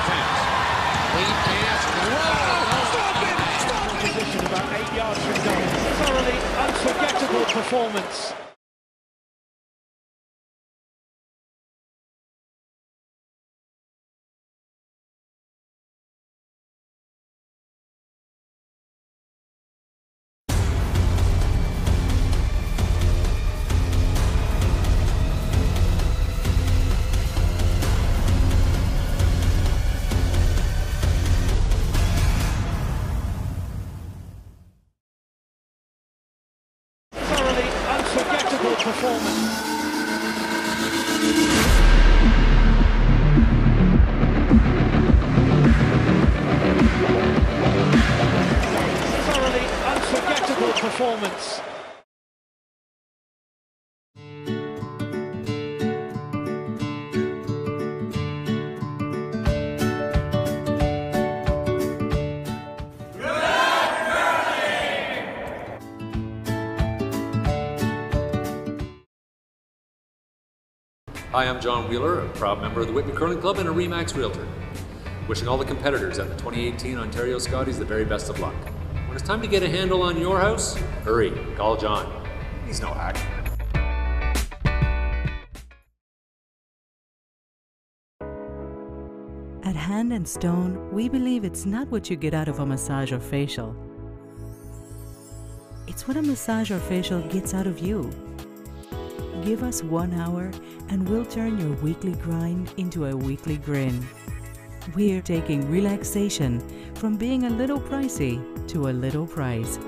pass. Lead pass. Stop it! Position about 8 yards from goal. Thoroughly unforgettable performance. Unforgettable performance. Thoroughly unforgettable performance. Hi, I'm John Wheeler, a proud member of the Whitby Curling Club and a RE/MAX Realtor. Wishing all the competitors at the 2018 Ontario Scotties the very best of luck. When it's time to get a handle on your house, hurry, call John. He's no hack. At Hand & Stone, we believe it's not what you get out of a massage or facial. It's what a massage or facial gets out of you. Give us 1 hour and we'll turn your weekly grind into a weekly grin. We're taking relaxation from being a little pricey to a little price.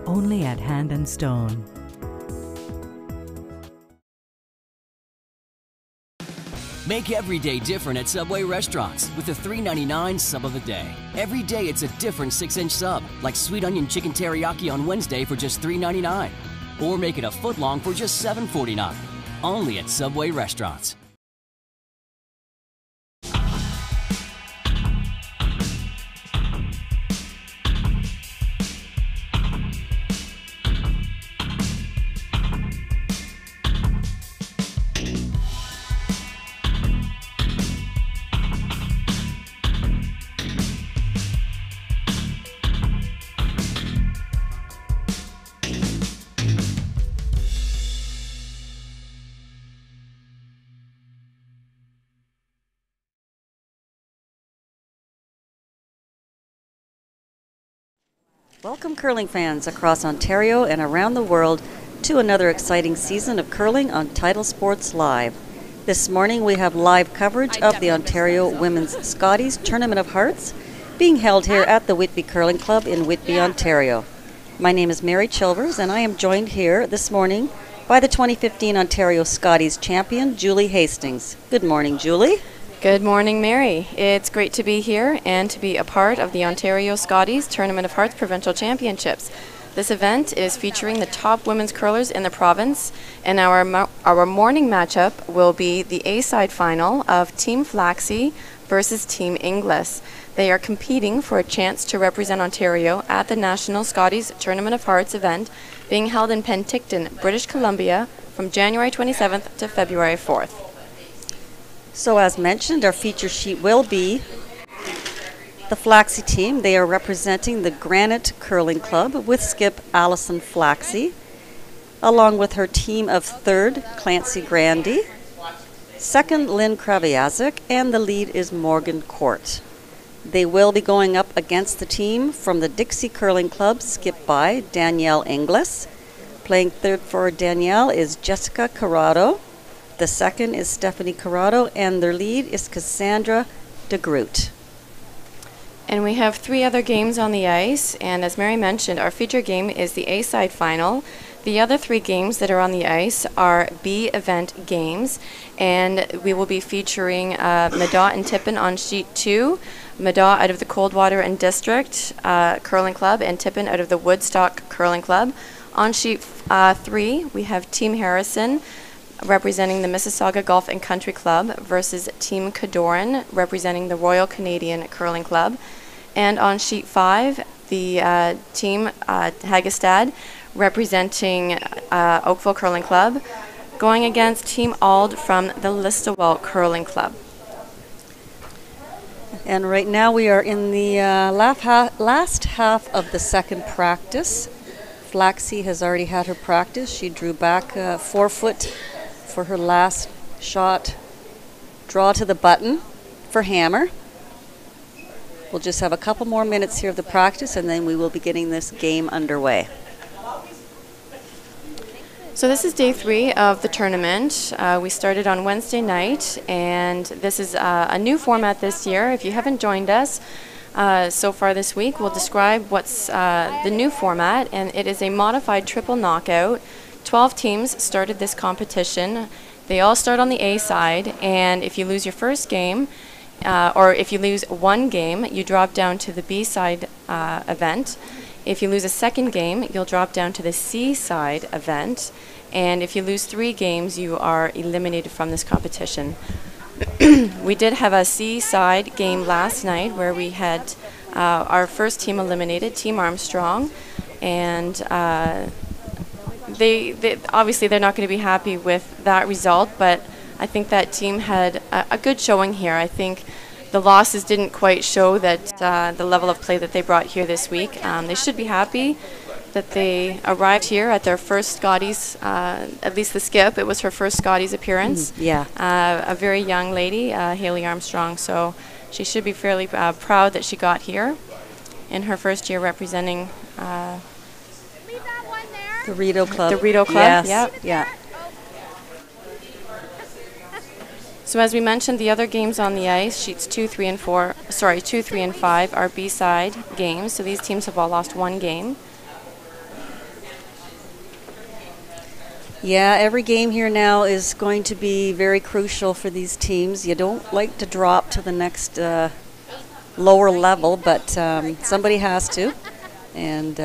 Only at Hand & Stone. Make every day different at Subway restaurants with the $3.99 sub of the day. Every day it's a different 6-inch sub, like sweet onion chicken teriyaki on Wednesday for just $3.99. Or make it a foot long for just $7.49. Only at Subway restaurants. Welcome curling fans across Ontario and around the world to another exciting season of curling on Title Sports Live. This morning we have live coverage of the Ontario Women's Scotties Tournament of Hearts being held here at the Whitby Curling Club in Whitby, Ontario. My name is Mary Chilvers and I am joined here this morning by the 2015 Ontario Scotties champion, Julie Hastings. Good morning, Julie. Good morning, Mary. It's great to be here and to be a part of the Ontario Scotties Tournament of Hearts Provincial Championships. This event is featuring the top women's curlers in the province, and our morning matchup will be the A-side final of Team Flaxey versus Team Inglis. They are competing for a chance to represent Ontario at the National Scotties Tournament of Hearts event being held in Penticton, British Columbia from January 27th to February 4th. So as mentioned, our feature sheet will be the Flaxey team. They are representing the Granite Curling Club with skip Alison Flaxey, along with her team of third, Clancy Grandy, second, Lynn Kraviazik, and the lead is Morgan Court. They will be going up against the team from the Dixie Curling Club, skipped by Danielle Inglis. Playing third for Danielle is Jessica Corrado. The second is Stephanie Corrado, and their lead is Cassandra DeGroot. And we have 3 other games on the ice, and as Mary mentioned, our feature game is the A-side final. The other 3 games that are on the ice are B event games, and we will be featuring Medot and Tippin on sheet 2, Medot out of the Coldwater and District Curling Club, and Tippin out of the Woodstock Curling Club. On sheet 3, we have Team Harrison representing the Mississauga Golf and Country Club versus Team Cadoran representing the Royal Canadian Curling Club. And on sheet 5, the team Hagestad representing Oakville Curling Club going against Team Ald from the Listowel Curling Club. And right now we are in the last half of the second practice. Flaxey has already had her practice. She drew back 4 foot for her last shot. Draw to the button for hammer. We'll just have a couple more minutes here of the practice, and then we will be getting this game underway. So this is day 3 of the tournament. We started on Wednesday night, and this is a new format this year. If you haven't joined us so far this week, we'll describe what's the new format, and it is a modified triple knockout. 12 teams started this competition. They all start on the A side, and if you lose your first game, or if you lose one game, you drop down to the B side event. If you lose a second game, you'll drop down to the C side event. And if you lose 3 games, you are eliminated from this competition. We did have a C side game last night where we had our first team eliminated, Team Armstrong. And they obviously they're not going to be happy with that result, but I think that team had a good showing here. I think the losses didn't quite show that the level of play that they brought here this week. They should be happy that they arrived here at their first Scotties, at least the skip. It was her first Scotties appearance. Yeah. A very young lady, Haley Armstrong, so she should be fairly proud that she got here in her first year representing the Rideau Club. The Rideau Club, yes. yep. Yeah. So as we mentioned, the other games on the ice, sheets 2, 3, and 5 are B-side games. So these teams have all lost 1 game. Yeah, every game here now is going to be very crucial for these teams. You don't like to drop to the next lower level, but somebody has to. And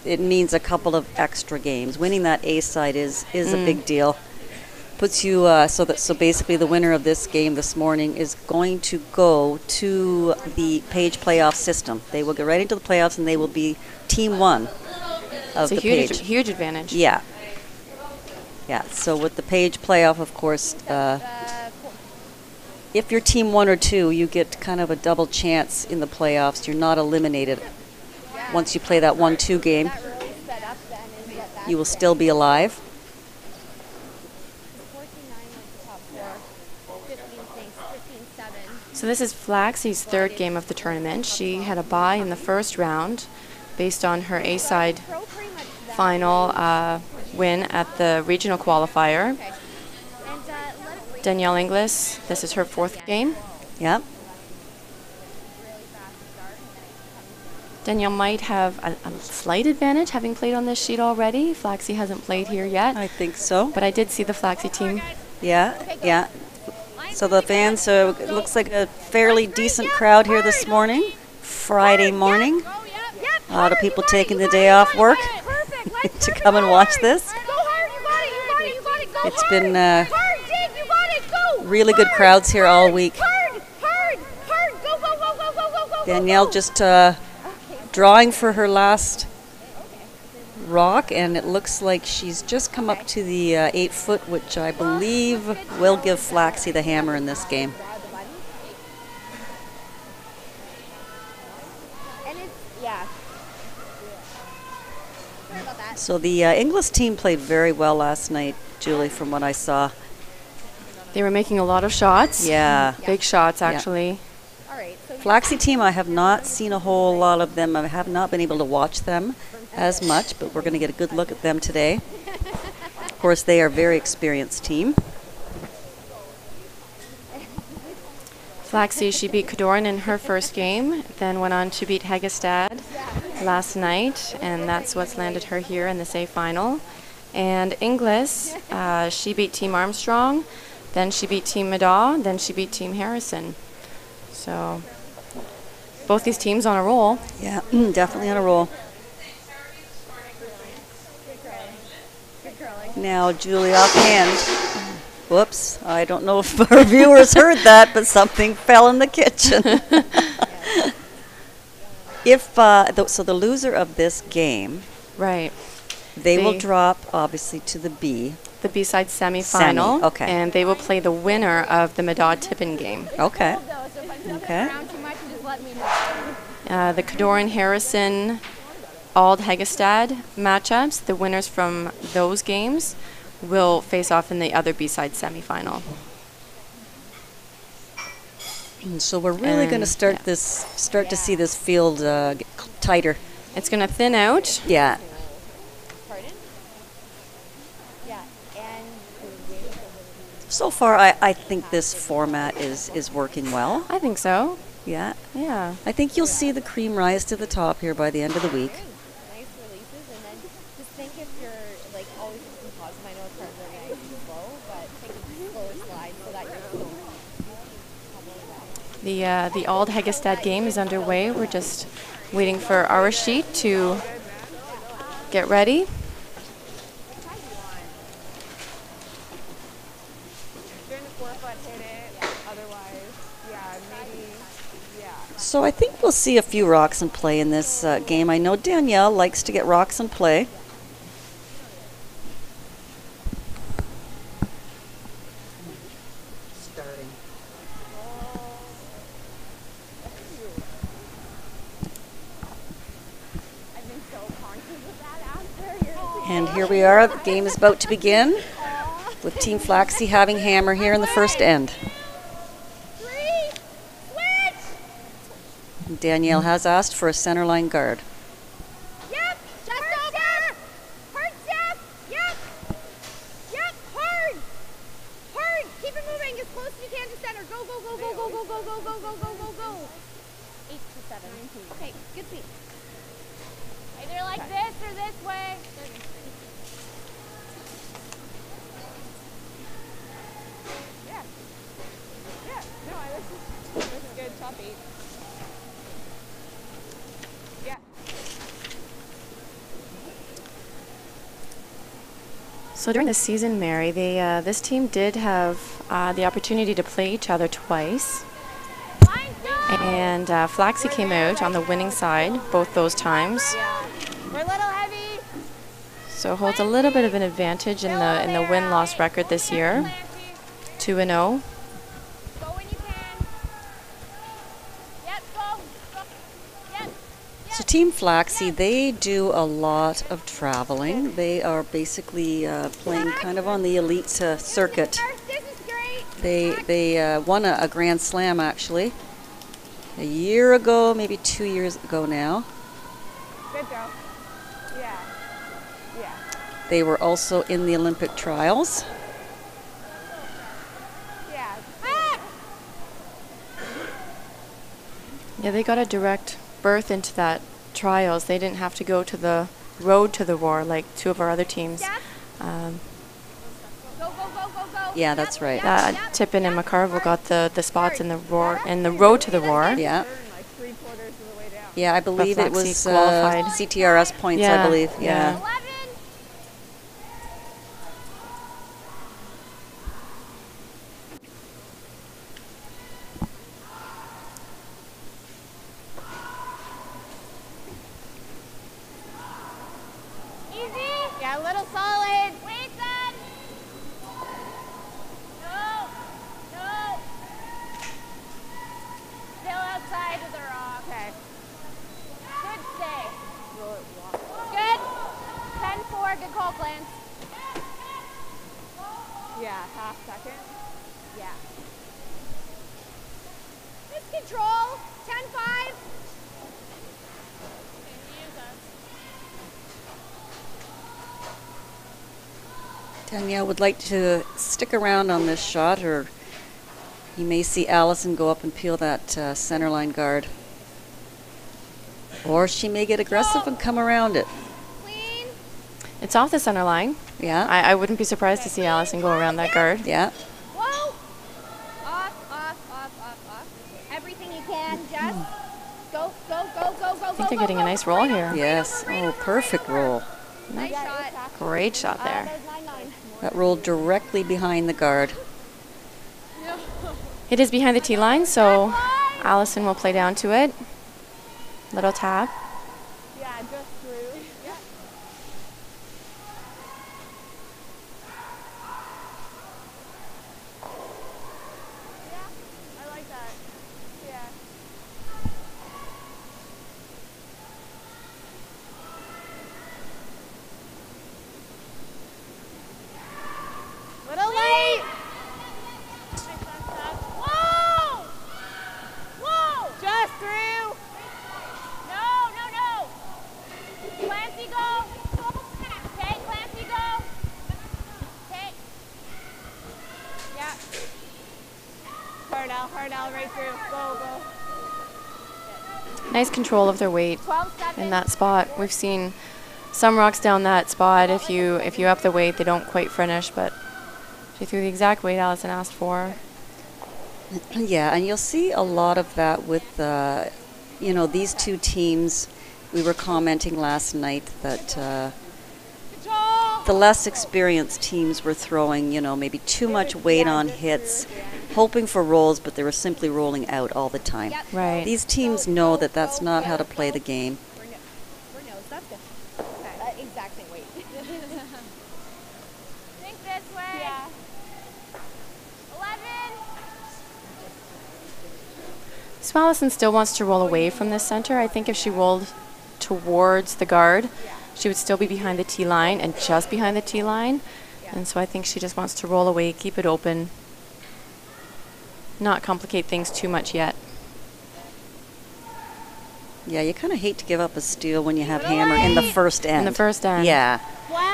it means a couple of extra games. Winning that A side is a big deal. Puts you so basically the winner of this game this morning is going to go to the Page playoff system. They will get right into the playoffs, and they will be Team 1 of the Page. It's a huge advantage. Yeah. Yeah. So with the Page playoff, of course, if you're Team 1 or 2, you get kind of a double chance in the playoffs. You're not eliminated. Once you play that 1-2 game, you will still be alive. So this is Flaxey's 3rd game of the tournament. She had a bye in the first round based on her A-side final win at the regional qualifier. Danielle Inglis, this is her 4th game. Yep. Danielle might have a slight advantage having played on this sheet already. Flaxey hasn't played here yet. I think so. But I did see the Flaxey team. Yeah, yeah. So the fans, it looks like a fairly decent crowd here this morning, Friday morning. A lot of people taking the day off work to come and watch this. It's been really good crowds here all week. Danielle just drawing for her last rock, and it looks like she's just come up to the 8 foot, which I believe will give Flaxey the hammer in this game. So the Inglis team played very well last night, Julie, from what I saw. They were making a lot of shots. Yeah. Big shots, actually. Flaxey team, I have not seen a whole lot of them. I have not been able to watch them as much, but we're going to get a good look at them today. Of course, they are a very experienced team. Flaxey, she beat Cadoran in her first game, then went on to beat Hegestad last night, and that's what's landed her here in the A final. And Inglis, she beat Team Armstrong, then she beat Team Madaw, then she beat Team Harrison. So both these teams on a roll. Yeah, definitely on a roll. Now, Julie, offhand. Whoops, I don't know if our viewers heard that, but something fell in the kitchen. So the loser of this game, right, They will drop, obviously, to the B. The B-side semifinal. Semi, okay. And they will play the winner of the Medod-Tippin game. Okay. Okay. The Cadoran-Harrison Ald Hegestad matchups, the winners from those games will face off in the other B-side semifinal. And so we're really going to start to see this field get tighter. It's going to thin out. Yeah. So far, I think this format is working well. I think so. Yeah. Yeah. I think you'll see the cream rise to the top here by the end of the week. Nice releases, and then just think if you're like always thinking positive. I know it's hard to organize slow, but take a slower slide so that you're The Ald Hegestad game is underway. We're just waiting for our sheet to get ready. So I think we'll see a few rocks in play in this game. I know Danielle likes to get rocks in play. And here we are, the game is about to begin with Team Flaxey having hammer here in the first end. And Danielle has asked for a centerline guard. Yep, just over. Hard step. Yep. Yep, hard. Hard. Keep it moving as close as you can to center. Go, go, go, go, go, go, go, go, go, go, go, go, go. 8 to 7. Okay, good speed. Either like this or this way. Yeah. Yeah. No, this is good. Top 8. Yeah. So during the season, Mary, this team did have the opportunity to play each other twice. And Flaxey came out on the winning side both those times. We're a little heavy. So holds a little bit of an advantage in the win-loss record this year. 2-0. Go when you can. Yep, go. Yep. So Team Flaxey, they do a lot of traveling. They are basically playing kind of on the elite circuit. This is great. They won a Grand Slam actually a year ago, maybe 2 years ago now. Good go. Yeah. Yeah. They were also in the Olympic trials. Yeah. Yeah, they got a direct berth into that trials. They didn't have to go to the road to the war like two of our other teams. Go, go, go, go, go. Yeah, that's right. Tippin and McCarville got the spots in the roar and the road to the war. Yeah. Yeah, I believe it was Flaxey qualified. CTRS points, I believe. Yeah. 11. Easy. Yeah, a little solid. Wait, then. No. No. Still outside of the rock. Okay. Good stay. Good. 10-4. Good call, Clance. Yeah, half second. Yeah. Good control. 10-5. Danielle would like to stick around on this shot, or you may see Allison go up and peel that centerline guard. Or she may get aggressive and come around it. Clean. It's off the center line. Yeah. I wouldn't be surprised to see Allison go around that guard. Yeah. Whoa. Off, off, off, off, off. Everything you can. Just go, go, go, go, go. I think they're getting a nice roll here. Yes. Oh, perfect roll. Nice shot. Great shot there. That was 9-9. That rolled directly behind the guard. It is behind the tee line, so Allison will play down to it. Little tap. Yeah, just through. Yeah. Clancy, go. Okay, Clancy, go. Okay. Yeah. Hardell, right through. Go, go. Nice control of their weight 12 seconds. in that spot. We've seen some rocks down that spot. If you up the weight, they don't quite finish, but she threw the exact weight Allison asked for. Yeah, and you'll see a lot of that with, these two teams. We were commenting last night that the less experienced teams were throwing, maybe too much weight on hits, hoping for rolls, but they were simply rolling out all the time. Right. These teams know that that's not how to play the game. That's good. Okay. Exact same weight. Think this way. Yeah. 11. So Allison still wants to roll away from the center. I think if she rolled towards the guard, she would still be behind the tee line and just behind the tee line. And so I think she just wants to roll away, keep it open, not complicate things too much yet. Yeah, you kind of hate to give up a steal when you have hammer in the first end. In the first end. Yeah.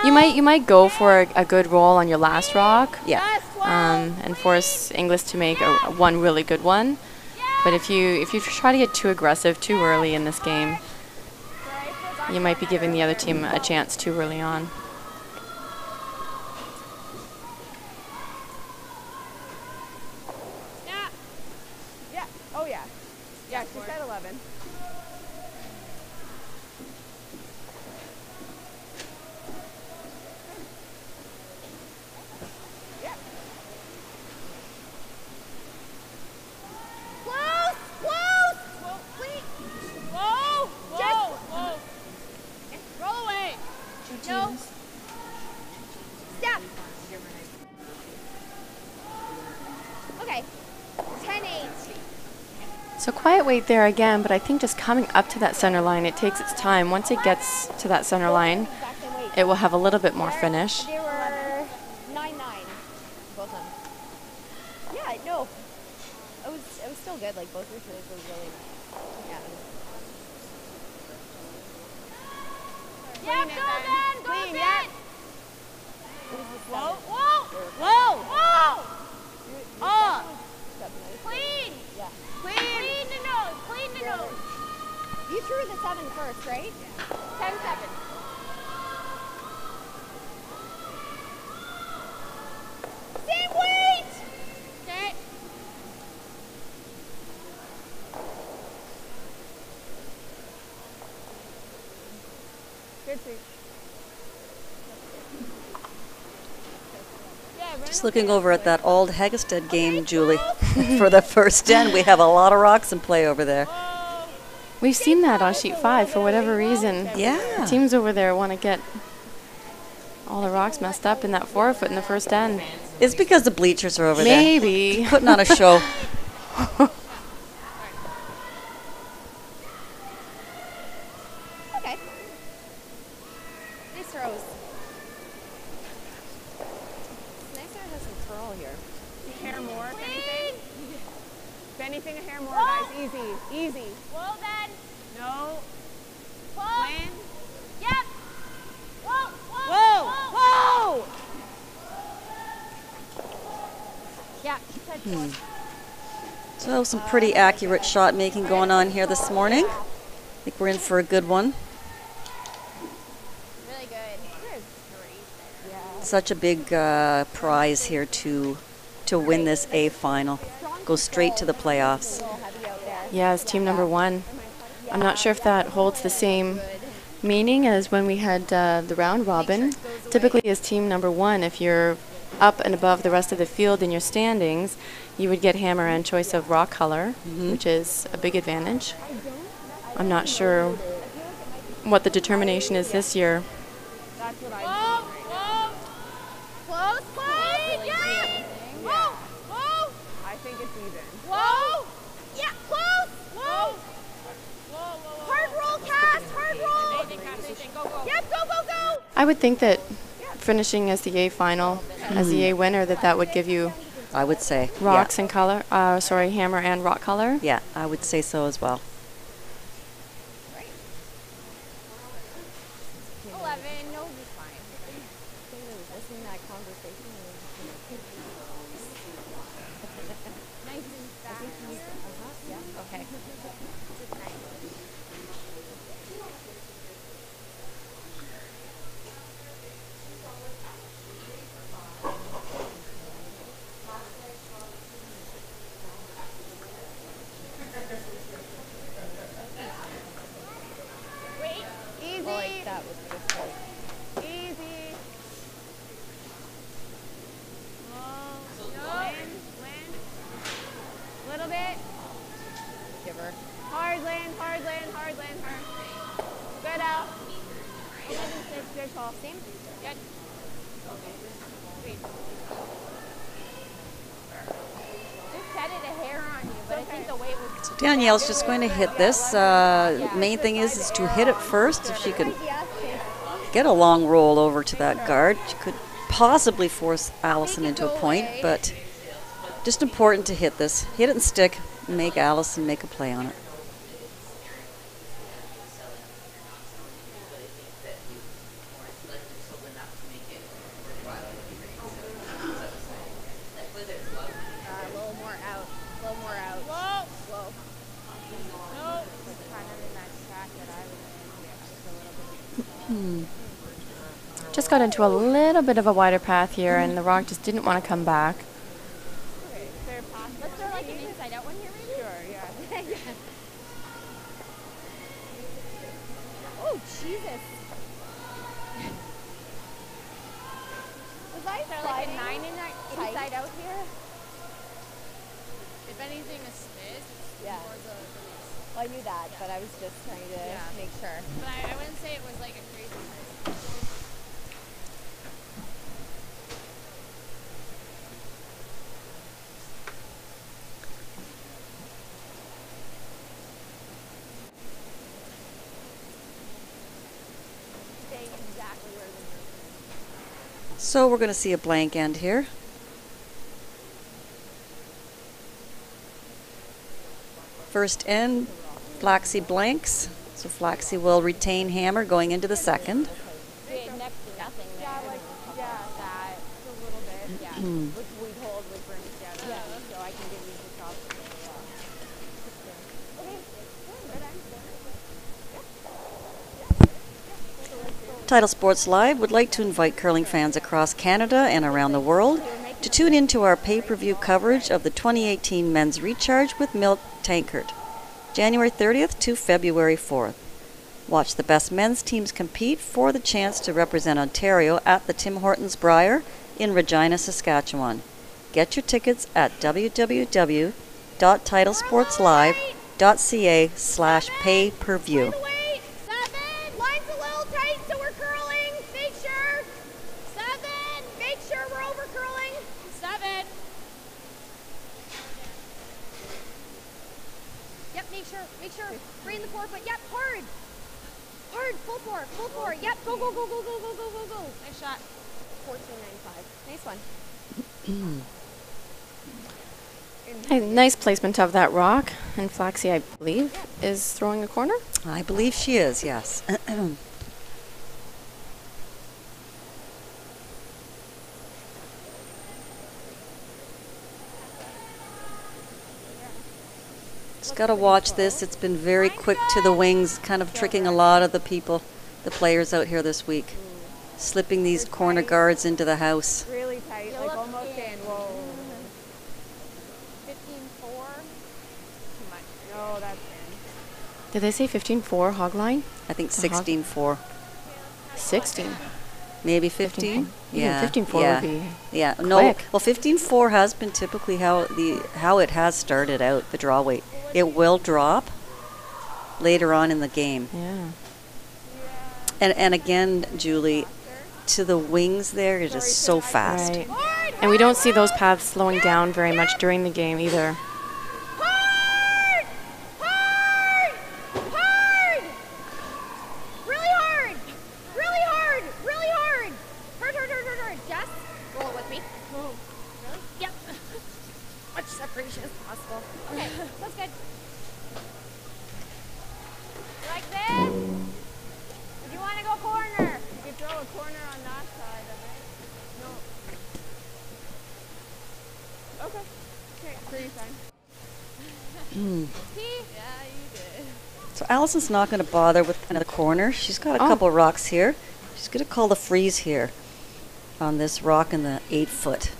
You might go for a good roll on your last rock. Yeah. And force Inglis to make one really good one. But if you try to get too aggressive too early in this game, you might be giving the other team a chance too early on. Yeah. Oh, yeah. Yeah, she said 11. No. Step. Okay. 10-8. So quiet weight there again, but I think just coming up to that center line, it takes its time. Once it gets to that center line, it will have a little bit more finish. They were 9-9. Both of them. Yeah, no. It was still good. Like both returns were really nice. Yeah. Yep, go Ben, go Clean, Ben. yep. Whoa, whoa, whoa, whoa. Oh. Clean. Yeah. Clean the nose, clean the nose. You threw the 7 first, right? 10 seconds. Same weight. Okay. Good sweep. Just looking over at that old Hagestead game, Julie, for the first end. We have a lot of rocks in play over there. We've seen that on sheet 5 for whatever reason. Yeah. Teams over there want to get all the rocks messed up in that 4-foot in the first end. It's because the bleachers are over Maybe. there. Putting on a show. Okay. Nice throws. It's nice that it has some curl here. A hair more, if anything. If anything, a hair more, guys. Easy. Easy. Whoa, Ben. No. Whoa. Win. Yep. Whoa, whoa, Whoa! Whoa! Yeah, she said 4. So some pretty accurate shot making going on here this morning. I think we're in for a good one. Really good. Such a big prize here to win this A final. Go straight to the playoffs. Yeah, as team number 1. I'm not sure if that holds the same meaning as when we had the round robin. Typically as team number 1, if you're up and above the rest of the field in your standings, you would get hammer and choice of rock color, which is a big advantage. I'm not sure what the determination is this year. That's what Whoa, whoa. Close, close. Yeah. Whoa, whoa. I think it's even. Whoa. Yeah, close. Whoa. Hard roll, cast. Hard roll. Yep, go, go, go. I would think that finishing as the A final, as the A winner, that would give you I would say. rocks and color, hammer and rock color. Yeah, I would say so as well. 11. No, he's fine. Listening to that conversation. Nice and fast. Yeah. Okay. Wait. Easy. Well, like, that was just like. Easy. Oh, no. Land. Little bit. Give her. Hard land. Hard. Good out. 11-6. Good call. Same. Good. Wait. Just set it a hair on you, but I think the weight was. Danielle's just going to hit this. Main thing is to hit it first. If she can get a long roll over to that guard, she could possibly force Allison into a point, but just important to hit this. Hit it and stick and make Allison make a play on it. A little more out. Whoa. No. Kind of in that track that I was in. Just a little bit. Just got into a little bit of a wider path here, and the rock just didn't want to come back. Okay, fair pass. Let's throw like an inside out one here, maybe? Sure, yeah. Oh, Jesus. Was I like a 9 in that inside out here? If anything, a smidge. Yeah. More the release. Well, I knew that, but I was just trying to make sure. But I wouldn't say it was like a crazy price. Staying exactly where the move is. So we're going to see a blank end here. First end, Flaxey blanks. So Flaxey will retain hammer going into the second. Next to nothing there. Yeah, like, that. A little bit. Yeah. Which we'd hold with Bernie down. Yeah. So I can give you the top. Okay. Title Sports Live would like to invite curling fans across Canada and around the world to tune into our pay-per-view coverage of the 2018 Men's Recharge with Milk Tankard, January 30th to February 4th. Watch the best men's teams compete for the chance to represent Ontario at the Tim Hortons Briar in Regina, Saskatchewan. Get your tickets at www.titlesportslive.ca/pay-per-view. Wait, 7. Line's a little tight, so we're curling. Make sure. 7. Make sure we're over curling. 7. Yep, make sure. Bring the 4 foot. Yep, hard. Full four. Yep, go. Nice shot. 14.95. Nice one. Nice placement of that rock. And Flaxey, I believe, is throwing a corner. I believe she is, yes. Just got to watch this. It's been very quick to the wings, kind of tricking a lot of the people, the players out here this week. Slipping these corner guards into the house. Really tight, like almost in. Whoa. 15-4. Too much. No, that's in. Did they say 15-4 hog line? I think 16-4. 16. Maybe 15? Yeah, 15-4 would be Yeah, no. quick. Well, 15-4 has been typically how it has started out, the draw weight. It will drop later on in the game. Yeah. And again, Julie, to the wings there, it is so fast. Right. And we don't see those paths slowing down very much during the game either. Hard! Really hard! Hard. Jess, roll it with me. Really? Yep. Much separation as possible. Okay, that's good. Like this? If you want to go corner. a corner on that side of it. No. Okay. Okay, pretty fine. Yeah, you did. So Allison's not going to bother with another corner. She's got a couple rocks here. She's going to call the freeze here on this rock in the 8-foot.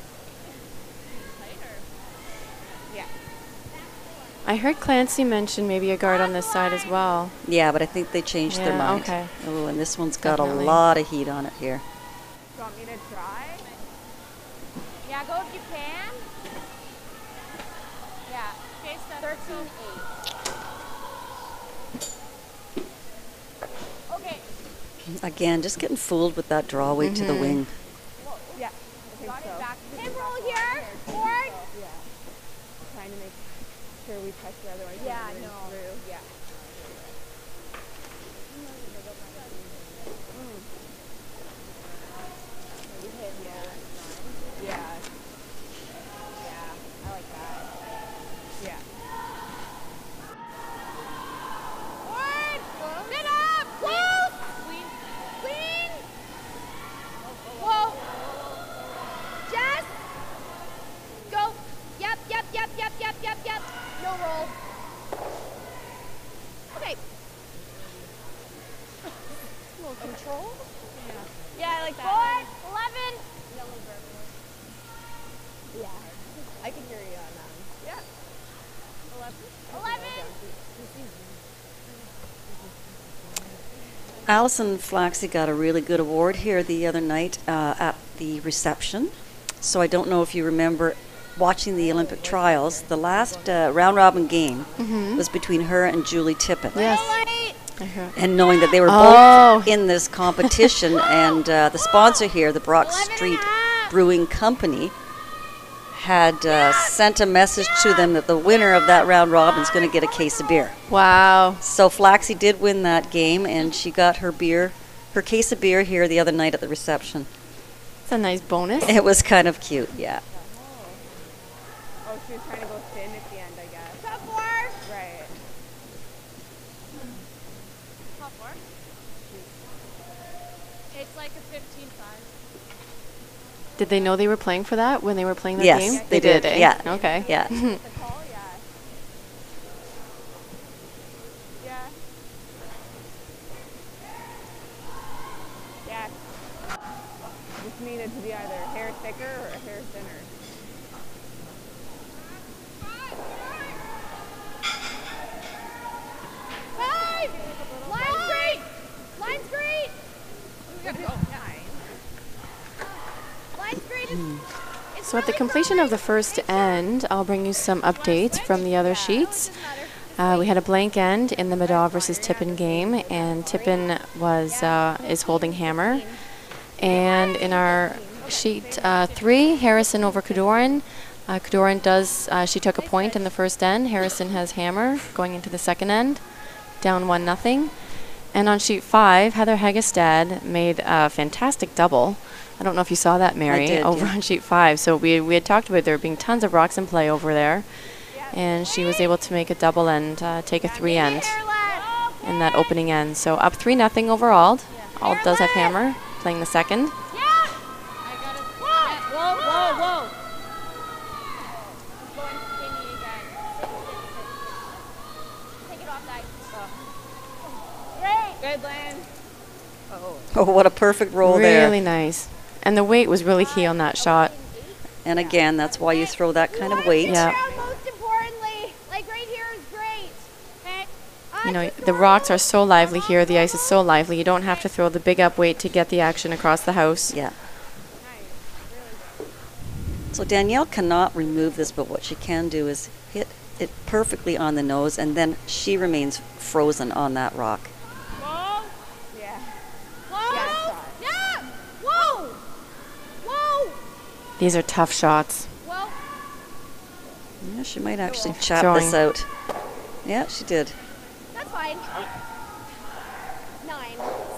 Yeah. I heard Clancy mention maybe a guard on this side as well. Yeah, but I think they changed their mind. Okay. Oh, and this one's got Definitely. a lot of heat on it here. Do you want me to try? Yeah, go if you can. Yeah. Okay, step 13-8. Okay. Again, just getting fooled with that draw weight to the wing. Yeah. I think Got so. it back. Pin roll here. Forward. Yeah. Trying to make sure we touch the other one. Yeah, no. Yeah. Yeah. Yeah. I like that. Yeah. Forward. Sit up. Close. Clean. Whoa. Jess. Go. Yep. No roll. Okay. A little control. Yeah, I like that. Forward. 11. Yeah. I can hear you on that. Yeah. 11. Allison Flaxey got a really good award here the other night at the reception. So I don't know if you remember watching the Olympic trials. The last round-robin game was between her and Julie Tippett. Yes. And knowing that they were both in this competition, and the sponsor here, the Brock Street Brewing Company, had sent a message to them that the winner of that round robin is going to get a case of beer. Wow. So Flaxey did win that game, and she got her beer, her case of beer here the other night at the reception. It's a nice bonus. It was kind of cute, yeah. Oh, she was trying to go thin at the end, I guess. Top 4. Right. Top 4? It's like a 15-5. Did they know they were playing for that when they were playing that Yes, game? they did, eh? yeah. Okay. Yeah. The call, yeah. Yeah. Yeah. Just needed to be either a hair thicker or a hair thinner. Five. Line's great. Line's great. Line's great. So at the completion of the first end, I'll bring you some updates from the other sheets. We had a blank end in the Madaw versus Tippin game, and Tippin is holding hammer. And in our sheet 3, Harrison over Kudoran. Kudoran she took a point in the first end. Harrison has hammer going into the second end, down 1-0. And on sheet 5, Heather Hagestad made a fantastic double. I don't know if you saw that, Mary, over on sheet 5. So we had talked about there being tons of rocks in play over there. And she was able to make a double and take a 3 end in that opening end. So up 3-0 overall. Alt does have hammer, playing the second. Whoa. Going skinny again. Take it off, guys. Good, Lynn. Oh, what a perfect roll there. Really nice. And the weight was really key on that shot. And again, that's why you throw that kind of weight. Yeah. Most importantly, like right here is great. Okay. You know, the rocks are so lively here. The ice is so lively. You don't have to throw the big up weight to get the action across the house. Yeah. So Danielle cannot remove this, but what she can do is hit it perfectly on the nose, and then she remains frozen on that rock. Whoa. Yeah. Whoa. Yeah. Whoa. Whoa. These are tough shots. Well, Yeah, she might actually chop Throwing. this out. Yeah, she did. that's fine. 9.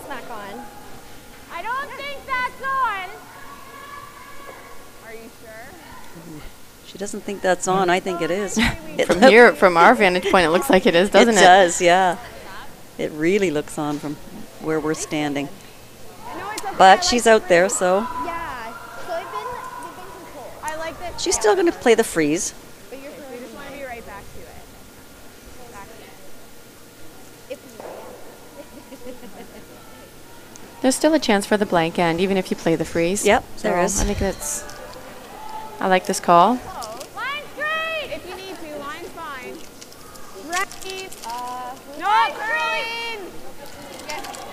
Smack on. I don't think that's on. Are you sure? She doesn't think that's on. I think it is. From here, from our vantage point, it looks like it is, doesn't it? It does, yeah. It really looks on from where we're standing. No, it's But she's out there, so Yeah. So they've been controlled. I like that. she's still going to play the freeze. But you're we just want to be right back to it. Back to it. There's still a chance for the blank end, even if you play the freeze. Yep, So there is. I think that's. I like this call. Line straight! If you need to, line's fine. Right. No, curling!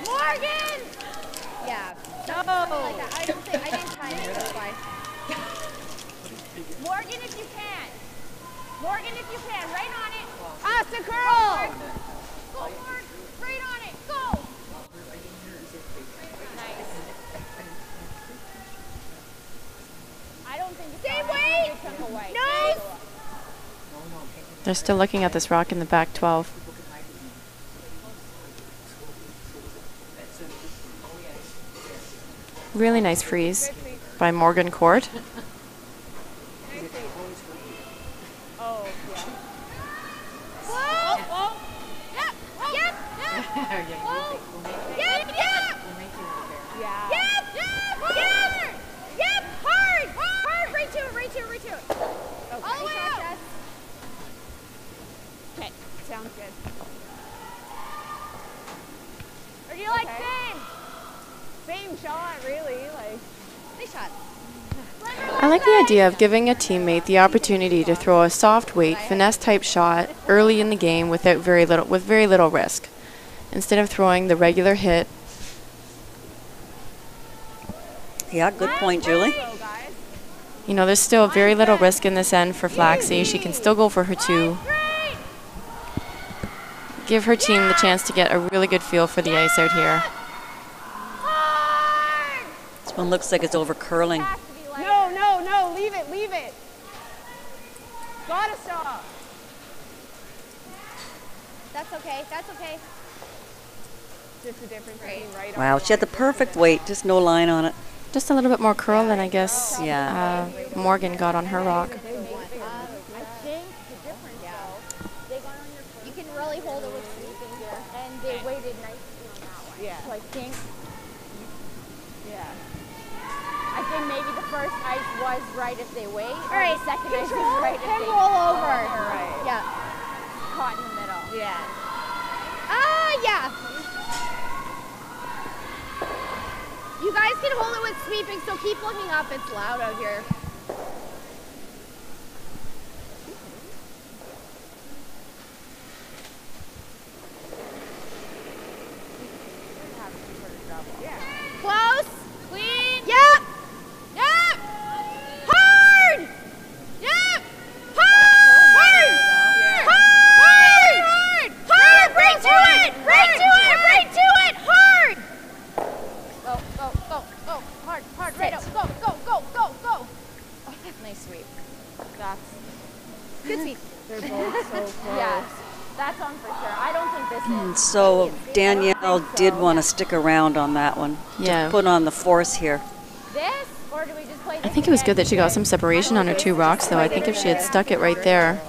Morgan! Yeah. No. Like that. I didn't time it, that's why. Morgan, if you can. Morgan, if you can. Right on it. Pass the curl! Go, Morgan. Straight on it. Go. Nice. I don't think it's same weight. Nose. They're still looking at this rock in the back 12. Really nice freeze by Morgan Court. Oh, yeah. Whoa. Yep. Yep. Whoa. Yep. Yep. Yeah. Yep. Yep. Yep. Hard. Hard. Right to it. Right to it. Right to it. All the way out. Okay, sounds good. Or do you like Okay. same? Same shot, really. Like, Nice shot. I like the idea of giving a teammate the opportunity to throw a soft weight, finesse type shot early in the game with very little risk, instead of throwing the regular hit. Yeah, good point, Julie. go, guys. You know, there's still very little risk in this end for Flaxey. She can still go for her 2. Give her team the chance to get a really good feel for the ice out here. This one looks like it's over curling. No, leave it. Gotta stop. That's okay. Just the difference between right Wow, she had the perfect weight, just no line on it. Just a little bit more curl than I guess Yeah. Morgan got on her rock. I think the difference though, you can really hold it with sweeping here, and they waited nicely on that one. Yeah. So I think Yeah. maybe the first ice was right if they wait, or right, the second ice control was right if and they roll over. Right. Yeah. Caught in the middle. Yeah. Yeah. You guys can hold it with sweeping, so keep looking up. It's loud out here. Close. Clean. Yep. Yep. Hard. Yep. Hard. Hard. Hard. Right to it. Right to it. Right to it. Hard. Go. Hard. Right out. Go. Oh, nice sweep. That's good sweep. They're both so close. Yeah. That's on for sure. I don't think this is. So Danielle did want to stick around on that one. Yeah. To put on the force here. This, or do we just play this I think it was again? good that she got some separation on her 2 rocks, though. I think if she had stuck it right there,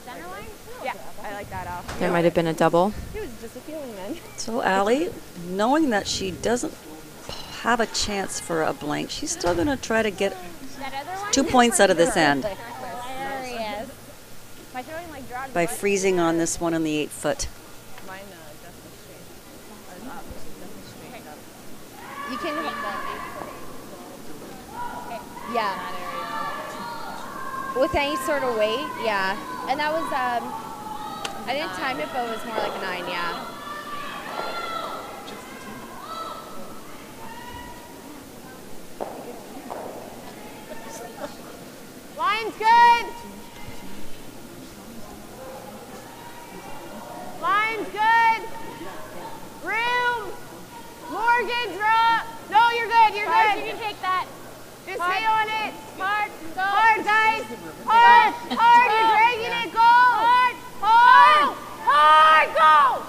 Center line? Yeah, I like that off. there might have been a double. It was just a feeling then. So Allie, knowing that she doesn't have a chance for a blank, she's still going to try to get That other one? 2 points out of this end Hilarious. My throwing like drawing by freezing on this one in the 8 foot. Mine definitely straight. Up. Definitely straight up. You can. Yeah. With any sort of weight, yeah. And that was I didn't time it, but it was more like a 9, yeah. Line's good. Line's good. Room. Morgan, drop. No, you're good. You're good. You can take that. Just stay on it. Hard. Go. Hard, guys. Hard. Hard. You're dragging it. Go. Hard. Hard. Hard. Go.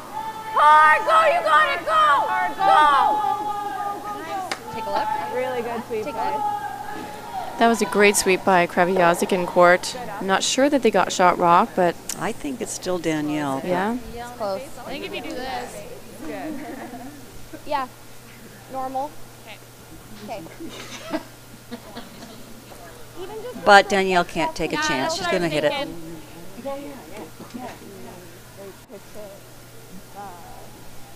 Hard. Go. You got it. Go. Hard. Go. Take a look. Really good sweep, guys. That was a great sweep by Kraviazik in court. I'm not sure that they got shot rock, but I think it's still Danielle. yeah. It's close. I think if you do this, Good. Yeah. Normal. okay. Okay. But Danielle can't take a chance. She's going to hit it.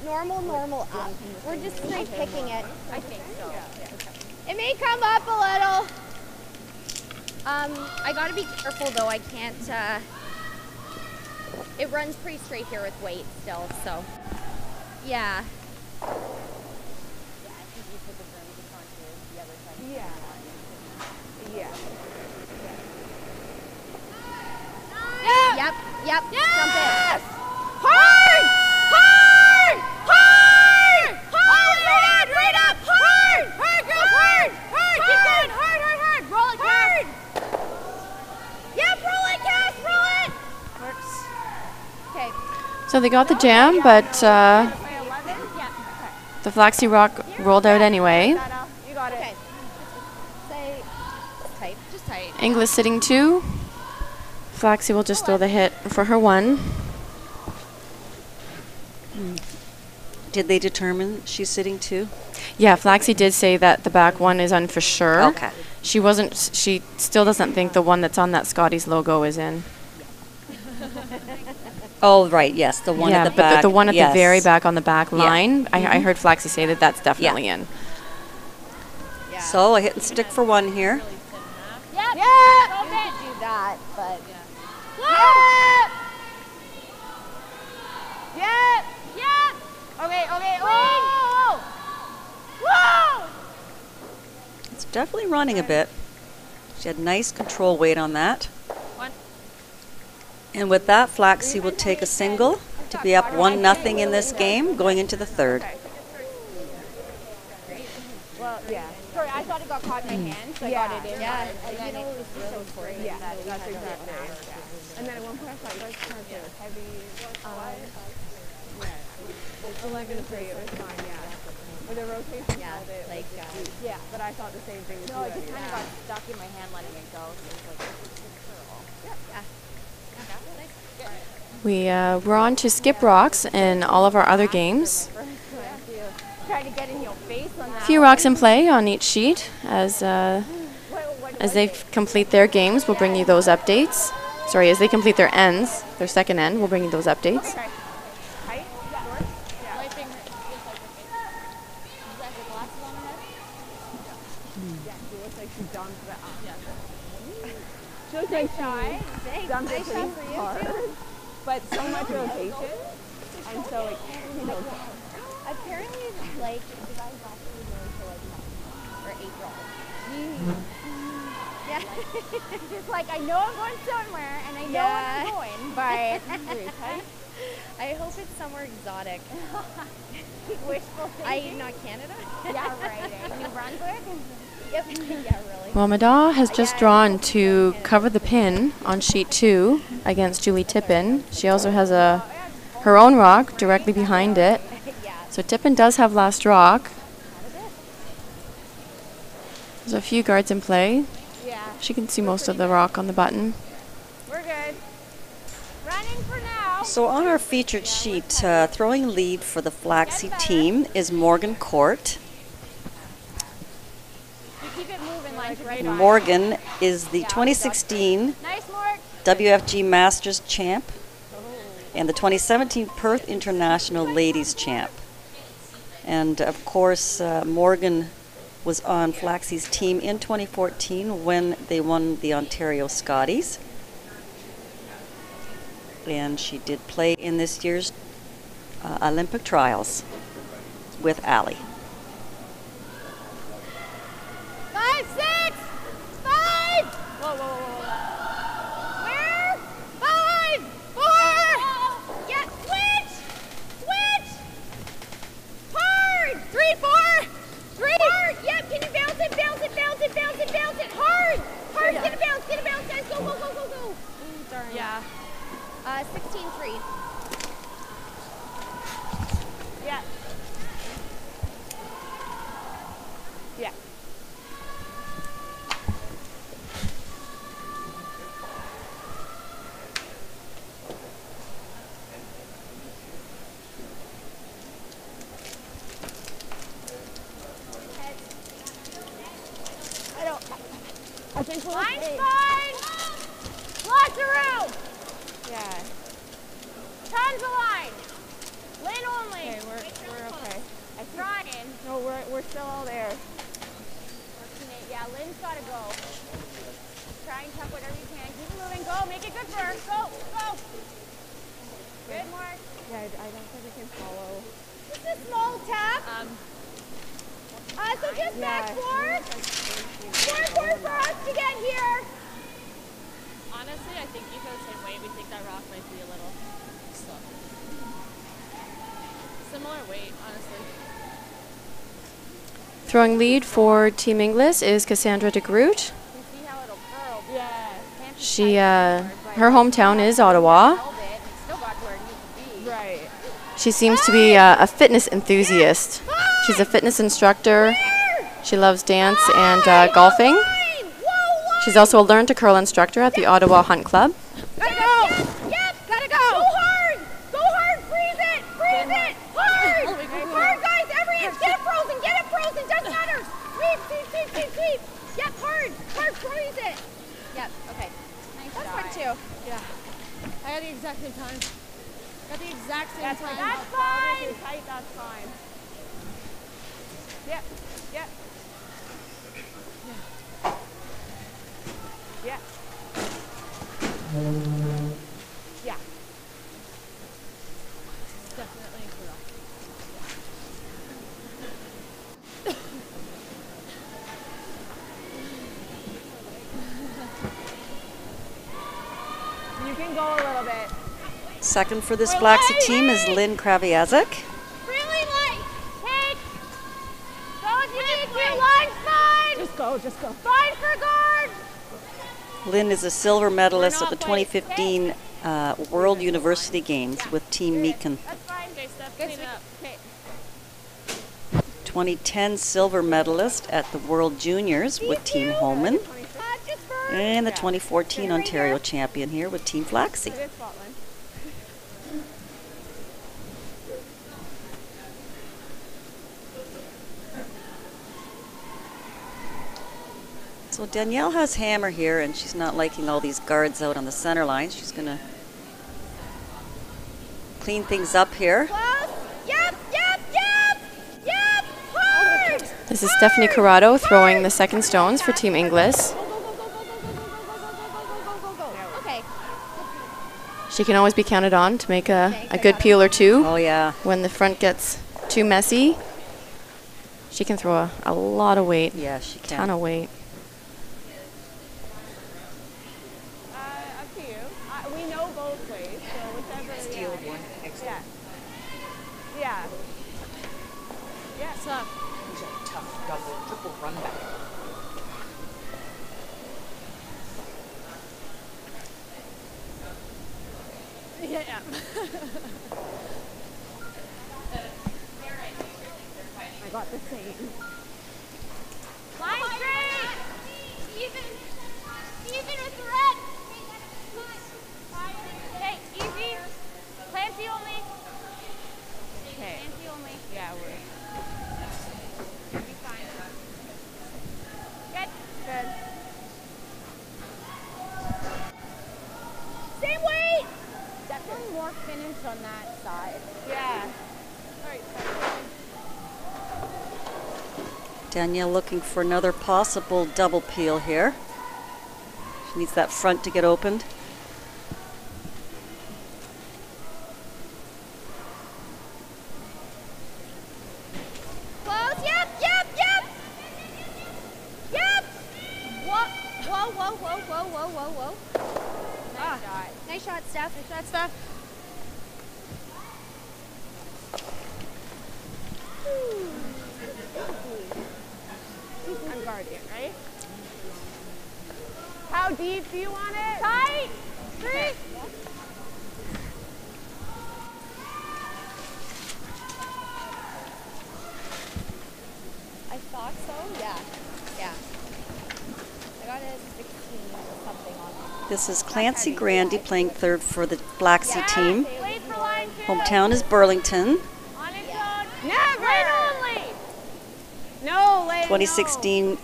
Normal up. We're just straight picking it. I think so. It may come up a little. I gotta be careful though. I can't. It runs pretty straight here with weight still, so yeah. Yep. Yep. Jump in. Hard! Hard! Hard! Hard! Right up! Hard! Hard, girls! Hard! Hard! Keep going! Hard! Hard! Hard! Roll it, hard! Yep, roll it, Cass! Roll it! Works. Okay. So they got the jam, but the Flaxey rock rolled out anyway. You got it. Okay. Say tight. Just tight. Inglis sitting 2. Flaxey will just throw the hit for her 1. Did they determine she's sitting 2? Yeah, Flaxey did say that the back one is on for sure. Okay. She still doesn't think the one that's on that Scotties logo is in. Oh, right, yes, the one at the back. Yeah, but the one at yes. the very back on the back line, I heard Flaxey say that that's definitely in. Yeah. So a hit and stick for 1 here. Yep. Yeah. You could do that, but. Yep. Yep. Yep. Okay. Whoa. Whoa. It's definitely running a bit. She had nice control weight on that. And with that, Flaxey will take a single to be up 1-0 in this game, going into the 3rd. Well, yeah. Sorry, I thought it got caught in my hand, so I got it in. Yeah, and then it was so important. Yeah, that's exactly it. And then at one point I thought you guys were trying to heavy. I'm not going to say it was fine, yeah. With the rotation, like, yeah, but I thought the same thing with you. No, it just kind of got stuck in my hand letting it go, so it was like, it's a curl. Yeah. We're on to skip rocks in all of our other games. Trying to get in your face on that. A few rocks in play on each sheet. As they complete their games, we'll bring you those updates. Sorry, as they complete their ends, their second end, we'll bring you those updates. Okay. She looks like she dumped it pretty hard, but so much rotation, and so it apparently like you guys got to learn for like 9 or 8 rolls. Yeah, just like I know I'm going somewhere and I know where I'm going, but I hope it's somewhere exotic. Wishful thinking. Not Canada. Yeah, right. New Brunswick. Yep. Yeah, really. Well, Mada has just drawn to cover the pin on sheet 2 against Julie Tippin. She also has her own rock directly behind it. So Tippin does have last rock. There's a few guards in play. Yeah. She can see most of the rock on the button. We're good. Running for now. So on our featured sheet, throwing lead for the Flaxey team is Morgan Court. Keep it moving like right on. Morgan is the 2016 WFG Masters champ and the 2017 Perth International Ladies champ. And of course, Morgan was on Flaxey's team in 2014 when they won the Ontario Scotties. And she did play in this year's Olympic trials with Ali. 5, 6, 5. Whoa. Where? 5, 4. Yeah, switch. Hard. 3, 4. 3. Hard. Yep. Can you bounce it? Hard. Hard's gonna bounce. Guys, go. Ooh, darn. Yeah. 16-3. Yeah. Yeah. I think we're line's fine. Lots of room. Yeah. Tons of line. Lane only. Okay, we're okay. I'm trying. No, we're still all there. Yeah, Lynn's got to go. Try and tuck whatever you can. Keep it moving. Go. Make it good for her. Go. Go. Good, Mark. Yeah, I don't think we can follow. Just a small tap. So just back forward. Forward for us to get here. Honestly, I think you go the same way. We think that rock might be a little slow. Similar weight, honestly. Throwing lead for Team Inglis is Cassandra de Groot. You see how it'll curl. Yeah. She, her hometown is Ottawa. Still got to where it needs to be. Right. She seems to be a fitness enthusiast. She's a fitness instructor. She loves dance and golfing. She's also a Learn to Curl instructor at the Ottawa Hunt Club. Gotta go. Yep. Gotta go. Go hard. Go hard. Freeze it. Freeze it. Hard. Hard, guys. Every inch. Get it frozen. Get it frozen. Doesn't matter. Sweep. Yep. Hard. Hard. Freeze it. Yep. Okay. Nice That's shot. fun too. Yeah. I got the exact same time. Got the exact same time. That's fine. Tight, that's fine. Yep. Yep. Yeah. Yeah. Definitely correct. You can go a little bit. Second for this Flaxey team is Lynn Kraviazek. Really light. Take. Go if you need to. Line's fine. Just go. Fine for guard. Lynn is a silver medalist at the 2015 World University Games with Team Meakin. That's fine. Okay, Steph, clean it up. Okay. 2010 silver medalist at the World Juniors with Team Holman. And the 2014 Ontario champion here with Team Flaxey. Good spot, Lynn. So Danielle has hammer here, and she's not liking all these guards out on the center line. She's going to clean things up here. Close. Yep. Hard. This is Stephanie Corrado throwing the second stones for Team Inglis. Okay. She can always be counted on to make a good peel or two. Oh, yeah. When the front gets too messy, she can throw a lot of weight. Yeah, she can. Ton of weight. Up to you. We know both ways, so whichever. Steal one extra. Yeah. Suck. These are tough double, triple run back. Yeah. I got the same. Line straight. Even with the red. Okay, easy. Clancy only. Okay. Clancy only. Yeah, we're Be fine. Good. Same weight. Definitely more finish on that side. yeah. All right. Danielle looking for another possible double peel here. She needs that front to get opened. Close. Yep. Whoa. Nice shot. Nice shot, Steph. I'm guarding, right? How deep do you want it? Tight. 3. I thought so. Yeah. I got it at 16 or something on it. This is Clancy Grandy playing third for the Flaxey team. Wait for line 2. Hometown is Burlington. On its own. Never. Lane only. No, lane. 2016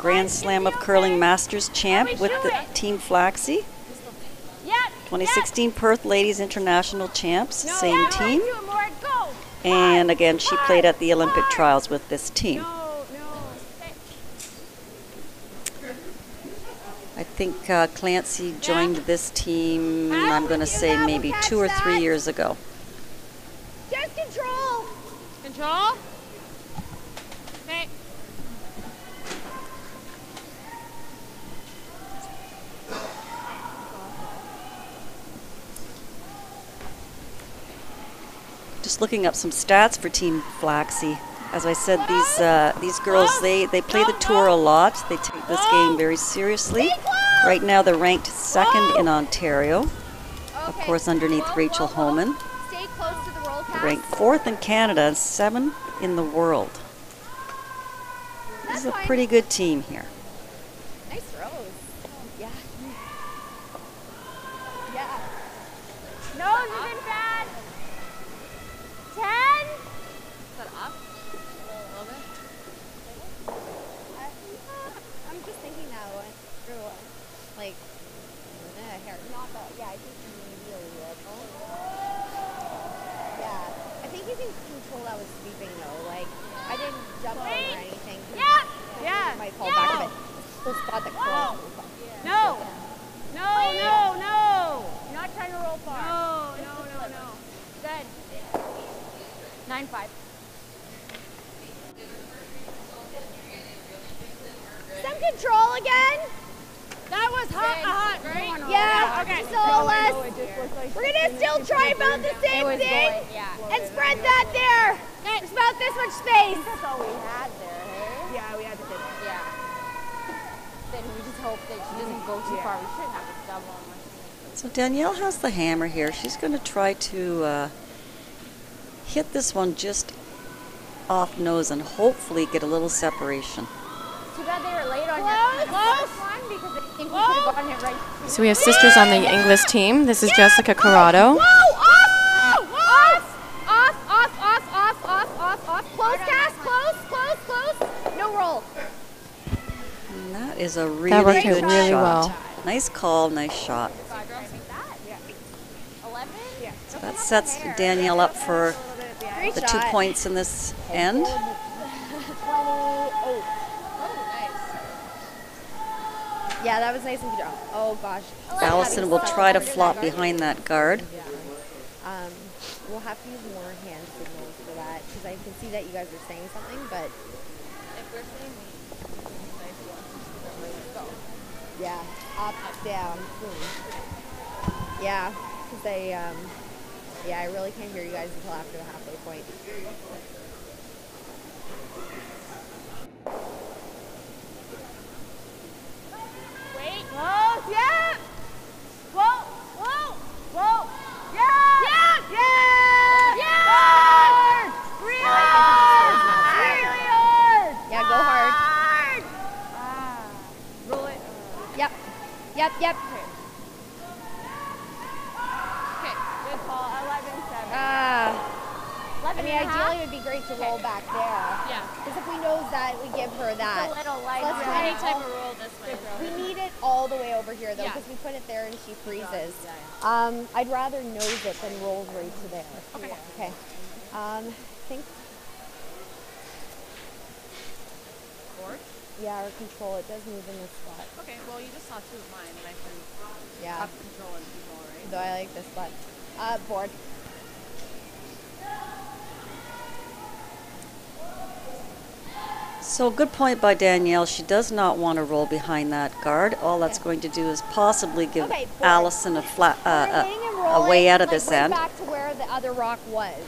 Grand Slam of Curling Masters champ with the Team Flaxey. 2016 Perth Ladies International champs, same team. And again, she played at the Olympic trials with this team. I think Clancy joined this team, I'm going to say maybe 2 or 3 years ago. Just control. Control. Okay. Just looking up some stats for Team Flaxey. As I said, these girls, they play the tour a lot. They take this game very seriously. Right now they're ranked 2nd in Ontario, of course underneath Rachel Homan. Stay close to the roll cast. Ranked 4th in Canada and 7th in the world. This is a pretty good team here. Nice throws. Yeah. Yeah. Nose isn't bad. 10. Is that up? A little bit? I'm just thinking that one. Like, hair. Not that. Yeah, I think maybe a little. Yeah. I think you can control that with sweeping though. Like, I didn't jump over or anything. Yeah. Yeah. Might fall back a bit. We'll spot the curl. No. No, no, no. You're not trying to roll far. No. Good. 9-5. Some control again. That was hot, right? Yeah. Okay. Just a little less. We're gonna still try about the same thing and spread that there. There's about this much space. That's all we had there, hey? Yeah, we had to. Yeah. Then we just hope that she doesn't go too far. We shouldn't have to double unless. So Danielle has the hammer here. She's going to try to hit this one just off nose and hopefully get a little separation. Too bad they were late on your first one because I think we could have gotten it right. So we have sisters on the Inglis team. This is Jessica Corrado. Off. Close cast, close. No roll. And that is a really That worked good really shot. well. Nice call, nice shot. 11? Yeah. So that sets Danielle up for the 2 points in this end. 28. Yeah, that was nice and good. Oh gosh. Allison will try to flop behind that guard. We'll have to use more hand signals for that because I can see that you guys are saying something, but If we're saying yeah, up, down, boom. Yeah, because they, yeah, I really can't hear you guys until after the halfway point. wait. Close, yeah! Whoa! Yeah! Hard! Really hard! Yeah, go hard. Roll it. Yep. Okay, good call. 11-7. I mean, ideally it would be great to roll back there. Yeah. Because if we nose that, we give her that. A little light. Let's try Any type of roll this way. We need it all the way over here, though, Yeah. because we put it there and she freezes. Yeah. I'd rather nose it than roll right to there. Okay. I think. Board? Yeah, or control. It does move in this spot. Okay, well, you just saw two of mine, and I can Yeah. up control and control, right? Though I like this spot. Board. So good point by Danielle. She does not want to roll behind that guard. All that's going to do is possibly give Okay, board. Allison a Hang and roll a way it, out of like, this right end. back to where the other rock was.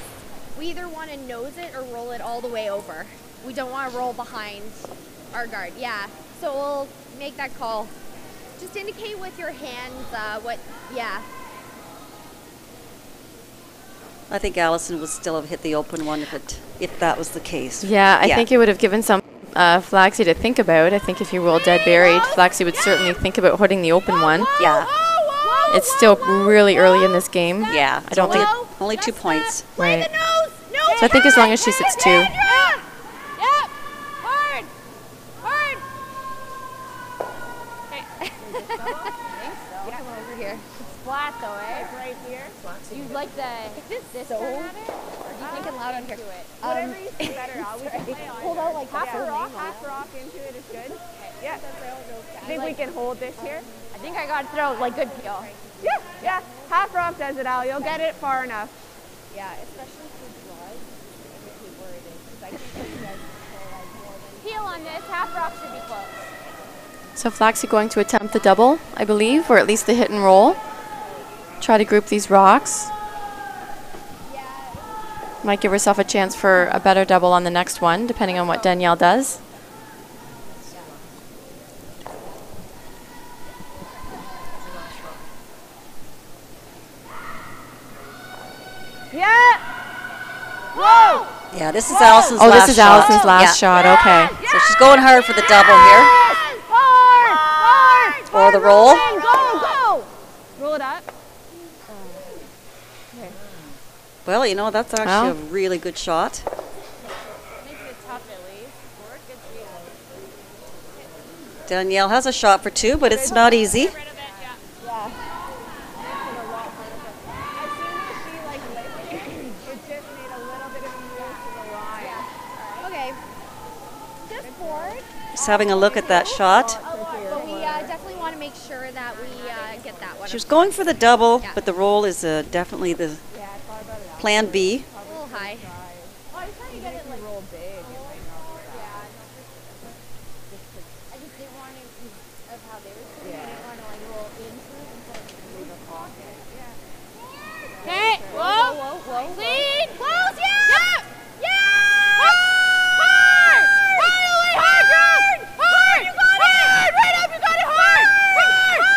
We either want to nose it or roll it all the way over. We don't want to roll behind our guard. Yeah. So we'll make that call. Just indicate with your hands yeah. I think Allison would still have hit the open one if that was the case. Yeah, I think it would have given some Flaxey to think about. I think if you roll dead buried, Flaxey would certainly think about hitting the open one. Yeah. It's still really early in this game. Yeah. I don't think. Only 2 points. Right. So I think as long as she sits 2. Yep. Hard. Yeah, come over here. It's flat though, eh? Like right here. You like this turn at it? Or do you think it loud on here? Whatever you see better. We can play on Hold out like half a rock into it is good. Yeah. Think we can hold this here? I think I got to throw like good peel. Yeah. Half rock does it, Al. You'll get it far enough. Yeah, especially for draws. Where it is, because I think you guys control like more than peel on this. Half rock should be close. So Flaxey going to attempt the double, I believe, or at least the hit and roll. Try to group these rocks. Might give herself a chance for a better double on the next one, depending on what Danielle does. Yeah. Whoa. Yeah, this is Allison's Oh, last this is shot. Allison's last shot. Okay. So she's going hard for the double here. Hard. Or the roll. Go. Roll it up. Well, you know, that's actually a really good shot. Makes it tough at least. Work, good speed. Danielle has a shot for two, but it's not easy. Get rid of it, yeah. Okay. Just forward. Just having a look at that shot. But we definitely want to make sure that we get that one. She was going for the double, but the roll is definitely the plan B. A little high. Oh, I was trying to get it like roll big. I just didn't want to, of how they were sitting, I didn't want to like roll into it instead of leave a pocket. Okay, Whoa. clean. Close, yeah! Hard! Hard! Hard! You got it! Right up, you got it hard!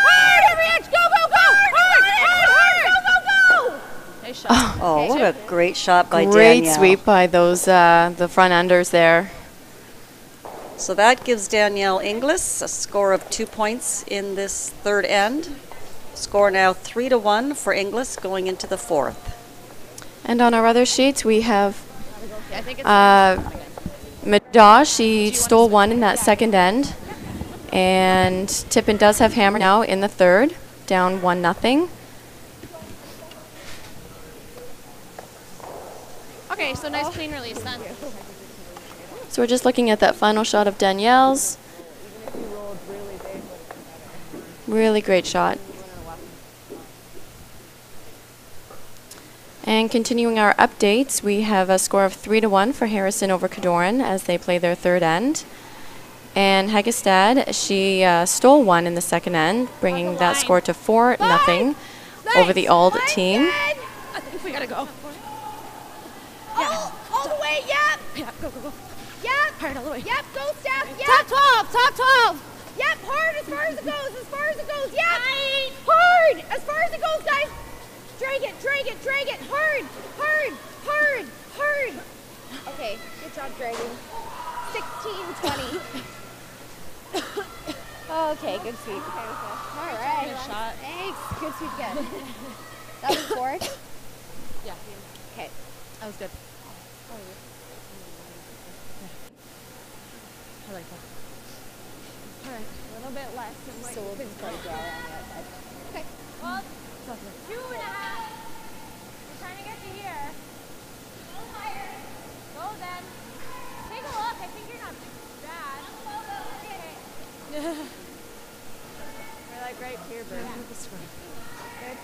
Hard! Every inch, go! Hard! Nice shot. Oh, what a great shot by Great Danielle. sweep by those the front enders there. So that gives Danielle Inglis a score of 2 points in this third end. Score now 3-1 for Inglis going into the fourth. And on our other sheets, we have Madaw. She stole one in that second end. And Tippin does have hammer now in the third, down 1-0. Okay, so nice clean release then. So we're just looking at that final shot of Danielle's. Really great shot. And continuing our updates, we have a score of 3-1 for Harrison over Cadoran as they play their third end. And Hegestad, she stole one in the second end, bringing that score to 4-0 over the Ald team. I think we gotta go. All the way, yep! Yeah, go. Yep! Hard all the way. Yep, go Steph, yep! Top 12! Yep, hard as far as it goes, yep! Hard! As far as it goes, guys! Drag it! Hard! Okay, good job dragging. 16-20. Okay, good sweep. All right. Good shot. Thanks. Good sweep again. That was fourth? Yeah. Okay. That was good. I like that. All right. A little bit less than what you could try to draw around the outside. Okay. Well, 2.5. We're trying to get to here. Go higher. Go then. Take a look. I think you're not bad. We're like right here, bro. Good.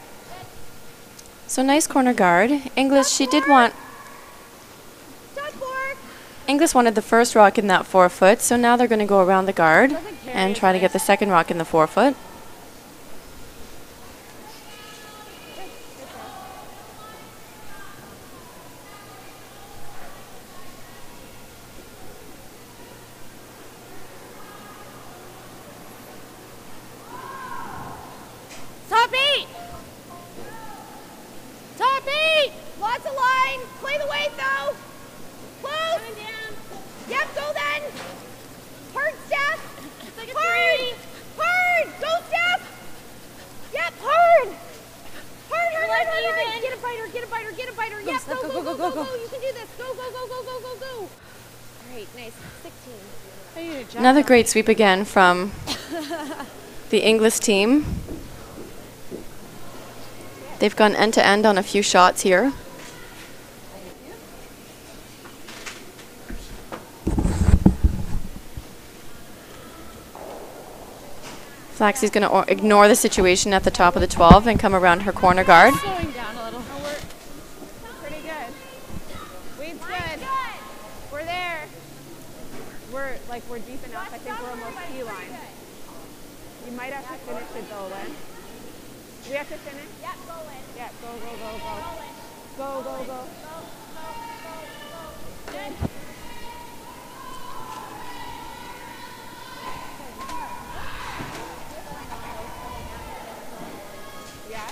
So nice corner guard. Inglis, she did want... Inglis wanted the first rock in that 4-foot, so now they're going to go around the guard and try to get the second rock in the 4-foot. Top 8! Lots of line. Play the weight though. Close. Yep, go then. Hard, Steph. It's like a Hard. 3. Hard. Go, Steph. Yep, hard. Hard. Even. Get a biter. Yep, go. You can do this. Go. All right, nice. 16. Another great sweep again from the Inglis team. They've gone end to end on a few shots here. Flaxey's going to ignore the situation at the top of the 12 and come around her corner guard. Slowing down a little. Oh, we're pretty good. Weed's good. We're there. We're deep enough. I think we're almost key line. You might have to finish it though, Lynn. We have to finish? Yep, go in. Yeah, go, go, go, go. Go, go, go. Good. Yeah?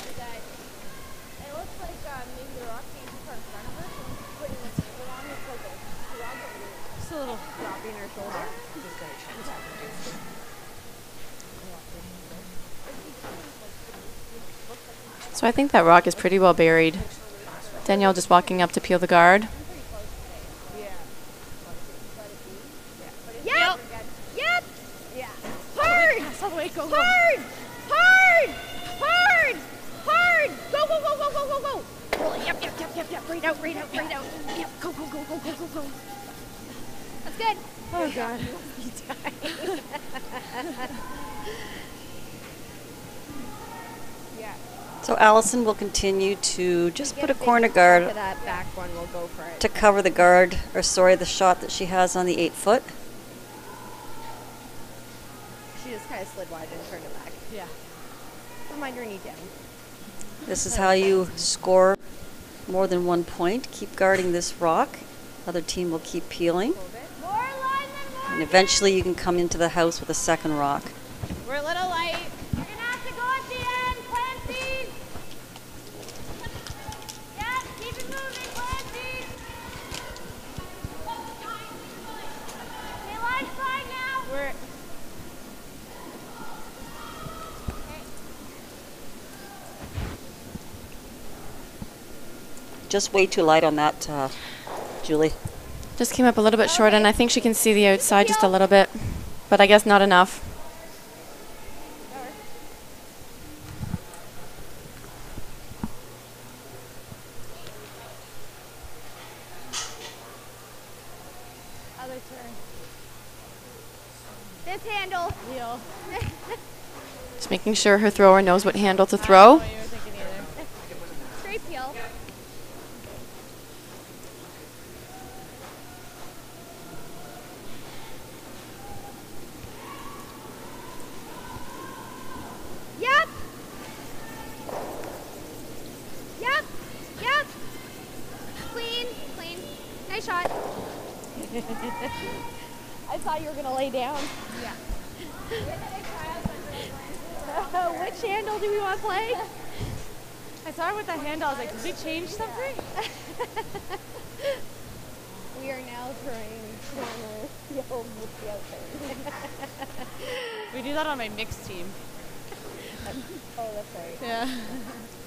It looks like maybe the rock came too far in front of us and putting the table on it's like a slug over there. Just a little dropping her shoulder. Just got a chance to do it. So I think that rock is pretty well buried. Danielle just walking up to peel the guard. Yep. Yep. Yeah. Hard. All the way, go, go. Hard. Hard. Hard. Hard. Go, go, go, go, go, go, go. Roll it. Yep, yep, yep, yep, yep. Right out, right out, right out. Yep. Go, go, go, go, go, go, go. That's good. Oh, God. Yeah. So Allison will continue to just put a corner guard That back one will go for it. to cover the guard, or sorry, the shot that she has on the 8-foot. She just kind of slid wide and turned it back. Yeah. Don't mind her knee down. This is how you score more than 1 point. Keep guarding this rock. Other team will keep peeling. More line than more. And eventually you can come into the house with a second rock. We're a little light. You're gonna have to go at the end. Plant seeds. Yeah, keep it moving. Plant seeds. Okay, line fine now. We're Just way too light on that, Julie. Just came up a little bit short, and I think she can see the outside just a little bit, but I guess not enough. other turn. This handle. Wheel. Just making sure her thrower knows what handle to throw. What you were thinking either. Straight peel. Yep. Yep. Yep. Clean. Clean. Nice shot. I thought you were going to lay down. Yeah. Which handle do we want to play? I saw her with the handle. I was like, did we change something? We are now throwing corner field with the outside. We do that on my mixed team. Oh, that's right. Yeah.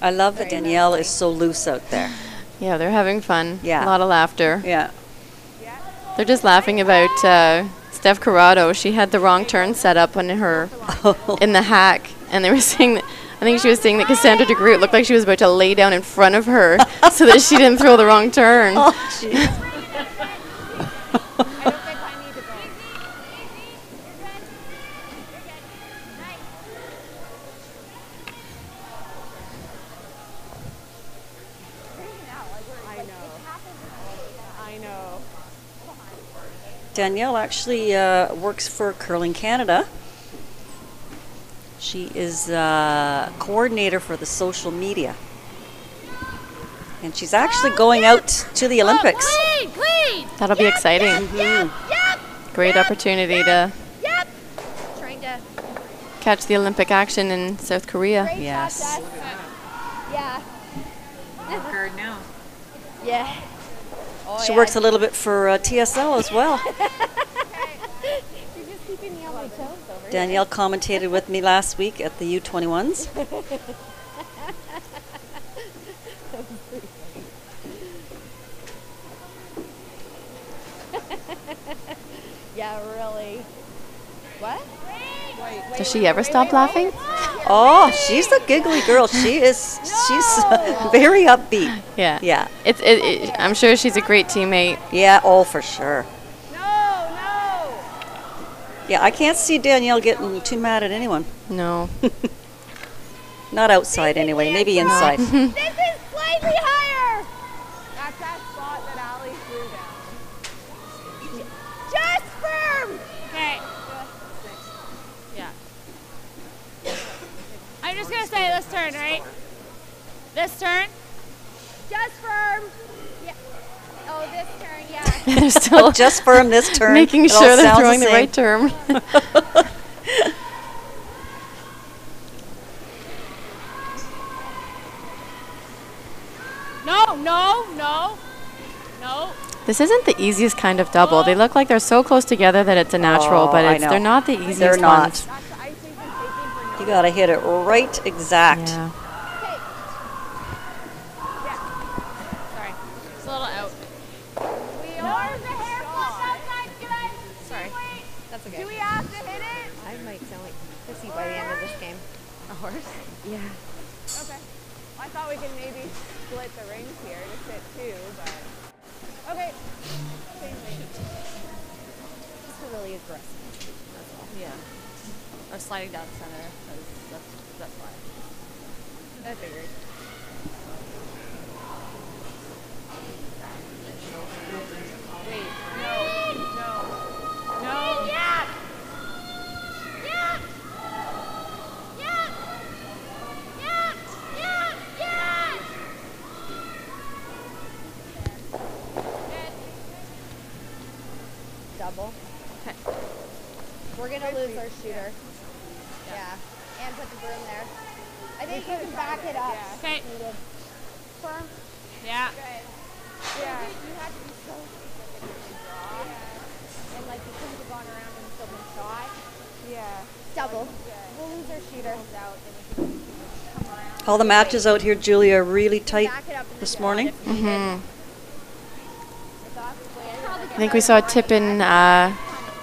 I love that Danielle is so loose out there. Yeah, they're having fun. Yeah. A lot of laughter. Yeah. They're just laughing about Steph Corrado. She had the wrong turn set up on her in the hack, and they were saying that, I think she was saying that Cassandra DeGroot looked like she was about to lay down in front of her so that she didn't throw the wrong turn. Oh, jeez. I don't think I need to go. I know. Danielle actually works for Curling Canada. She is coordinator for the social media. And she's actually going out to the Olympics. Clean, clean. That'll be exciting. Yep. Great opportunity to Yep. Trying to. catch the Olympic action in South Korea. Great Yes. shot, Jess. Yeah. Guard now. Yeah. Oh, She yeah. works a little bit for TSL as well. You're just keeping me on my toes over Danielle commentated with me last week at the U21s. Yeah, really. What? White. Does she ever stop laughing? Oh, she's a giggly girl. She's very upbeat. Yeah. Yeah. I'm sure she's a great teammate. Yeah, oh, for sure. No, no. Yeah, I can't see Danielle getting too mad at anyone. No. Not outside anyway, maybe inside. This is slightly higher. That's that spot that Allie threw down. Just firm. Okay. Yeah. I'm just gonna say this turn, right? This turn. Just firm. Yeah. Oh, this turn, yeah. They're still Just firm this turn. making It all sure they're sounds throwing the same. right term. No, no, no, no. This isn't the easiest kind of double. They look like they're so close together that it's a natural, Oh, but I it's, know. they're not the easiest They're not. ones. That's the icing and taking for You gotta hit it right exact. Yeah. Sorry. It's a little out. We are the hair flip outside good. Sorry. That's okay. Do we have to hit it? I might sound like pissy by the end of this game. A horse? Yeah. Okay. I thought we could maybe split the rings here to sit two, but okay. Same thing. Just really aggressive. That's all. Yeah. Or sliding down the center. That's why. I figured. Wait, no. Yeah. Yeah. Yeah. Yeah. Yeah. Yeah. Double. Okay. We're gonna lose our shooter. Yeah. And put the broom there. I think you can back it up. Yeah. Okay. Needed. Firm. Yeah. Yeah. You had to be so specific with the draw. And like you couldn't have gone around and still been shot. Yeah. Double. We'll lose our shooter. Out and we can come around. All the matches out here, Julia, are really tight Back it up and this then morning. if needed. Mm-hmm. Probably I think we saw Tippin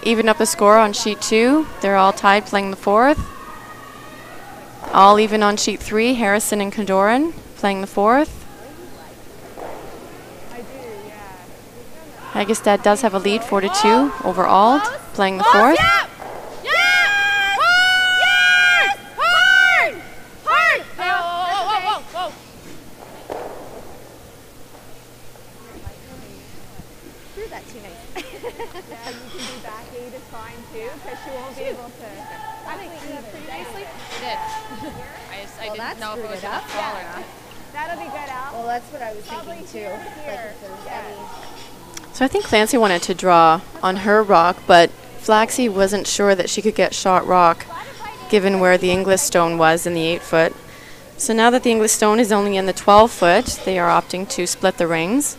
even up the score on sheet 2. They're all tied playing the 4th. All even on sheet 3, Harrison and Condoran playing the 4th. I do, yeah. Hagestad does have a lead 4-2 over Ald playing the 4th. Yeah! Yes! Yes! Hard! Hard! Whoa, whoa, whoa, whoa. Threw that too nice. Yeah, you can be back 8 is fine too, because she won't be able to. I think you did pretty nicely. You did. I Well, didn't that know if it screwed was it gonna up. fall or not. That'll be good, Al. Well, that's what I was Probably thinking too. here, Like here. if there's Yeah. any. So I think Clancy wanted to draw on her rock, but Flaxey wasn't sure that she could get shot rock given where the Inglis stone was in the 8-foot. So now that the Inglis stone is only in the 12-foot, they are opting to split the rings.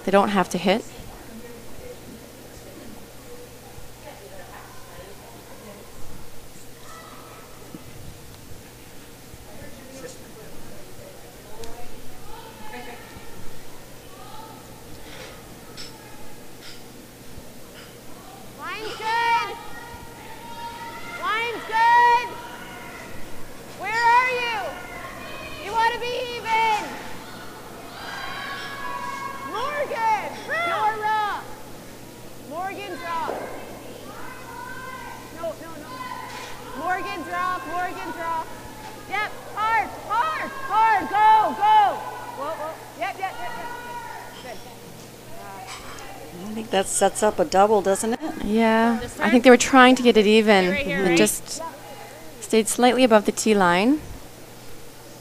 They don't have to hit. Line's good. Line's good. Where are you? You want to be even. Morgan, you're up. Morgan's off. No. Morgan's off. Yep, hard. Go. Whoa. Yep. Good. I think that sets up a double, doesn't it? Yeah, I think they were trying to get it even. Right here, It right? just stayed slightly above the tee line.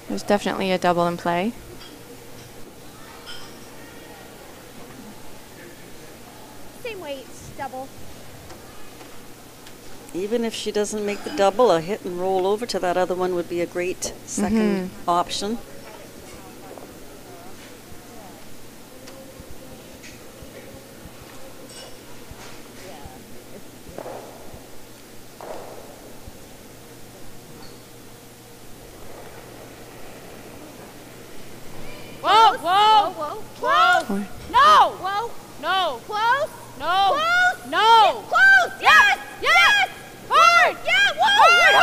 There's definitely a double in play. Same weight, double. Even if she doesn't make the double, a hit and roll over to that other one would be a great second option. Whoa. No. Whoa. No. Close. No. Close. No. Close. Yes. Hard. Yeah. Whoa.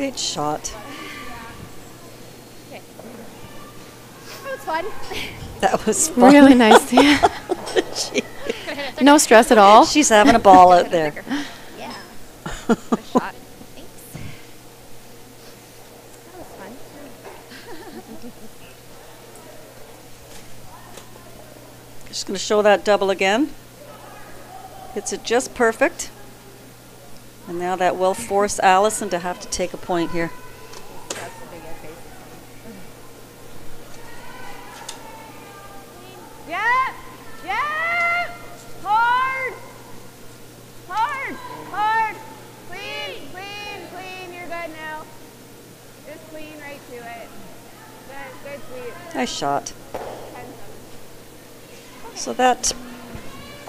Great shot. Okay. That was fun. That was fun. Really nice. Yeah. No stress at all. She's having a ball out there. Yeah. Good shot. Thanks. That was fun. Just going to show that double again. Hits it just perfect. And now that will force Allison to have to take a point here. Yeah, yeah, hard, hard, hard, clean, clean, clean, you're good now. Just clean right to it. Good, good, sweet. Nice shot. So that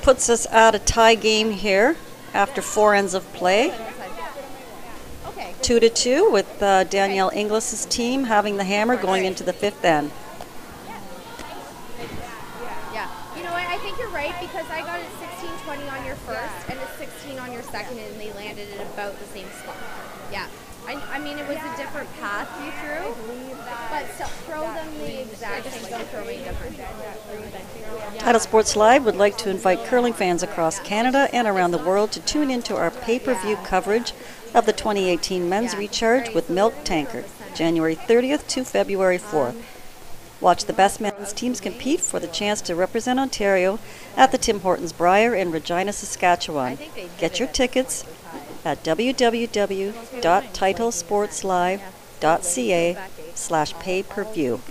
puts us at a tie game here after 4 ends of play. Okay. 2-2 with Danielle Inglis's team having the hammer going into the 5th end. Yeah. You know what? I think you're right because I got it 16-20 on your first and a 16 on your second, and they landed at about the same spot. Yeah. I mean, it was a different path you threw, but still throw them the exact same. Don't throw any different. Title Sports Live would like to invite curling fans across Canada and around the world to tune into our pay-per-view coverage of the 2018 Men's Recharge with Milk Tankard, January 30th to February 4th. Watch the best men's teams compete for the chance to represent Ontario at the Tim Hortons Briar in Regina, Saskatchewan. Get your tickets at www.titlesportslive.ca/pay-per-view.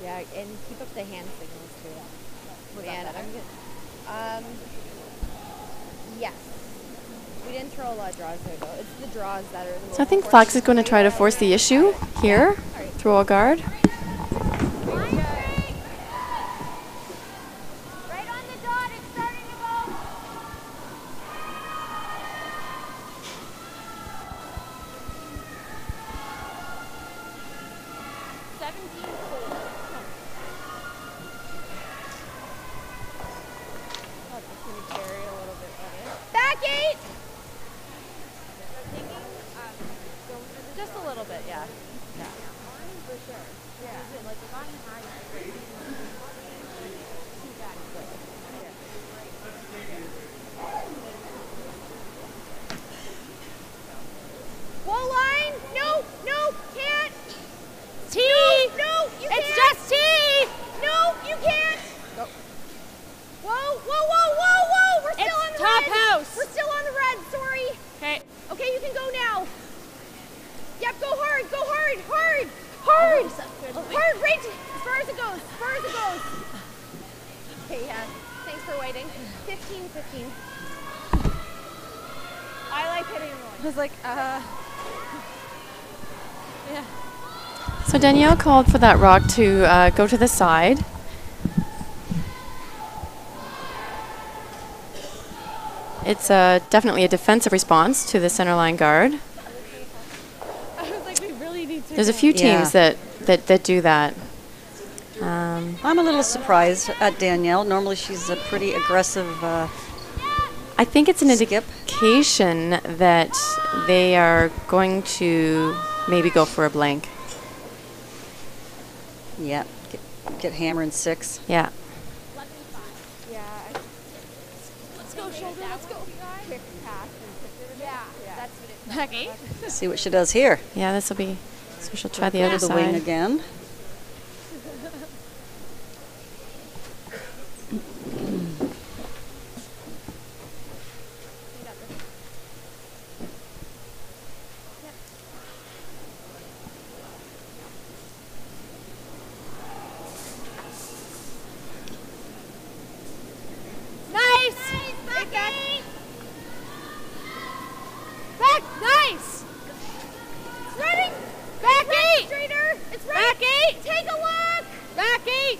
Yeah, and keep up the hand signals too. And I'm good. Yes. We didn't throw a lot of draws there though. It's the draws that are the most So I think Flax is going to try to force the issue here. Throw a guard. Right on the dot, it's starting to go. Back 8! Just a little bit, yeah. Wall line? No, no, can't. T. No, you can't. It's just T. No, you can't. Go. Whoa, whoa, whoa, whoa, whoa. We're still It's on the top red. house. We're still on the red, sorry. Okay. Okay, you can go now. Yep, go hard, go hard, hard, hard. Hard, right as far as it goes, as far as it goes. Okay, yeah. Thanks for waiting. 15-15. I like hitting one. I was like, yeah. So Danielle called for that rock to go to the side. It's definitely a defensive response to the centerline guard. I was like, we really need to. There's a few teams that do that. I'm a little surprised at Danielle. Normally she's a pretty aggressive I think it's an skip. indication that they are going to maybe go for a blank. Yeah, get hammer in 6. Yeah. Let's go, shoulder, let's go. Quick pass and Yeah, that's what it Back 8. See what she does here. Yeah, this will be. So she'll try the Go other to the wing side. again. Nice. Back. Nice. It's ready. Back It's ready, 8. straighter. It's ready. Back 8. Take a look. Back 8.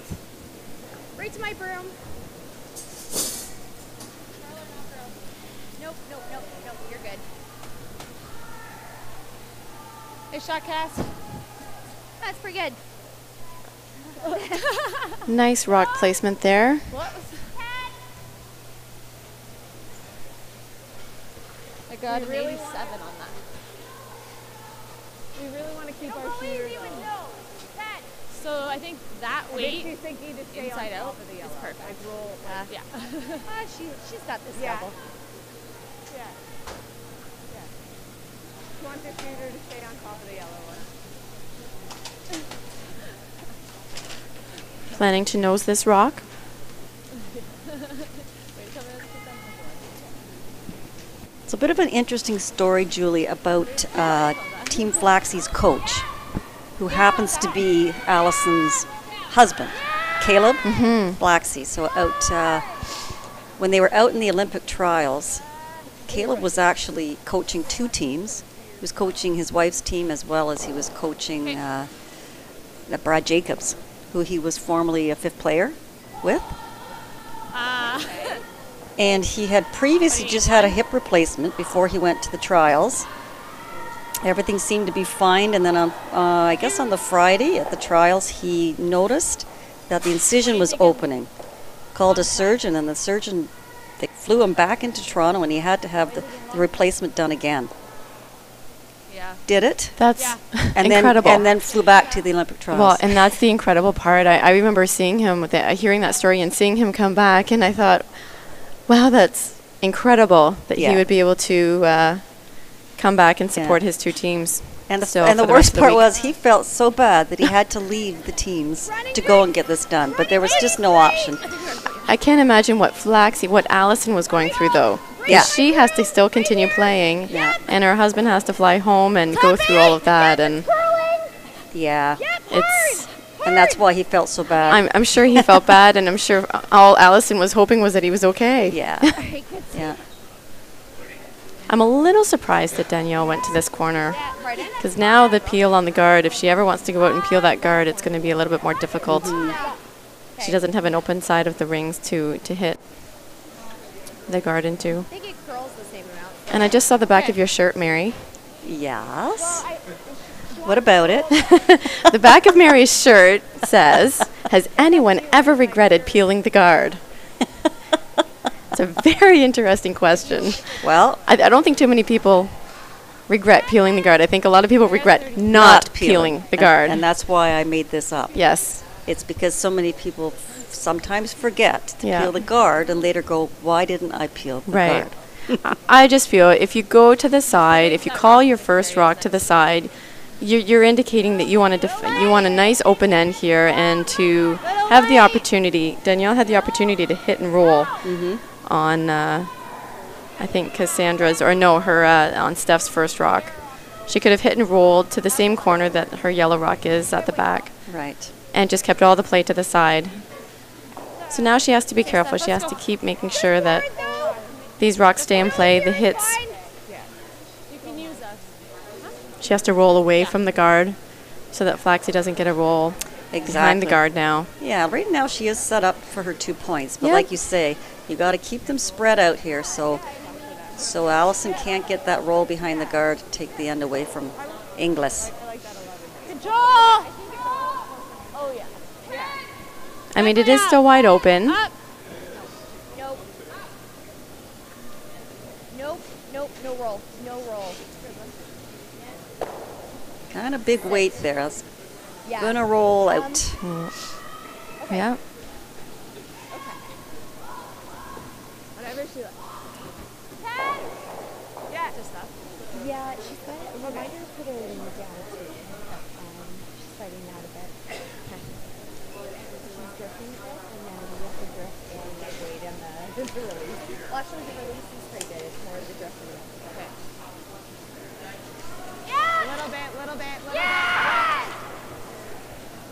Right to my broom. Nope, nope, nope, nope. You're good. Nice shot, Cass. That's pretty good. Nice rock placement there. What? I got We really 87 on that. We really want to keep our shooter going. So I think that I weight think she's thinking to stay inside on top out of the is yellow. perfect. Like roll. Yeah. She's got this Yeah. double. Yeah. Yeah. She wants her shooter to stay on top of the yellow one. Planning to nose this rock. It's a bit of an interesting story, Julie, about Team Flaxey's coach, who happens to be Allison's husband, Caleb Flaxey. So when they were out in the Olympic trials, Caleb was actually coaching two teams. He was coaching his wife's team as well as he was coaching Brad Jacobs, who he was formerly a fifth player with. And he had previously just had a hip replacement before he went to the trials. Everything seemed to be fine, and then on, I guess on the Friday at the trials, he noticed that the incision was opening. Called a surgeon, and the surgeon, they flew him back into Toronto, and he had to have the replacement done again. Yeah. Did it? That's and incredible. And then flew back to the Olympic trials. Well, and that's the incredible part. I remember seeing him, hearing that story and seeing him come back, and I thought, wow, that's incredible that he would be able to come back and support his two teams. And the worst part was he felt so bad that he had to leave the teams to go and get this done, but there was just no option. I can't imagine what Allison was going through, though. Yeah. She has to still continue playing, and her husband has to fly home and go through all of that, and and that's why he felt so bad. I'm sure he felt bad, and I'm sure all Allison was hoping was that he was okay. Yeah. Yeah. I'm a little surprised that Danielle went to this corner, because now the peel on the guard, if she ever wants to go out and peel that guard, it's going to be a little bit more difficult. She doesn't have an open side of the rings to hit the guard into. I think it curls the same amount. And I just saw the back of your shirt, Mary. Yes. What about it? The back of Mary's shirt says, "Has anyone ever regretted peeling the guard?" It's a very interesting question. Well, I don't think too many people regret peeling the guard. I think a lot of people regret not peeling the guard. And that's why I made this up. Yes. It's because so many people sometimes forget to peel the guard and later go, why didn't I peel the guard? I just feel if you go to the side, if you call your first rock to the side, you're indicating that you want a nice open end here, and to have the opportunity. Danielle had the opportunity to hit and roll on, I think Cassandra's, or no, her on Steph's first rock. She could have hit and rolled to the same corner that her yellow rock is at the back. Right. And just kept all the play to the side. So now she has to be careful. She has to keep making sure that these rocks stay in play. The hits, she has to roll away from the guard so that Flaxey doesn't get a roll behind the guard now. Yeah, right now she is set up for her 2 points. But like you say, you got to keep them spread out here so Allison can't get that roll behind the guard to take the end away from Inglis. Good job! I mean, it is still wide open. Nope. No roll. No roll. Kind of big weight there. That's Yeah. gonna roll out. Yeah. Whatever she likes. Yeah. Just stuff. Yeah, she's got a reminder to put her in the down too. She's fighting that a bit. Okay. She's drifting a bit, and then we have to drift and wait in the release. Well, actually, the release is pretty good. It's more of the drift and okay. Little bit. Yes!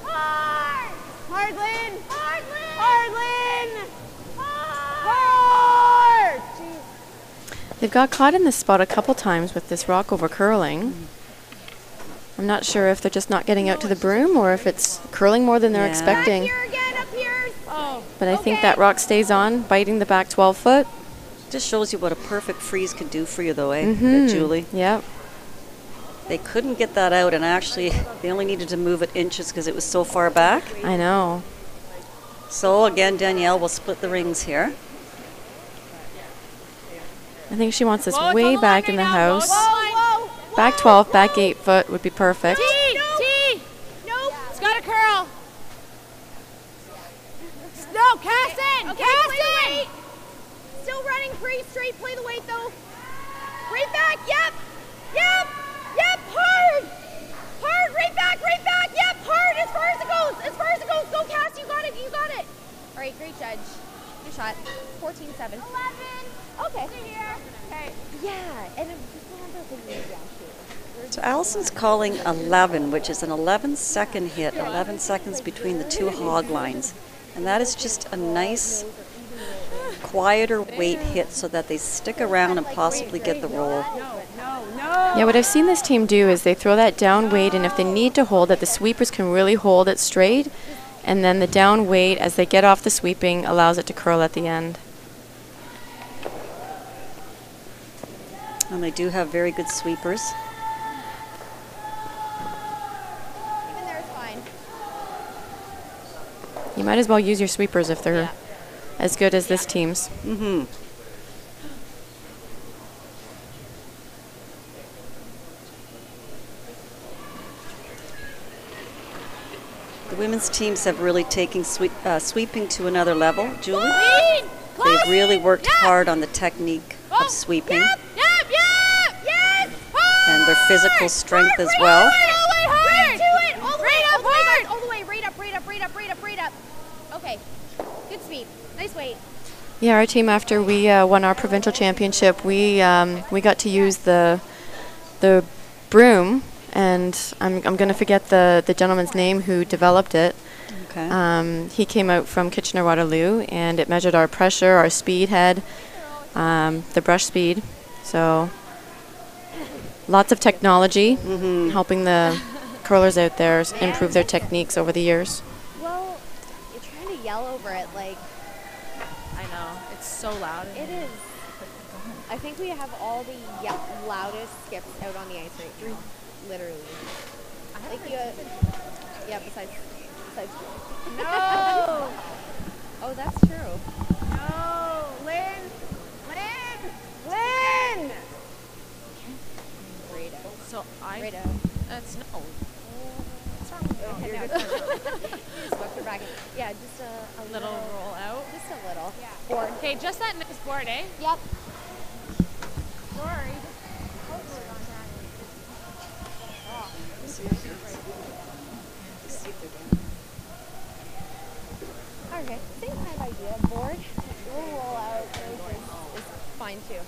Hard! Hard, Lynn! Hard, Lynn! Hard, Lynn! Hard! Jeez. They've got caught in this spot a couple times with this rock over curling. I'm not sure if they're just not getting out to the broom or if it's curling more than they're expecting. Up here again, up here! Oh. But I think that rock stays on, biting the back 12 foot. Just shows you what a perfect freeze can do for you, though, eh, Mm-hmm. Julie? Yep. They couldn't get that out, and actually they only needed to move it inches because it was so far back. I know. So again, Danielle will split the rings here. I think she wants us way back in the house. Back 12, back 8 foot would be perfect. T! Nope. It's got a curl. No, cast in. Okay, cast play the weight. Still running free, straight. Play the weight though. Right back. Yep. Hard. Right back. Yep. Hard as far as it goes. Go, Cass. You got it. All right, great judge. Good shot. 14-7. 11. Okay. Okay. Yeah, and just remember the way down too. So Allison's calling 11, which is an 11-second hit, 11 seconds between the two hog lines. And that is just a nice, quieter weight hit so that they stick around and possibly get the roll. Yeah, what I've seen this team do is they throw that down weight, and if they need to hold it, the sweepers can really hold it straight, and then the down weight, as they get off the sweeping, allows it to curl at the end. And they do have very good sweepers. Even there's fine. You might as well use your sweepers if they're as good as this team's. Mm-hmm. The women's teams have really taken sweeping to another level. Julie? They've really worked hard on the technique of sweeping. Yes! And their physical strength as well. Right up. Okay, good speed. Nice weight. Yeah, our team, after we won our provincial championship, we got to use the broom, and I'm going to forget the gentleman's name who developed it. Okay. He came out from Kitchener-Waterloo, and it measured our pressure, our speed head, the brush speed. So lots of technology helping the curlers out there improve their techniques over the years. Well, you're trying to yell over it like... I know. It's so loud. It is. I think we have all the loudest skips out on the ice right now. Literally. Like you... Yeah, besides... No! Oh, that's true. No! Lynn! So Right out. That's no. What's wrong with you? You're just walk your back. Yeah, just a Little roll out. Just a little. Yeah. Board. Okay, just that next board, eh? Yep. Sorry. Okay, same kind of idea. Board. Little roll out is fine too.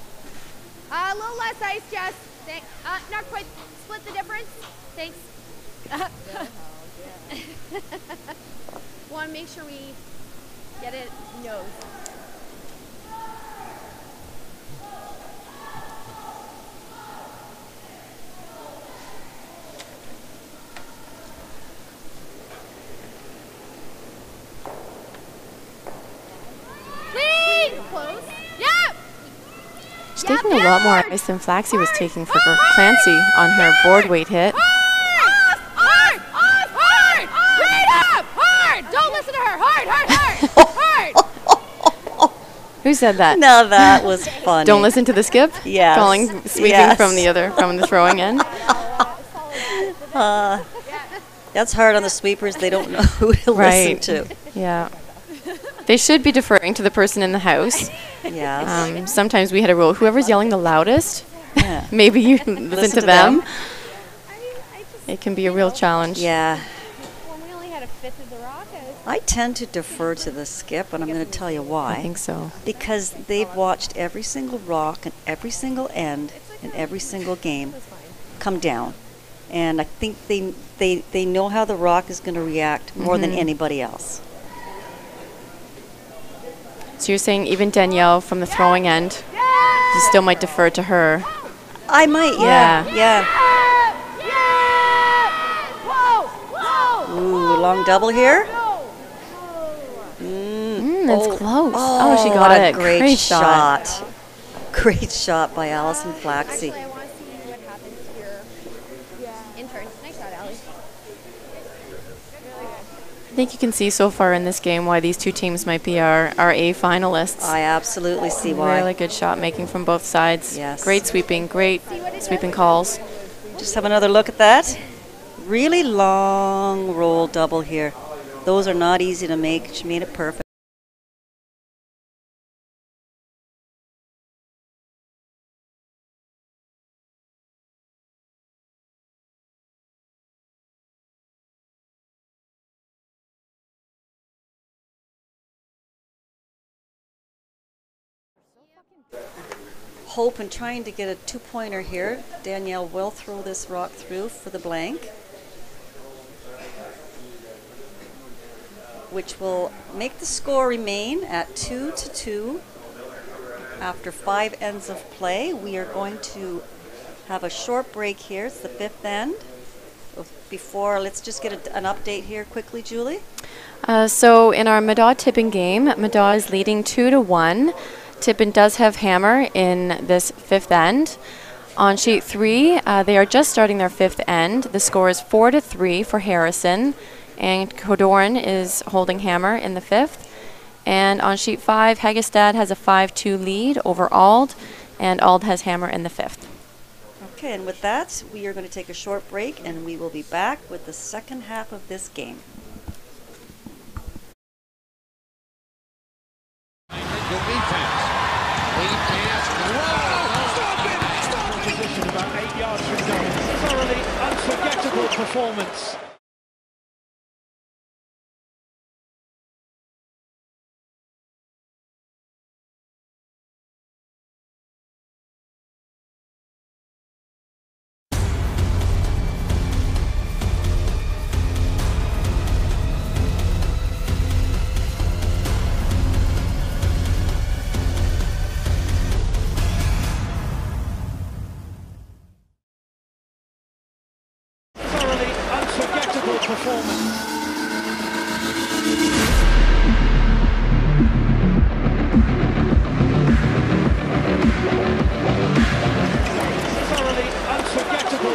A little less ice, Jess. Thanks. Not quite. Split the difference. Thanks. Want to make sure we get it nose. Clean! Close. Yep! She's taking a lot more ice than Flaxey was taking for Clancy on her board weight hit. Hard! Right up! Hard! Don't listen to her! Hard! Who said that? Now that was funny. Don't listen to the skip? Yes. Calling sweeping Yes. from the throwing end. That's hard on the sweepers. They don't know who to Right. listen to. Yeah. They should be deferring to the person in the house. Yes. Sometimes we had a rule, whoever's yelling the loudest, Yeah. maybe you listen to them. I mean, I just... It can be a real challenge. Yeah. When we only had a fifth of the rock, I tend to defer to the skip, and I'm going to tell you why. I think so. Because they've watched every single rock and every single end and every single game come down. And I think they know how the rock is going to react more than anybody else. So you're saying even Danielle from the throwing end, you still might defer to her. I might, yeah. Ooh, long double here. That's close. Oh, she got what a it. great shot. Great shot by Allison Flaxey. actually, I want to see what happens here. think you can see so far in this game why these two teams might be our A finalists. I absolutely see why. Really good shot making from both sides. Yes. Great sweeping calls. Just have another look at that. Really long roll double here. Those are not easy to make. She made it perfect. Hope and trying to get a two-pointer here. Danielle will throw this rock through for the blank, which will make the score remain at 2-2. After 5 ends of play, we are going to have a short break here. It's the 5th end. Before, let's just get an update here quickly, Julie. So in our Madaw tipping game, Madaw is leading 2-1. Tippin does have hammer in this 5th end. On sheet 3, they are just starting their 5th end. The score is 4-3 for Harrison, and Codoran is holding hammer in the 5th. And on sheet 5, Hagestad has a 5-2 lead over Ald, and Ald has hammer in the 5th. Okay, and with that, we are going to take a short break, and we will be back with the second half of this game. Good defense. Lead pass. Stop it! Stop it! Position about 8 yards from goal. Thoroughly unforgettable performance.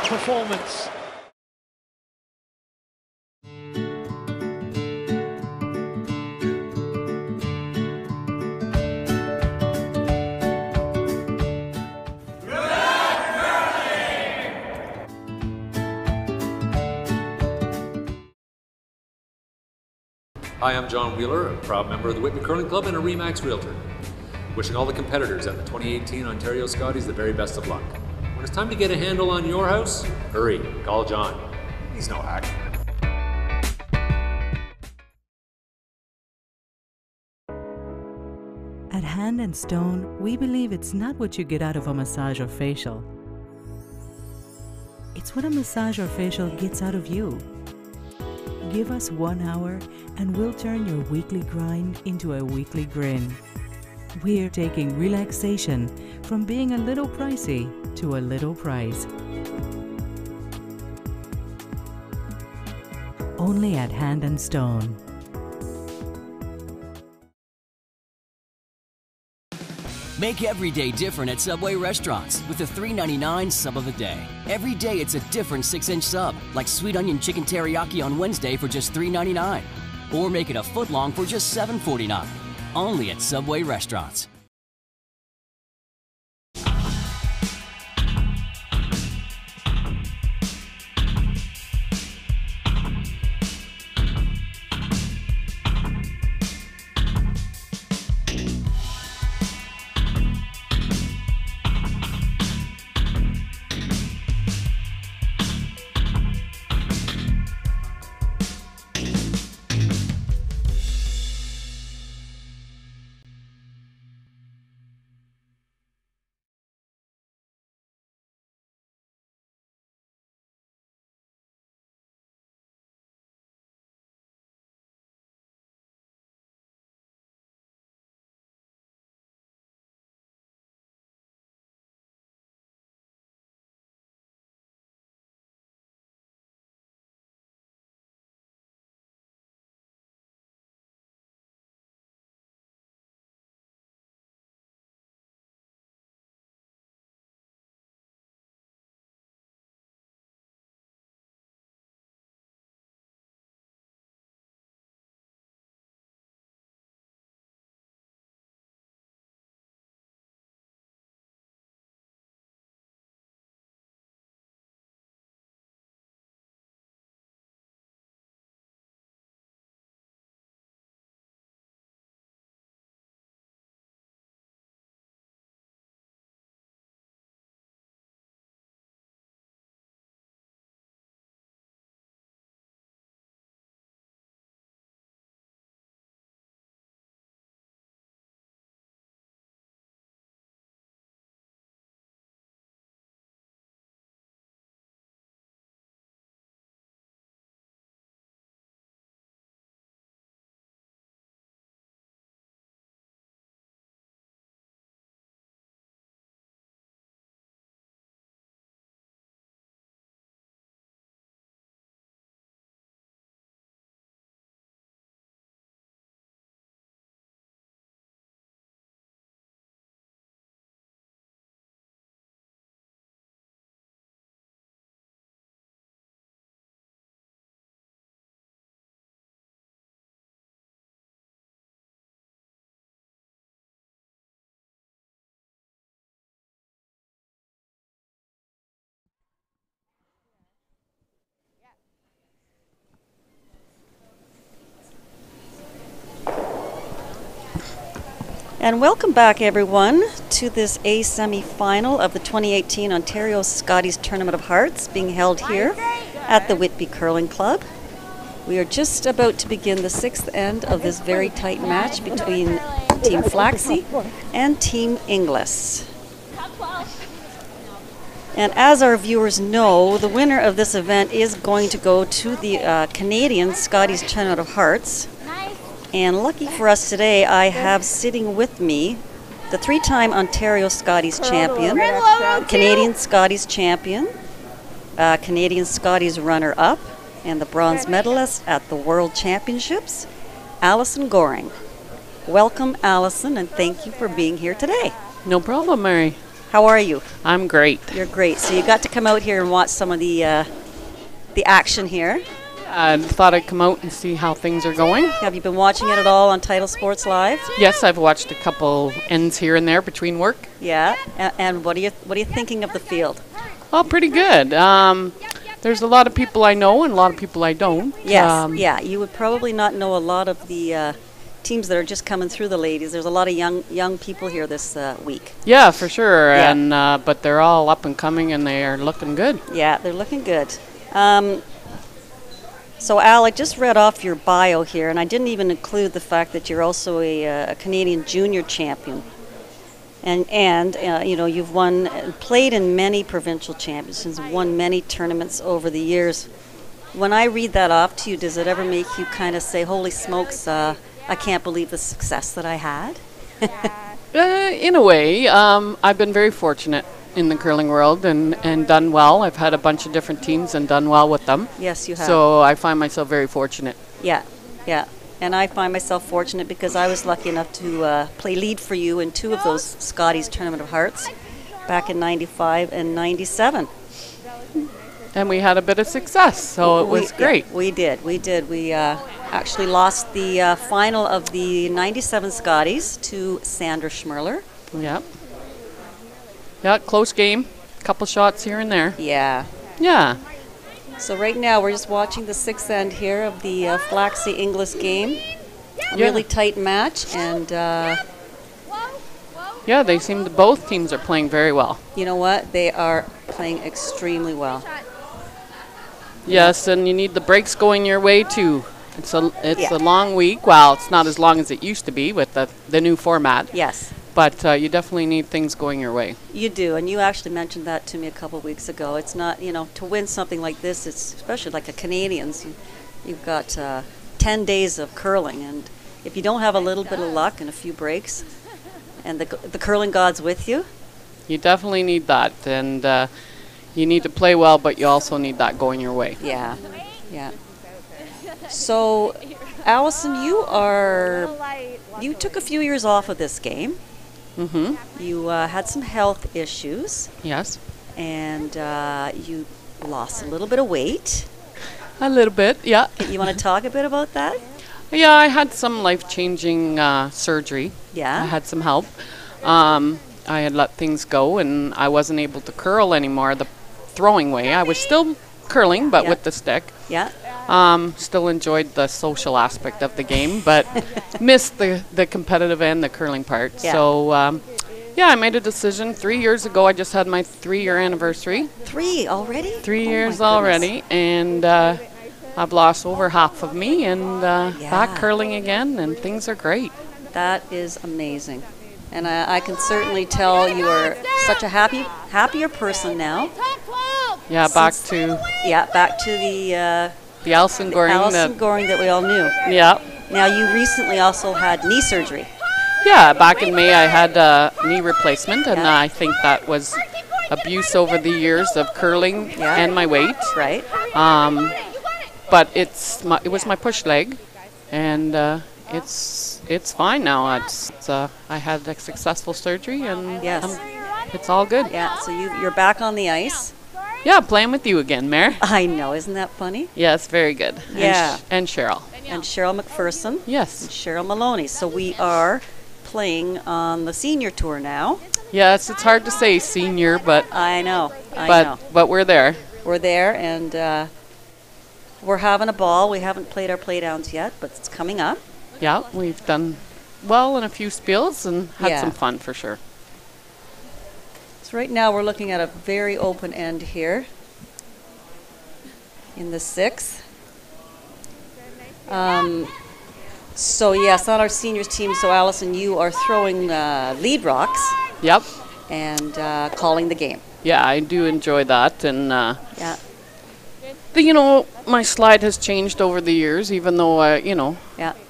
Performance. Hi, I'm John Wheeler, a proud member of the Whitby Curling Club and a RE/MAX Realtor. Wishing all the competitors at the 2018 Ontario Scotties the very best of luck. When it's time to get a handle on your house, hurry, call John. He's no hack. At Hand and Stone, we believe it's not what you get out of a massage or facial. It's what a massage or facial gets out of you. Give us 1 hour and we'll turn your weekly grind into a weekly grin. We're taking relaxation from being a little pricey to a little price. Only at Hand and Stone. Make every day different at Subway restaurants with the $3.99 sub of the day. Every day it's a different 6-inch sub, like sweet onion chicken teriyaki on Wednesday for just $3.99. Or make it a foot long for just $7.49. Only at Subway restaurants. And welcome back, everyone, to this A semi-final of the 2018 Ontario Scotties Tournament of Hearts being held here at the Whitby Curling Club. We are just about to begin the sixth end of this very tight match between Team Flaxey and Team Inglis. And as our viewers know, the winner of this event is going to go to the Canadian Scotties Tournament of Hearts. And lucky for us today, I have sitting with me the three-time Ontario Scotties champion, Canadian Scotties champion, Canadian Scotties runner-up, and the bronze medalist at the World Championships, Alison Goring. Welcome, Alison, and thank you for being here today. No problem, Mary. How are you? I'm great. You're great. So you got to come out here and watch some of the action here. I thought I'd come out and see how things are going. Have you been watching it at all on Title Sports Live? Yes, I've watched a couple ends here and there between work. Yeah, and what are you thinking of the field? Well, pretty good. There's a lot of people I know and a lot of people I don't. Yes, yeah. You would probably not know a lot of the teams that are just coming through, the ladies. There's a lot of young people here this week. Yeah, for sure. Yeah. And but they're all up and coming and they are looking good. Yeah, they're looking good. So, Al, I just read off your bio here, and I didn't even include the fact that you're also a Canadian junior champion. And you know, you've played in many provincial championships, won many tournaments over the years. When I read that off to you, does it ever make you kind of say, holy smokes, I can't believe the success that I had? In a way, I've been very fortunate in the curling world and done well. I've had a bunch of different teams and done well with them. Yes, you have. So I find myself very fortunate. Yeah, yeah. And I find myself fortunate because I was lucky enough to play lead for you in two of those Scotties Tournament of Hearts back in 95 and 97. And we had a bit of success, so it was great. Yeah, we did. We actually lost the final of the 97 Scotties to Sandra Schmerler. Yep. Yeah, close game. Couple shots here and there. Yeah. Yeah. So right now we're just watching the sixth end here of the Flaxey Inglis game. Yeah. Really tight match, and yeah, both teams are playing very well. You know what? They are playing extremely well. Yes, and you need the breaks going your way too. It's a long week. Well, it's not as long as it used to be with the new format. Yes. But you definitely need things going your way. You do, and you actually mentioned that to me a couple of weeks ago. It's not, you know, to win something like this, it's especially like a Canadians, you've got 10 days of curling, and if you don't have a little bit of luck and a few breaks, and the curling god's with you. You definitely need that, and you need to play well, but you also need that going your way. Yeah, yeah. So, Alison, you took a few years off of this game. Mm-hmm. You had some health issues. Yes. And you lost a little bit of weight. A little bit, yeah. You want to talk a bit about that? Yeah, I had some life-changing surgery. Yeah. I had some help. I had let things go, and I wasn't able to curl anymore the throwing way. I was still curling, but with the stick. Yeah. Still enjoyed the social aspect of the game, but missed the competitive and the curling part. Yeah. So, yeah, I made a decision 3 years ago. I just had my 3-year anniversary. 3 already? 3 years already, and I've lost over half of me, and back curling again, and things are great. That is amazing. And I can certainly tell you are such a happier person now. Yeah, back to the Alison Goring that we all knew. Yeah. Now, you recently also had knee surgery. Yeah, back in May I had a knee replacement, and I think that was abuse over the years of curling and my weight. Right. But it was my push leg, and it's fine now. I had a successful surgery, and it's all good. Yeah. So you're back on the ice. Yeah, playing with you again, Mare. I know, isn't that funny? Yes, very good. Yeah. And Cheryl. And Cheryl McPherson. Yes. And Cheryl Maloney. So we are playing on the senior tour now. Yes, it's hard to say senior, but I know. But we're there. We're there, and we're having a ball. We haven't played our playdowns yet, but it's coming up. Yeah, we've done well in a few spills and had Yeah. some fun for sure. So right now we're looking at a very open end here in the 6th. So yes, on our seniors team, so Allison, you are throwing lead rocks. Yep. And calling the game. Yeah, I do enjoy that. And, yeah. You know, my slide has changed over the years, even though, you know,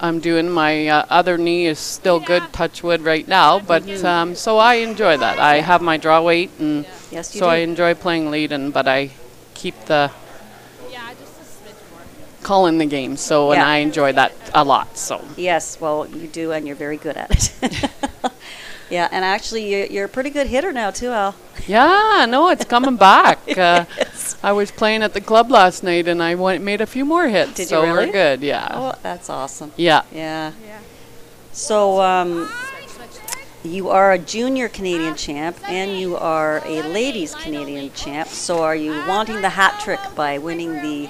I'm doing my other knee is still good, touch wood right now. But so I enjoy that. I have my draw weight, and yes, you so do. I enjoy playing lead, but I keep the calling the game. So and I enjoy that a lot. So yes, well, you do, and you're very good at it. Yeah, and actually, you're a pretty good hitter now too, Al. Yeah, no, it's coming back. I was playing at the club last night, and I made a few more hits. Did so you really? we're good. Yeah. Oh, that's awesome. Yeah. Yeah. So you are a junior Canadian champ, and you are a ladies Canadian champ. So are you wanting the hat trick by winning the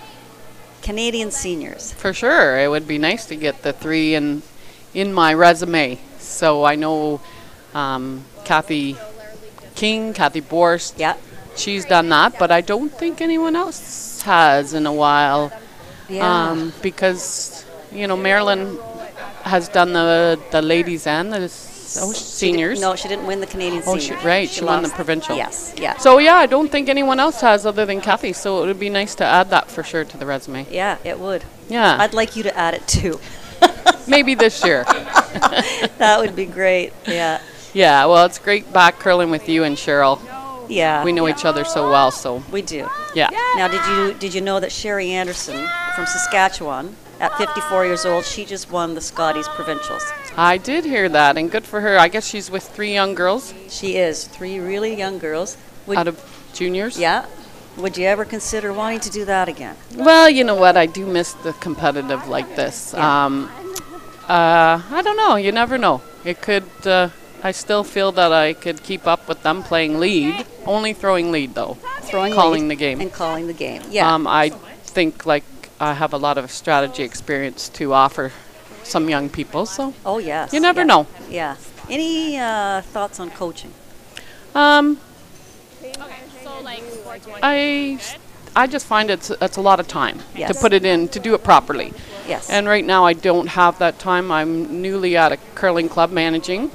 Canadian seniors? For sure, it would be nice to get the 3 in my resume. So I know Kathy King, Kathy Borst. Yeah. She's done that, but I don't think anyone else has in a while. Yeah. Because, you know, Marilyn has done the ladies and the seniors. No, she didn't win the Canadian senior. Right, she won the provincial. Yes, yeah. So, yeah, I don't think anyone else has other than Kathy, so it would be nice to add that for sure to the resume. Yeah, it would. Yeah. I'd like you to add it too. Maybe this year. That would be great, yeah. Yeah, well, it's great back curling with you and Cheryl. Yeah. We know each other so well, so. We do. Yeah. Now, did you know that Sherry Anderson from Saskatchewan, at 54 years old, she just won the Scotties provincials? I did hear that, and good for her. I guess she's with 3 young girls. She is. 3 really young girls. Out of juniors? Yeah. Would you ever consider wanting to do that again? Well, you know what? I do miss the competitive like this. Yeah. I don't know. You never know. It could. I still feel that I could keep up with them playing lead. Only throwing lead, though. Calling the game. And calling the game. Yeah. I think like I have a lot of strategy experience to offer some young people. So. Oh yes. You never know. Yeah. Any thoughts on coaching? I just find it's a lot of time Yes. to put it in, to do it properly. Yes. And right now I don't have that time. I'm newly at a curling club managing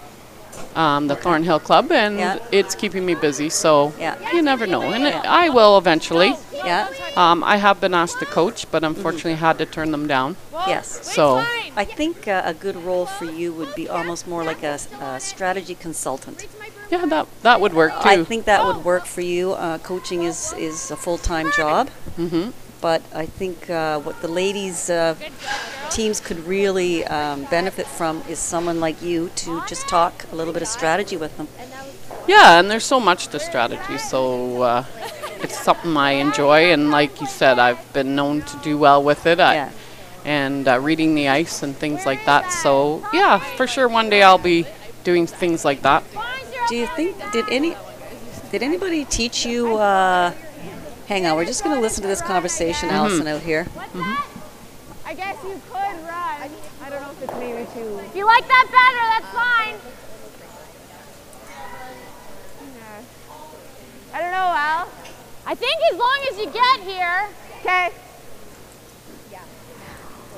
the Thornhill Club, and it's keeping me busy, so you never know. And I will eventually. Yeah. I have been asked to coach, but unfortunately had to turn them down. Yes. So I think a good role for you would be almost more like a strategy consultant. Yeah, that would work too. I think that would work for you. Coaching is a full-time job. Mm-hmm. But I think what the ladies' teams could really benefit from is someone like you to just talk a little bit of strategy with them. Yeah, and there's so much to strategy, so it's something I enjoy, and like you said, I've been known to do well with it. And reading the ice and things like that. So yeah, for sure, one day I'll be doing things like that. Do you think did anybody teach you? Hang on, we're just going to listen to this conversation, Allison, out here. I guess you could run. I don't know if it's maybe too. If you like that better, that's fine. Yeah. I don't know, Al. I think as long as you get here. Okay. Yeah.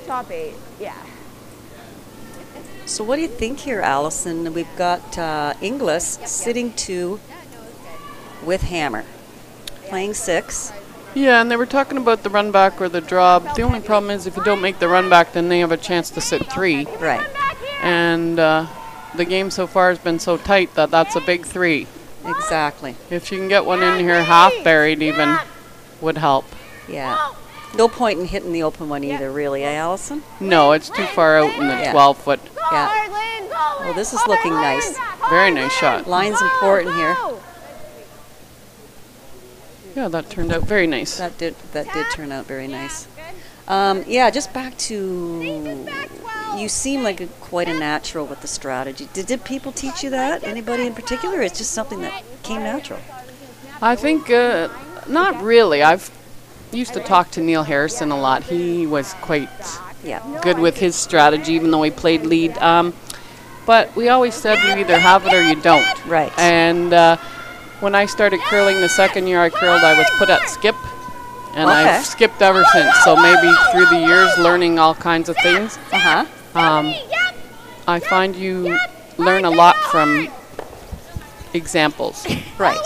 Top 8. Yeah. So what do you think here, Allison? We've got Inglis sitting 2 with hammer, playing 6. Yeah, and they were talking about the run back or the draw. The only problem is if you don't make the run back, then they have a chance to sit 3. Right. And the game so far has been so tight that that's a big 3. Exactly. If you can get one in here half buried even, would help. Yeah. No point in hitting the open one either, really, eh, Allison? No, it's too far out in the 12-foot. Yeah. Well, this is looking nice. Very nice shot. Line's important here. Yeah, that turned out very nice. That did turn out very nice. Yeah, just back to, you seem like quite a natural with the strategy. Did people teach you that? Anybody in particular? Or it's just something that came natural? I think not really. I've used to talk to Neil Harrison a lot. He was quite good with his strategy, even though he played lead. But but we always said you either have it or you don't. Right. And when I started curling the second year I curled, I was put at skip. And I've skipped ever since. So maybe through the years learning all kinds of things. I find you learn a lot from examples. Right.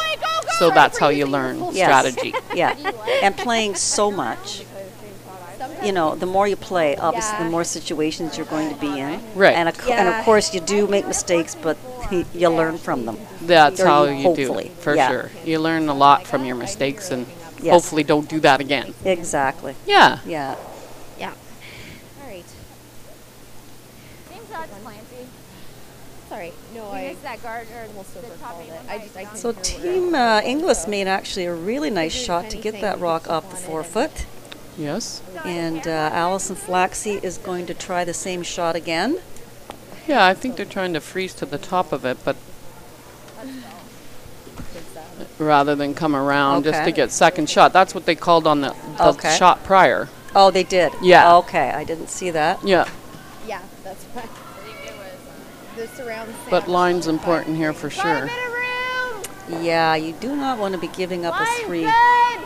So that's how you learn strategy. Yeah. And playing so much. You know, the more you play, obviously the more situations you're going to be in. Right. And of course you do make mistakes, but you learn from them. That's how you hopefully. do, for sure. You learn a lot from your mistakes and hopefully don't do that again. Exactly. Yeah. Yeah. Yeah. All right. Same shot, Flaxey. Sorry. No, I missed that guard or almost the top overcalled eight it. one. I couldn't So hear Team Inglis made actually a really nice shot to get that rock off the forefoot. Yes. And Allison Flaxey is going to try the same shot again. Yeah, I think they're trying to freeze to the top of it, but rather than come around just to get second shot. That's what they called on the shot prior. Oh, they did? Yeah. Okay, I didn't see that. Yeah. Yeah, that's right. The surround sound. But line's important here for sure. Yeah, you do not want to be giving up a 3.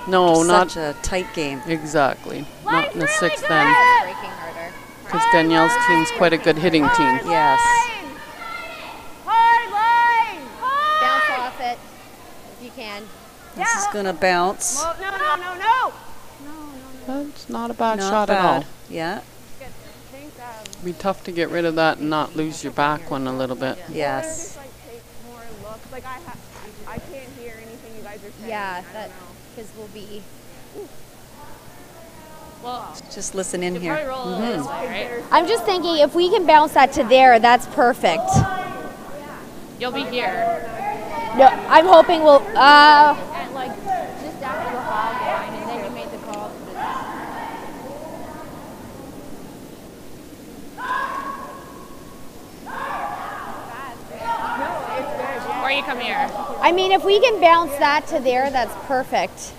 No, not such a tight game. Exactly. Not in the 6th then. Breaking harder. Because Danielle's team's quite a good hitting team. Yes. Hard line! Bounce off it if you can. This is going to bounce. No. That's not a bad Not shot bad. at all. Yeah. It'd be tough to get rid of that and not lose your back one a little bit. Yes. Take more looks. Like I can't hear anything you guys are saying. Yeah, that because we'll be. Well, just listen in here. This way, right? I'm just thinking if we can bounce that to there, that's perfect. You'll be here. No, I'm hoping we'll. And like just after the hog line, and then you made the call. Or you come here. I mean, if we can bounce that to there, that's perfect.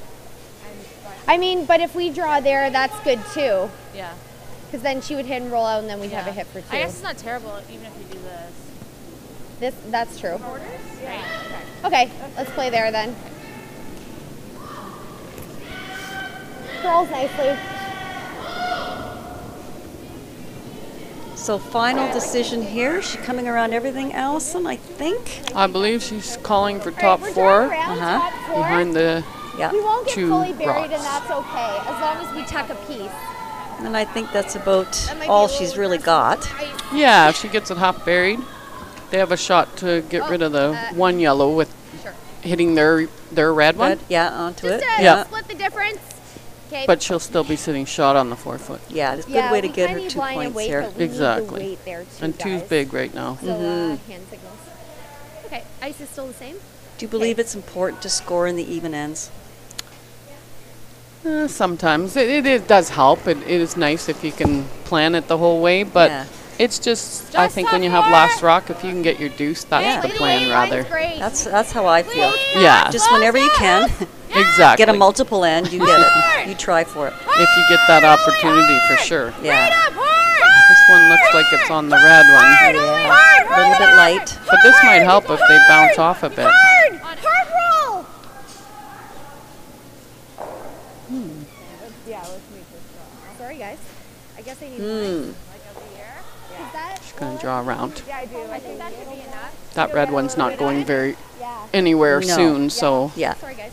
I mean, but if we draw there, that's good too. Yeah. Because then she would hit and roll out, and then we'd have a hit for 2. I guess it's not terrible even if you do this. That's true. Right. Okay, let's play there then. Curls nicely. So final decision here. Is she coming around everything, Allison, I think? I believe she's calling for top 4. Behind the We won't get 2 fully buried, rocks. and that's okay, as long as we tuck a piece. And I think that's about all she's really got. Yeah, if she gets it half buried, they have a shot to get rid of the one yellow with hitting their red one. Yeah, onto it. Yeah. Split the difference. Okay. But she'll still be sitting shot on the forefoot. Yeah, it's a good way to get her 2 points here. Exactly. And 2's big right now. So hand signals. Okay, ice is still the same. Do you believe it's important to score in the even ends? Sometimes. It does help. It is nice if you can plan it the whole way, but it's just I think when you have last rock, if you can get your deuce, that's the plan rather. That's how I feel. Yeah. Just whenever you can. Exactly. Get a multiple end, you get it. You try for it. If you get that opportunity, for sure. Yeah. This one looks like it's on the red one. Yeah. A little bit light. But this might help if they bounce off a bit. Hard roll! Yeah, let's make this draw. Sorry, guys. I guess I need Hmm. She's going to draw around. Yeah, I do. I think that should be enough. That red one's not going anywhere soon, so. Yeah. Sorry, guys.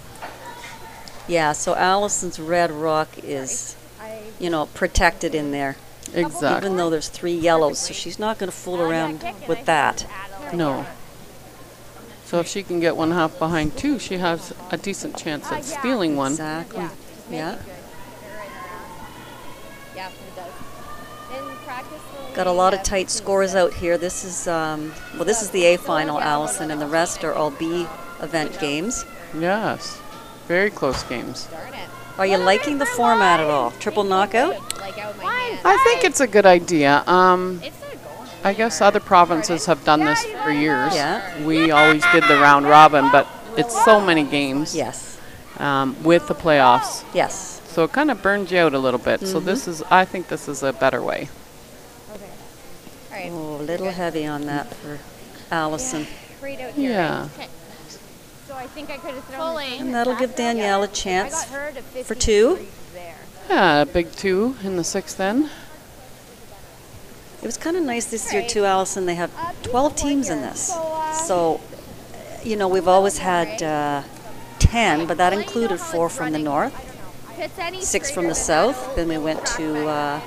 Yeah, so Allison's red rock is, protected in there. Exactly. Even though there's 3 yellows, so she's not going to fool around with that. No. So if she can get one half behind 2, she has a decent chance at stealing one. Exactly. Yeah. Yeah, it does. In practice, Got a lot of tight scores out here. This is this is the A final, Allison, and the rest are all B event games. Yes. Very close games. Are you liking the format at all? Triple knockout? I think it's a good idea. I guess other provinces have done this for years. Yeah. We always did the round robin, but it's so many games. Yes. With the playoffs. Yes. So it kind of burns you out a little bit. So I think this is a better way. All right. Oh, a little heavy on that for Allison. Right out here. Yeah. Okay. So I think I could have thrown And that'll give Danielle a chance I got her to 50 for 2. degrees there. Yeah, a big 2 in the 6th end. It was kind of nice this year too, Allison. They have 12 teams in this. So, you know, we've always had 10, but that included 4 from the north, 6 from the south. Then we went to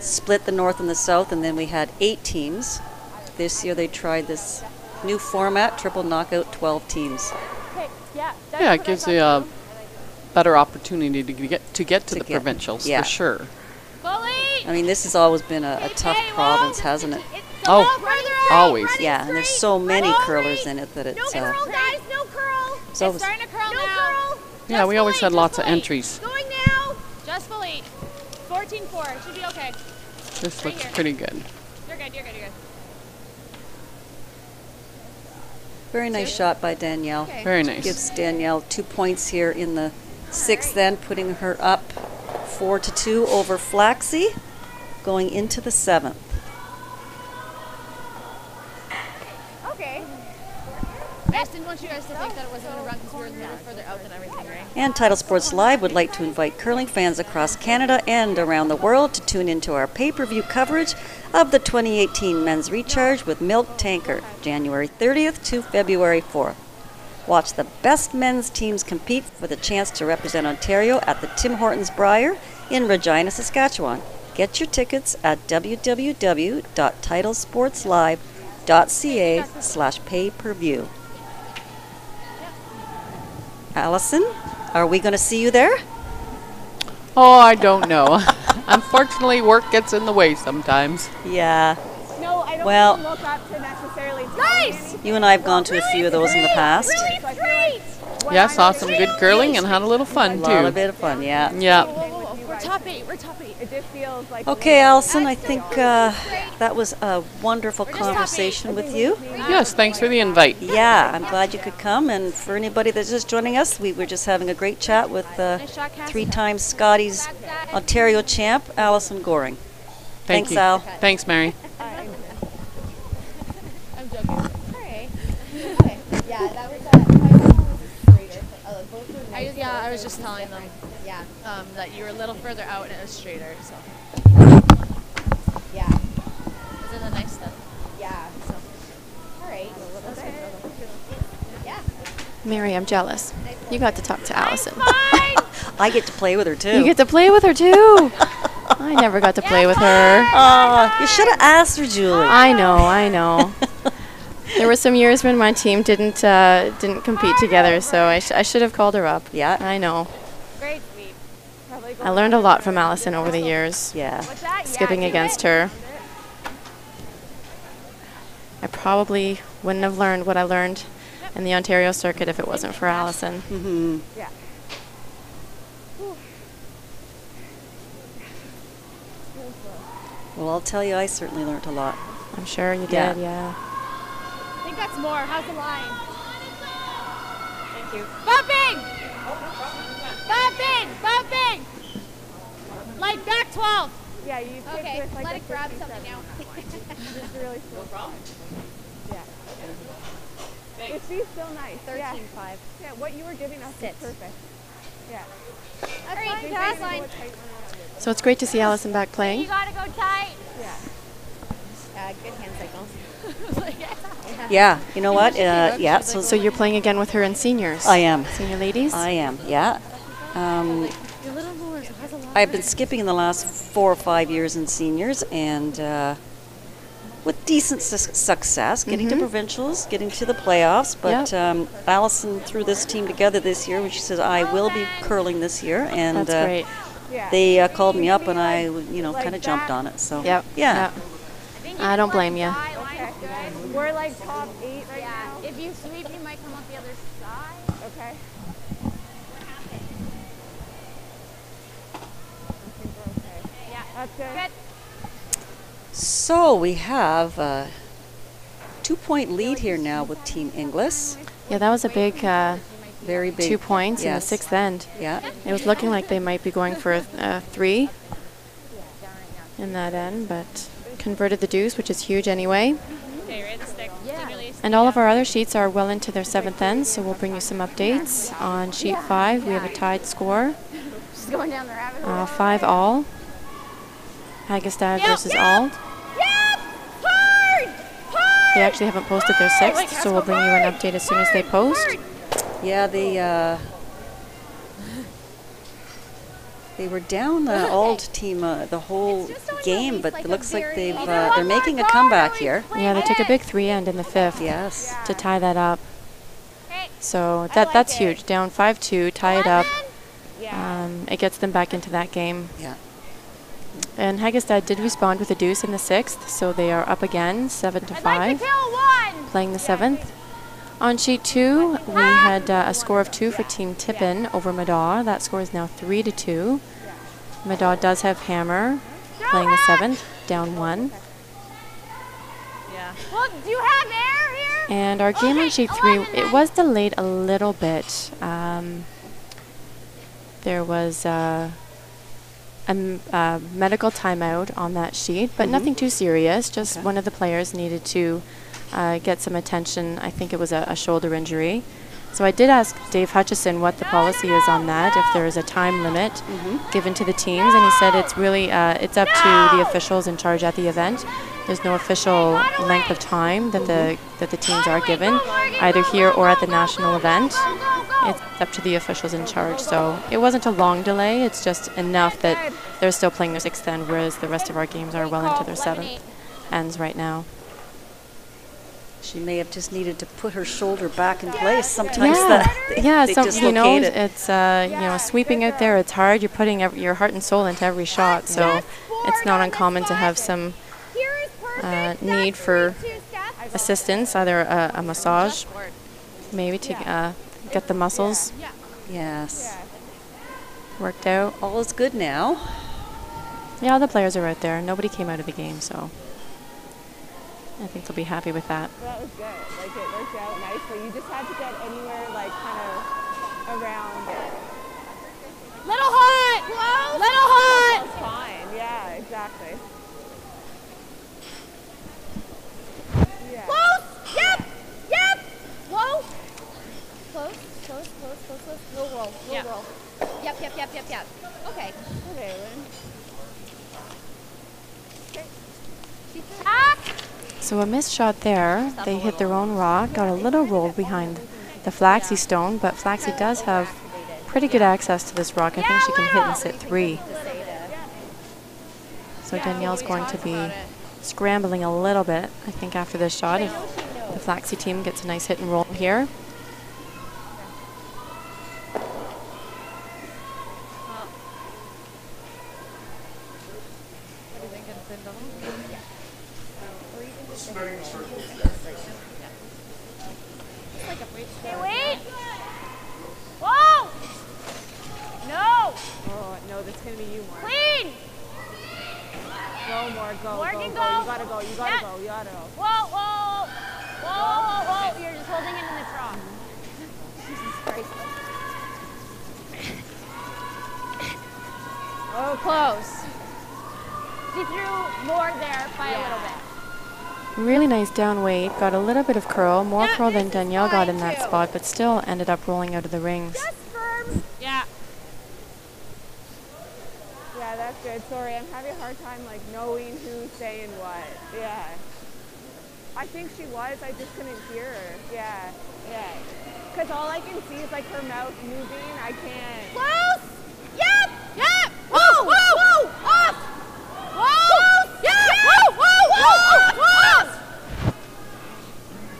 split the north and the south, and then we had 8 teams. This year they tried this new format, triple knockout, 12 teams. Yeah, it gives you a better opportunity to get to the provincials, yeah. for sure. I mean, this has always been a tough province, hasn't it? Oh, always. Yeah, and there's so many curlers in it that it's... No curl, guys, no curl. So It's starting to curl now. Yeah, we always had lots of entries. Going now. Just fully. 14-4. Should be okay. This looks pretty good. You're good, you're good, you're good. Very nice shot by Danielle. Okay. Very nice. Gives Danielle 2 points here in the 6th then, putting her up 4-2 over Flaxey, going into the 7th. Okay. I just didn't want you guys to think that it wasn't going to run because we were a little further out than everything, right? And Title Sports Live would like to invite curling fans across Canada and around the world to tune into our pay-per-view coverage of the 2018 Men's Recharge with Milk Tanker, January 30th to February 4th. Watch the best men's teams compete for the chance to represent Ontario at the Tim Hortons Brier in Regina, Saskatchewan. Get your tickets at www.titlesportslive.ca/pay-per-view. Allison, are we going to see you there? Oh, I don't know. Unfortunately, work gets in the way sometimes. Yeah. No, I don't Well, look up to necessarily. Nice! you and I have gone to a few of those in the past. Really straight. Yeah, saw some good curling and had a little fun, A too. lot of bit of fun, yeah. Yeah. We're top 8. We're top 8. It just feels like. Okay, Allison, I think that was a wonderful conversation with you. Yes, thanks for the invite. Yeah, I'm glad you could come. And for anybody that's just joining us, we were just having a great chat with 3-time Scotties Ontario champ, Allison Goring. Thank Thanks, you. Al. Thanks, Mary. I'm joking. All right. Okay. Yeah, that was my phone was straighter. Both were nice. I was just telling them Yeah. that you were a little further out and it was straighter. So Yeah. isn't it nice then? Yeah. So. All right. Yeah. Mary, I'm jealous. You got to talk to Allison. I get to play with her, too. You get to play with her too. I never got to play with her. You should have asked her, Julie. I know. There were some years when my team didn't compete together, so I should have called her up. Yeah. I know. Great sweep. I learned a lot from Allison over the years. Yeah. Skipping against her. I probably wouldn't have learned what I learned in the Ontario circuit if it wasn't for Allison. Mm-hmm. Yeah. Well, I'll tell you, I certainly learned a lot. I'm sure you Yeah. did, yeah. I think that's more. How's the line? Thank you. Bumping! Bumping! Bumping! Like back 12. Yeah, you picked Okay, with like let a it grab 57. something now. It's really slow. No problem. Yeah. It feels so nice. 13.5. Yeah, what you were giving us is perfect. Yeah. All right, pass line. So it's great to see Allison back You playing. gotta go tight. Yeah. Good hand signals. Yeah, you know what? Yeah, So you're playing again with her in seniors? I am. Senior ladies? I am, yeah. I've been skipping in the last 4 or 5 years in seniors, and with decent success, getting to provincials, getting to the playoffs. But Allison threw this team together this year, and she says, I will be curling this year. And That's great. they called me up, and I, kind of jumped on it. So, yeah. I don't blame you. Okay. We're like top 8 right now. If you sweep, you might come up the other side. Okay. Yeah. That's good. So we have a 2-point lead here now with Team Inglis. Yeah, that was a big, very big 2 points yes. in the sixth end. Yeah. It was looking like they might be going for a 3 in that end, but converted the deuce, which is huge anyway. Okay, right the stick. And all of our other sheets are well into their 7th ends, so we'll bring you some updates. On sheet 5, we have a tied score. She's going down the rabbit hole. 5 all. Hagestad versus all. They actually haven't posted their 6th, so we'll bring you an update as soon as they post. Yeah, they were down the old team the whole game, but it looks like they're making a comeback here. Yeah, they took a big 3-end in the 5th. Yes. To tie that up. So that's huge. Down 5-2, tie it up. It gets them back into that game. Yeah. And Hagestad did respond with a deuce in the 6th, so they are up again, 7-5, playing the 7th. On sheet 2, we had a score of 2 for Team Tippin over Madaw. That score is now 3-2. Madaw does have hammer, playing the 7th, down 1. Yeah. Well, do you have air here? And our game on sheet 3, it was delayed a little bit. There was a medical timeout on that sheet, but nothing too serious. Just one of the players needed to get some attention. I think it was a shoulder injury. So I did ask Dave Hutchison what the policy is on that, if there is a time limit given to the teams, and he said it's really it's up to the officials in charge at the event. There's no official length of time that the teams are given, either here or at the national event. It's up to the officials in charge. So it wasn't a long delay. It's just enough that they're still playing their 6th end, whereas the rest of our games are well into their 7th ends right now. She may have just needed to put her shoulder back in place. Sometimes they you know, dislocate it. it's you know, sweeping out there. It's hard. You're putting your heart and soul into every shot, so it's not uncommon to have some need for assistance, either a massage, maybe to get the muscles worked out. All is good now. Yeah, the players are out there. Nobody came out of the game, so I think they'll be happy with that. That was good. Like, it worked out nicely. You just had to get anywhere, like, kind of around it. Little hot! Close! Little hot! That's fine. Yeah, exactly. Yeah. Close! Yep! Yep! Whoa! Close, close, close, close, close. No roll. No roll. Yep, yep, yep, yep, yep. Okay. Okay, Lynn. Back! So a missed shot there. They hit their own rock, got a little roll behind the Flaxey stone, but Flaxey does have pretty good access to this rock. I think she can hit and sit 3. So Danielle's going to be scrambling a little bit, I think, after this shot, if the Flaxey team gets a nice hit and roll here. Okay, wait! Whoa! No! Oh, no, that's going to be you, Mark. Clean! Go, Mark, go, Morgan, go. You gotta go, you gotta go, you gotta go. Whoa, whoa! Whoa, whoa, whoa! You're just holding it in the trough. Jesus Christ. Oh, close. She threw more there by a little bit. Really nice down weight, got a little bit of curl, more curl than Danielle got in that spot, but still ended up rolling out of the rings. Just firm. Yeah. Yeah, that's good. Sorry, I'm having a hard time, like, knowing who's saying what. Yeah. I think she was. I just couldn't hear her. Yeah. Yeah. Because all I can see is, like, her mouth moving. I can't. Close! Yep! Yep! Whoa! Whoa! Whoa! Off! Whoa! Yep! Whoa! Whoa! Whoa! Whoa!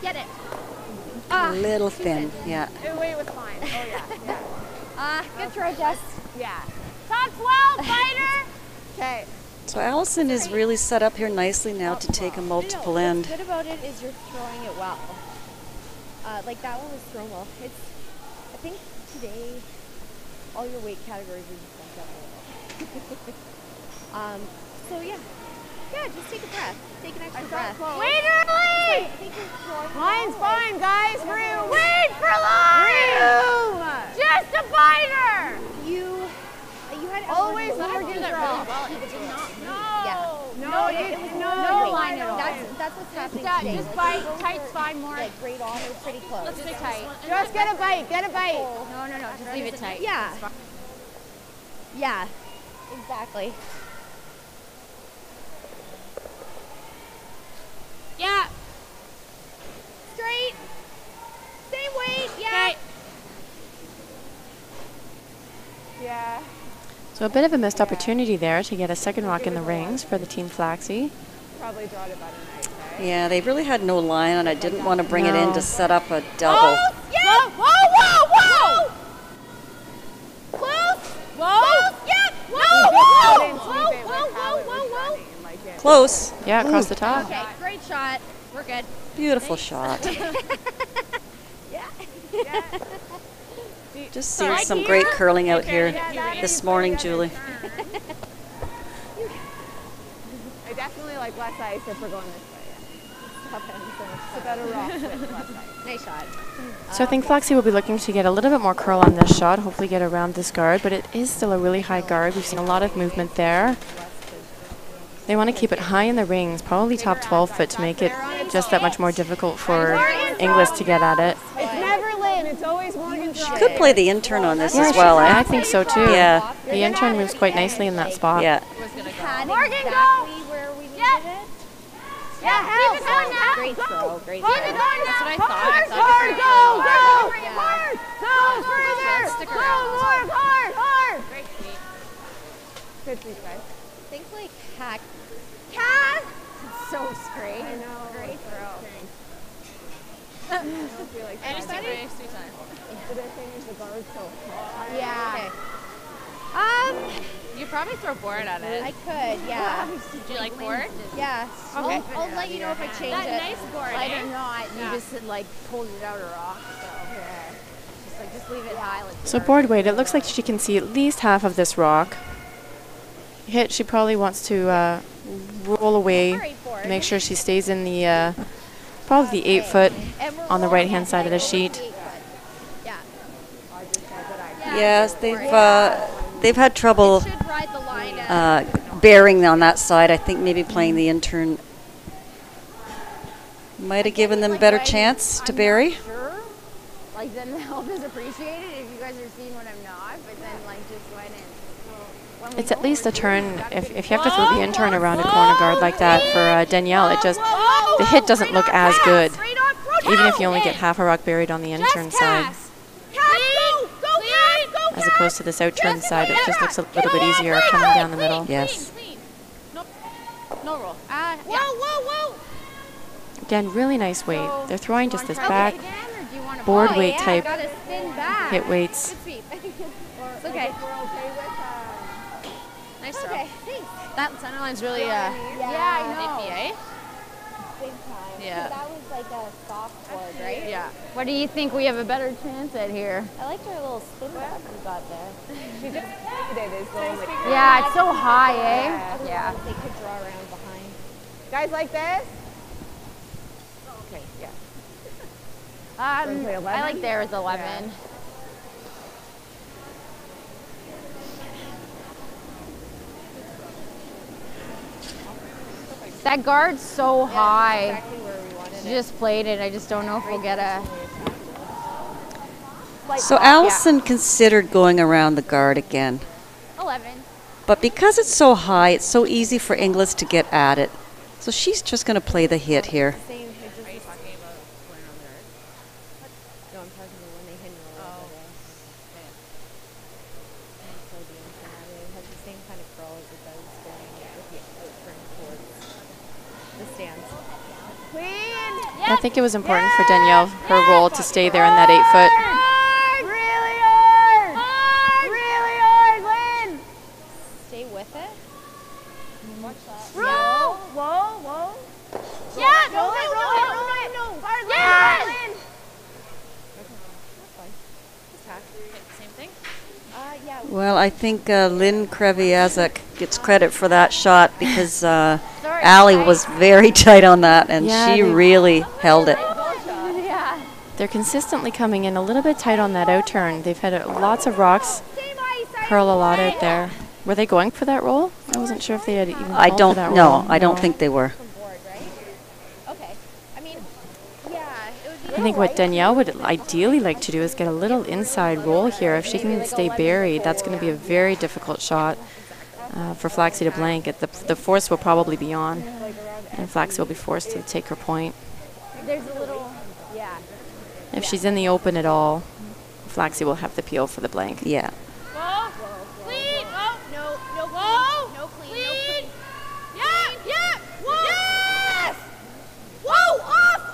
Get it. A little thin, yeah. The weight was fine. Oh, yeah. Good throw, Jess. Yeah. Top 12, fighter! Okay. So Allison is really set up here nicely now to take a multiple end. What's good about it is you're throwing it well. Like that one was thrown well. I think today all your weight categories are just bumped up a little. So yeah, just take a breath. Take an extra breath. Wait early! Line's fine, guys. Room. Wait for line! Room. Just a fighter! You had always Morgan Morgan that throw. really well. It did not. No. Yeah. No, it was no. line it all. That's what's happening today. Just bite. Tight's fine more. Like great on, pretty close. Let's stay tight. Just get a bite. Get a bite. No. Just leave it tight. Yeah. Yeah. Exactly. Yeah. Straight. Same weight. Yeah. Yeah. So a bit of a missed opportunity there to get a second rock in the rings for the team Flaxey. Probably drawed about a night, right? Yeah, they really had no line, and I didn't want to bring it in No. to set up a double. Yeah. Whoa. Close. Whoa. Yep. Whoa. Close. Yeah, across the top. Okay, great shot. We're good. Beautiful shot. Just seeing some great curling out here this morning, Julie. I definitely like less ice if we're going this way. Yeah. Stop having so much. It's a better rock with less ice. Nice shot. So I think Flaxey will be looking to get a little bit more curl on this shot, hopefully get around this guard, but it is still a really high guard. We've seen a lot of movement there. They want to keep it high in the rings, probably top 12 foot to make it just that much more difficult for Inglis to get at it. It's never Lynn. It's always Morgan. She could play the intern on this Yeah, as well, I eh? think so too. Yeah. The intern moves quite nicely in that spot. Yeah. Morgan, exactly where we needed it. Yeah, keep it going now. Great throw. Great Keep it throw. going now. That's what I thought. Hard, go. Yeah. Go further. Stick Go around. more. Hard. Great feet. Good feet, guys. Think like hack. Cass. So straight. I know. Great throw. I don't feel like And just that. take sweet time. But I think the guard so high. Yeah. You probably throw board at it. I could, yeah. Would you like board? Yeah. Okay. I'll let you know if I change That it. nice board, Light eh? or not. Yeah. You just like pulled it out of rock. So just leave it high. Like So board weight, it looks like she can see at least half of this rock. Hit, she probably wants to roll away, make sure she stays in the, probably the 8 foot on the right hand side of the sheet. Yeah. Yes, they've had trouble Should ride the line bearing on that side. I think maybe playing the intern might have given them a better chance to bury. Sure. Like then the help is appreciated if you guys are seeing what I'm not, but then like just went in. It's at least a turn, if you have to throw the intern around a corner guard like that for Danielle, it just, the hit doesn't look as good, even if you only get half a rock buried on the intern side, as opposed to this out turn side. It just looks a little bit easier coming down the middle. Yes. No roll. Again, really nice weight. They're throwing just this back board weight type hit weights. It's okay. Nice throw. Okay, thanks. That center line's really Yeah, I know. iffy, eh? Big time. Yeah. That was like a soft board, right? Yeah. What do you think we have a better chance at here? I liked our little spin back we got there. She just it is like Yeah, it's so high, eh? Yeah. They could draw around behind. guys like this. Okay, yeah. I like theirs 11. Yeah. That guard's so high. Exactly where we wanted She just played it. I just don't know if we'll get a. So Allison considered going around the guard again. 11. But because it's so high, it's so easy for Inglis to get at it. So she's just going to play the hit here. Are you talking about going on there? No, I'm talking about when they hit me over there. And so the antenna, it has the same kind of curl as it does going with the outturn towards the stands. Queen. I think it was important for Danielle, her roll, to stay there in that 8 foot. Really hard. Really hard, Lynn. Stay with it. Roll. Whoa. Yeah. No. Yes! Lynn. Same thing? Yeah. Well, I think Lynn Kreviazek gets credit for that shot because Allie was very tight on that, and Yeah, she they- really held it. Yeah. They're consistently coming in a little bit tight on that out turn. They've had lots of rocks curl a lot out there. Were they going for that roll? I wasn't sure if they had even I called don't for that know. roll. I don't No. think they were. think what Danielle would ideally like to do is get a little inside roll here. If she can stay buried, that's going to be a very difficult shot for Flaxey to blank. The force will probably be on, and Flaxey will be forced to take her point. There's a little, yeah. If she's in the open at all, Flaxey will have the peel for the blank. Yeah. Whoa, clean. Oh, no, no, whoa, no clean, no clean. Yeah, yeah, whoa. Yes! Whoa, off.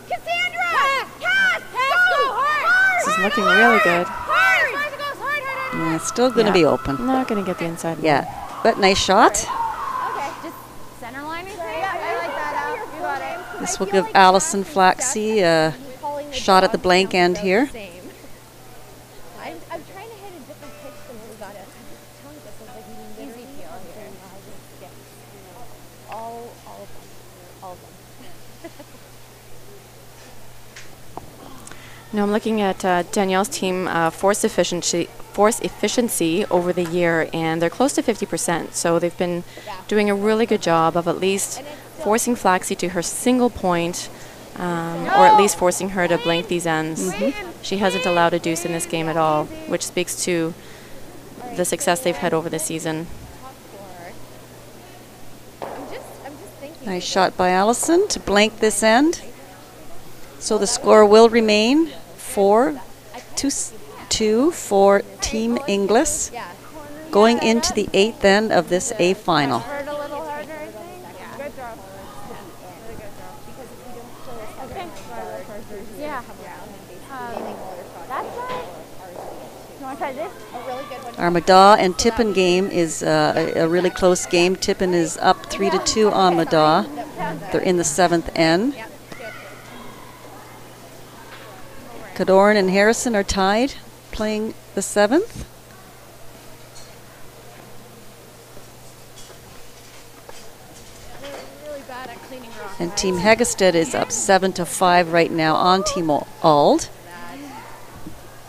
Cassandra, pass, go hard. This is looking really good. Hard. Yeah, it's still going to be open. Not going to get the inside. Yeah, but nice shot. Okay, just center line, I think. Yeah, I like that out. You got it. This will give Allison Flaxey a shot at the blank end here. I'm trying to hit a different pitch than we got it. Easy peel here. All of them. Now I'm looking at Danielle's team force efficiency over the year, and they're close to 50%. So they've been doing a really good job of at least forcing Flaxey to her single point, or at least forcing her to blank these ends. She hasn't allowed a deuce in this game at all, which speaks to the success they've had over the season. Nice shot by Allison to blank this end. So the score will remain 4-2 for Team Inglis, going into the 8th end of this A final. Hurt a little harder, I think. Good throw. Yeah. That's right. You want to try this? A really good one. Our Madaw and Tippin game is a really close game. Tippin is up 3-2 on Madaw. They're in the 7th end. Cadoran and Harrison are tied, playing the 7th. And Team Hegestead is up 7-5 right now on Team Ald.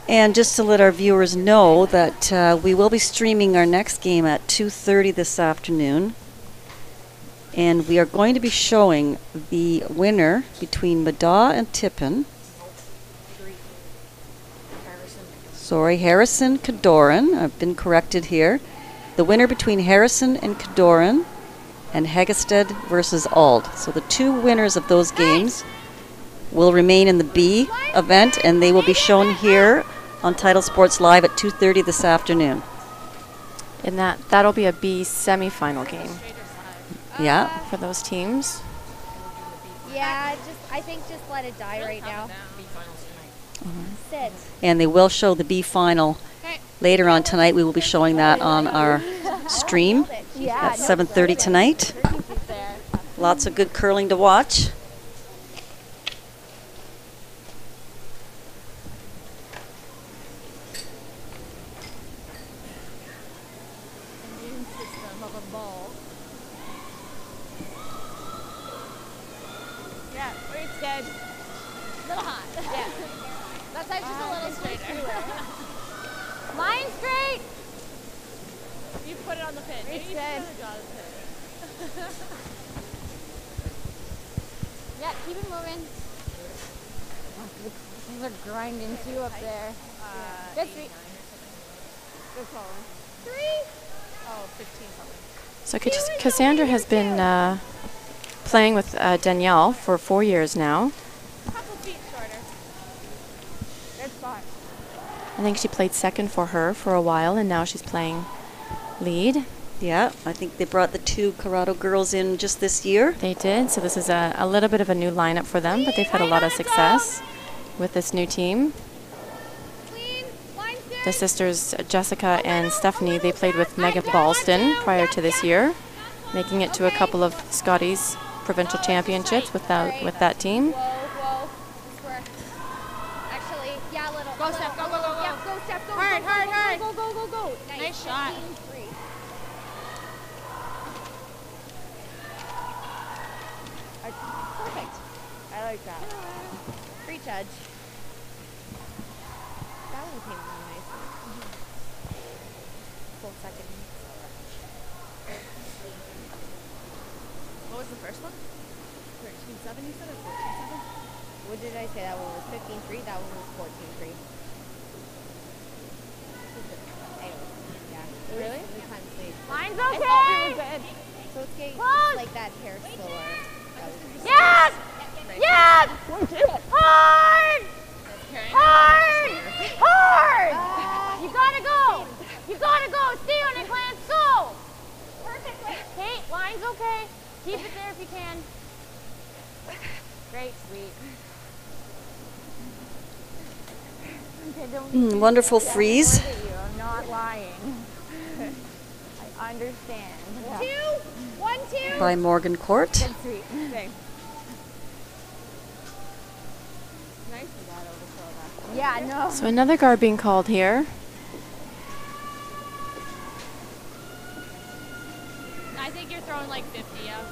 And just to let our viewers know that we will be streaming our next game at 2:30 this afternoon. And we are going to be showing the winner between Madaw and Tippin. Sorry, Harrison Cadoran. I've been corrected here. The winner between Harrison and Cadoran, and Hegestead versus Ald. So the two winners of those games will remain in the B event, and they will be shown here on Title Sports Live at 2:30 this afternoon. And that'll be a B semifinal game. Yeah. For those teams. Yeah, I think just let it die right now. Sit. And they will show the B final later on tonight. We will be showing that on our stream at 7:30 tonight. Lots of good curling to watch. Immune system of a ball. Yeah, weight's good. A little hot. Yeah. That side's just a little straighter. Line straight. You put it on the pin. It's You good. put it on the pin. Yeah, keep it moving. These are grinding too up there. Good three. Good call. 3. Oh, 15 something. So Cassandra has been playing with Danielle for 4 years now. Couple feet shorter. Good spot. I think she played second for her for a while, and now she's playing lead. Yeah, I think they brought the two Corrado girls in just this year. They did, so this is a little bit of a new lineup for them, but they've had a lot of success with this new team. The sisters Jessica and Stephanie, they played with Megan Ballston prior to this year, making it to a couple of Scotties provincial championships with that team. Whoa. This works. Actually, yeah, little. Go, Steph, go. Yeah, go, Steph, go. Hard. Go. Nice shot. 15-3. Perfect. I like that. Great judge. That one came really nice. Full second. What was the first one? 13.7 you said, or 14.7? What did I say? That one was 15-3. That one was 14-3. Yeah. Really? Mine's okay. I thought we were good. So it's getting like that hair slower. Yes! Yes! Hard! Hard! Hard! You gotta go! You gotta go! Stay on it, Lance! Go! Perfectly. Okay, line's okay. Keep it there if you can. Great, sweet. Mm, wonderful freeze. I'm not lying. I understand. 2, 1, 2. By Morgan Court. Good, sweet. Okay. Nice of that overthrow. Yeah, no. So another guard being called here. I think you're throwing like 50, yeah.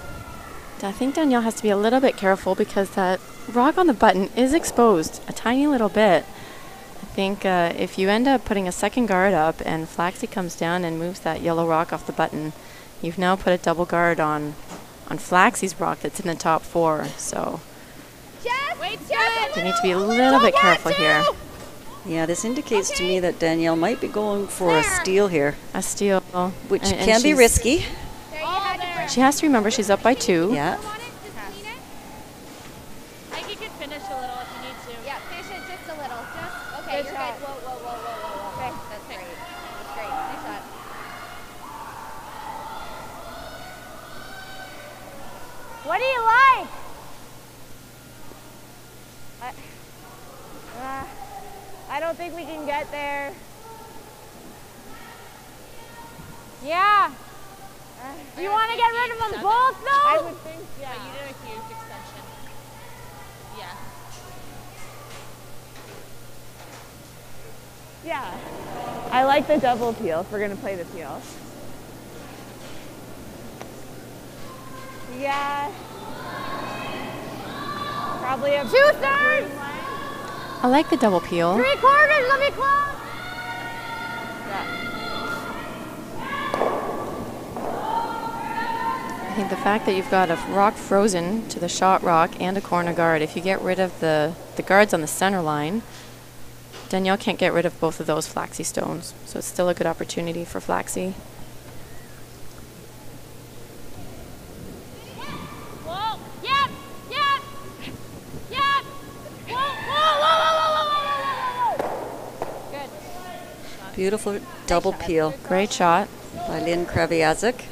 I think Danielle has to be a little bit careful because that rock on the button is exposed a tiny little bit. I think if you end up putting a second guard up and Flaxey comes down and moves that yellow rock off the button, you've now put a double guard on Flaxey's rock that's in the top 4. So you need to be a little bit careful here. Yeah, this indicates to me that Danielle might be going for a steal here. A steal. Which can be risky. She has to remember she's up by 2. Yeah. I think you could finish a little if you need to. Yeah, finish it just a little. Okay, you're good. Whoa, whoa, whoa, whoa, whoa. Okay, that's great. That's great. Nice shot. What do you like? I don't think we can get there. Yeah. You want to get rid of them both, though? I would think, yeah. But you did a huge extension. Yeah. Yeah. I like the double peel if we're going to play the peel. Yeah. Probably a 2/3. I like the double peel. 3/4. Let me close. I think the fact that you've got a rock frozen to the shot rock and a corner guard, if you get rid of the guards on the center line, Danielle can't get rid of both of those Flaxey stones. So it's still a good opportunity for Flaxey. Whoa. Yep. Yep. Yep. Whoa, whoa, whoa, whoa, whoa, whoa, whoa, whoa. Good. Beautiful double peel. Great shot. By Lynn Kraviazik.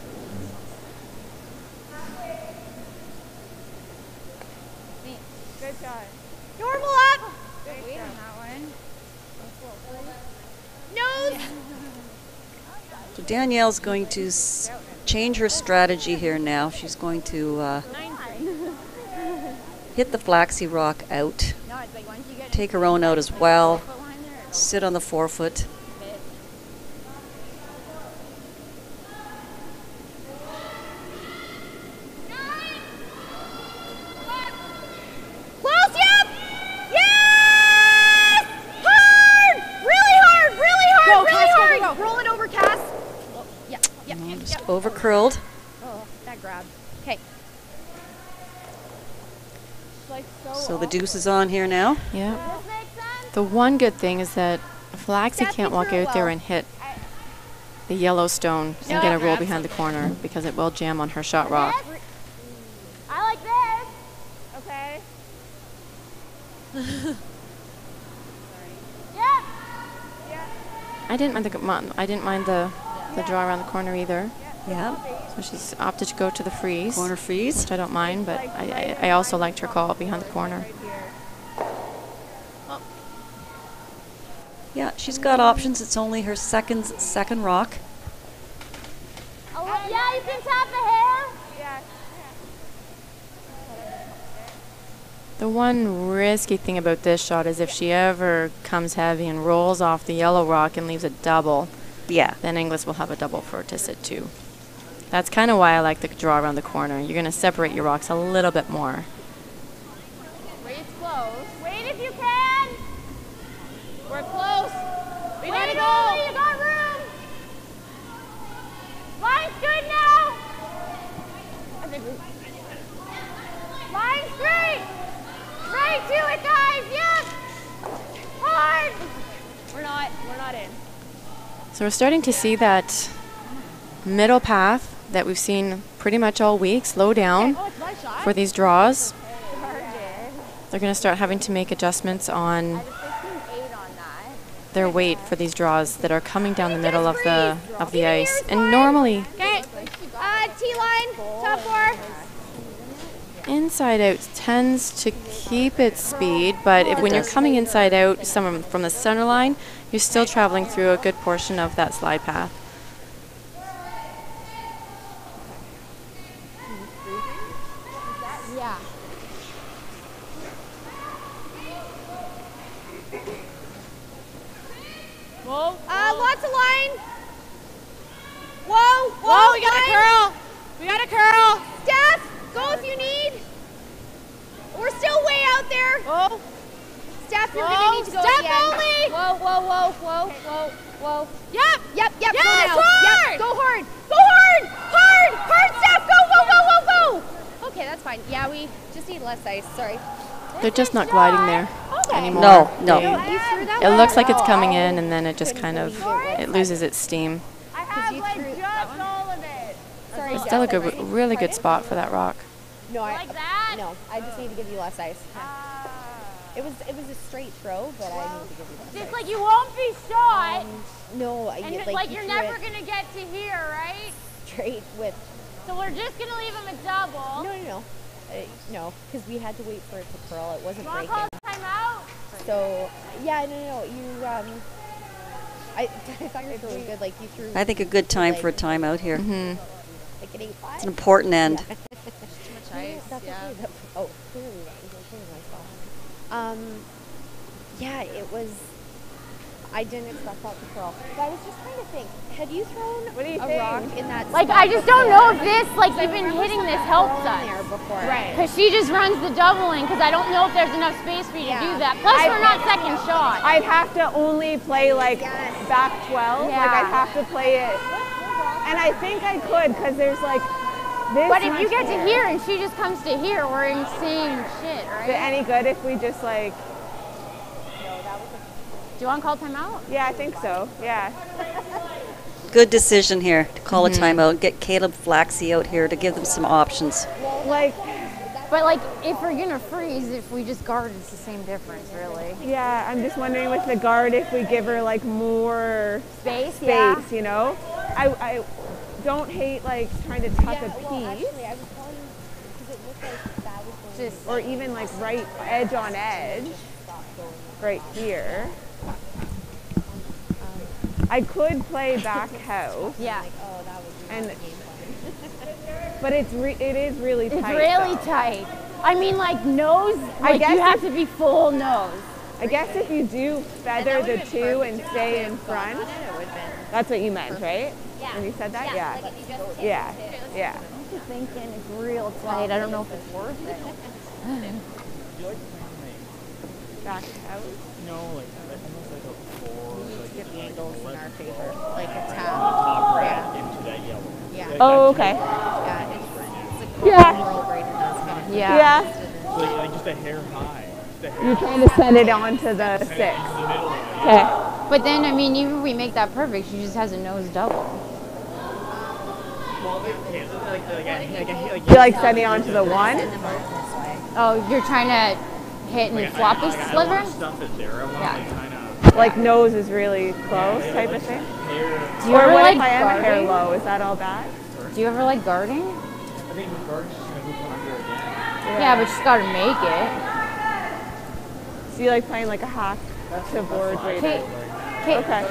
good shot. Normal up. Good on that one. Nose. So Danielle's going to change her strategy here now. She's going to hit the Flaxey rock out. Take her own out as well. Sit on the 4-foot. Close, yep. Yes! Hard! Really hard, really hard, Go, really Cass, go, hard. go, go. Roll it over, Cass. Oh, yeah, yeah, yeah, Just yeah. over curled. Oh, that grabbed. Okay. So the deuce is on here now. Yeah. The one good thing is that Flaxey can't walk out there and hit the yellow stone and get a roll behind the corner because it will jam on her shot rock. I like this. Okay. Yep. I didn't mind the draw around the corner either. Yeah. So she's opted to go to the freeze. Corner freeze. Which I don't mind, but I also liked her call behind the corner. Yeah, she's got options. It's only her second rock. Oh, yeah, you can tap the hair. Yeah. The one risky thing about this shot is if she ever comes heavy and rolls off the yellow rock and leaves a double, yeah, then Inglis will have a double for her to sit too. That's kind of why I like the draw around the corner. You're going to separate your rocks a little bit more. Wait, it's close. Wait if you can. We're close. We Way gotta to go. You got room. Line's good now. I think we. Line straight. Straight to it. not in. So we're starting to see that middle path that we've seen pretty much all week slow down for these draws. They're going to start having to make adjustments on their weight for these draws that are coming down the middle of the ice. And normally, Okay. T-line, top 4. inside out tends to keep its speed, but if, when you're coming inside out from the center line, you're still traveling through a good portion of that slide path. Yeah. Whoa. Lots of line. Whoa, Whoa, we got a curl. We got a curl. Steph, go if you need. We're still way out there. Whoa. Steph, you're gonna need to go Step again. only. Whoa, whoa, whoa, whoa, whoa, whoa. Yep. Yep, Yes, go now. hard. Yep, go hard. Go hard. Hard, hard, Steph. Go, go, go, go, go. Okay, that's fine. Yeah, we just need less ice. Sorry. They're just not gliding there anymore. No, no. You threw that It one? looks like it's coming in, and then it just kind of, it loses its steam. I have like just all of it. Sorry, It's still a good, really good spot for that rock. No, Like that? No, I just need to give you less ice. It was a straight throw, but I need to give you less Just ice. like you won't be shot, No, and like, like you you're threw never it gonna get to here, right? straight with. So we're just gonna leave him a double. No, because we had to wait for it to curl. It wasn't Wanna breaking. call timeout? So yeah, no. You I thought you were really good. Like you threw. I think a good time for a timeout here. Mm-hmm. Like an 8-5. It's an important end. Too much ice. That's okay. Oh, clearly that was okay with my fault. Yeah, it was. I didn't expect that to curl. But I was just trying to think. Had you thrown a rock in that? Like spot I just don't know if before? this, like 'Cause I even remember hitting this someone helps throwing us. there before. Right. Because she just runs the doubling. Because I don't know if there's enough space for you to do that. Plus we're not second shot. I'd have to only play like back 12. Yeah. Like I'd have to play it. And I think I could because there's like this. But if you much get to more. here and she just comes to here, we're in same shit, Is it right? any good if we just like? Do you want to call timeout? Yeah, I think so. Yeah. Good decision here to call a timeout. Get Caleb Flaxey out here to give them some options. Like. But like, if we're gonna freeze, if we just guard, it's the same difference, really. Yeah, I'm just wondering with the guard if we give her like more Space, you know? I don't hate like trying to tuck a piece. Actually, I was calling because it looked like that was going Just, or even like right edge on edge, right here. I could play back house. Yeah. And but it is really tight. It's really though. tight. I mean, like nose. Like guess you have if- to be full nose. I guess if you do feather the two and stay in front, that's what you meant, right? Yeah. When you said that, yeah, Like if you just yeah, yeah. I'm just thinking it's real tight. I don't know if it's worth it. Back out. No, like almost like a 4. Like, get the angles in our favor, like a the tap. top red into that yellow. Yeah. Oh, okay. Yeah, it's a Yeah. curl braid and that's kind of. Yeah. So like just a hair high. Just a hair You're trying to send it onto the 6. in the middle of it. Okay. But then, I mean, even if we make that perfect, she just has a nose double. Well, like You like sending onto the 1? Oh, you're trying to hit and flop this I sliver? want to stuff it there. I want Yeah. like kind of Like nose is really close type of thing? hair. Do you Or ever what like if I am a hair guarding? low? Is that all bad? Do you ever like guarding? I think the guard's just gonna hoop under again. Yeah, but she's got to make it. So you like playing like a half to board Okay. rated? Okay. Okay.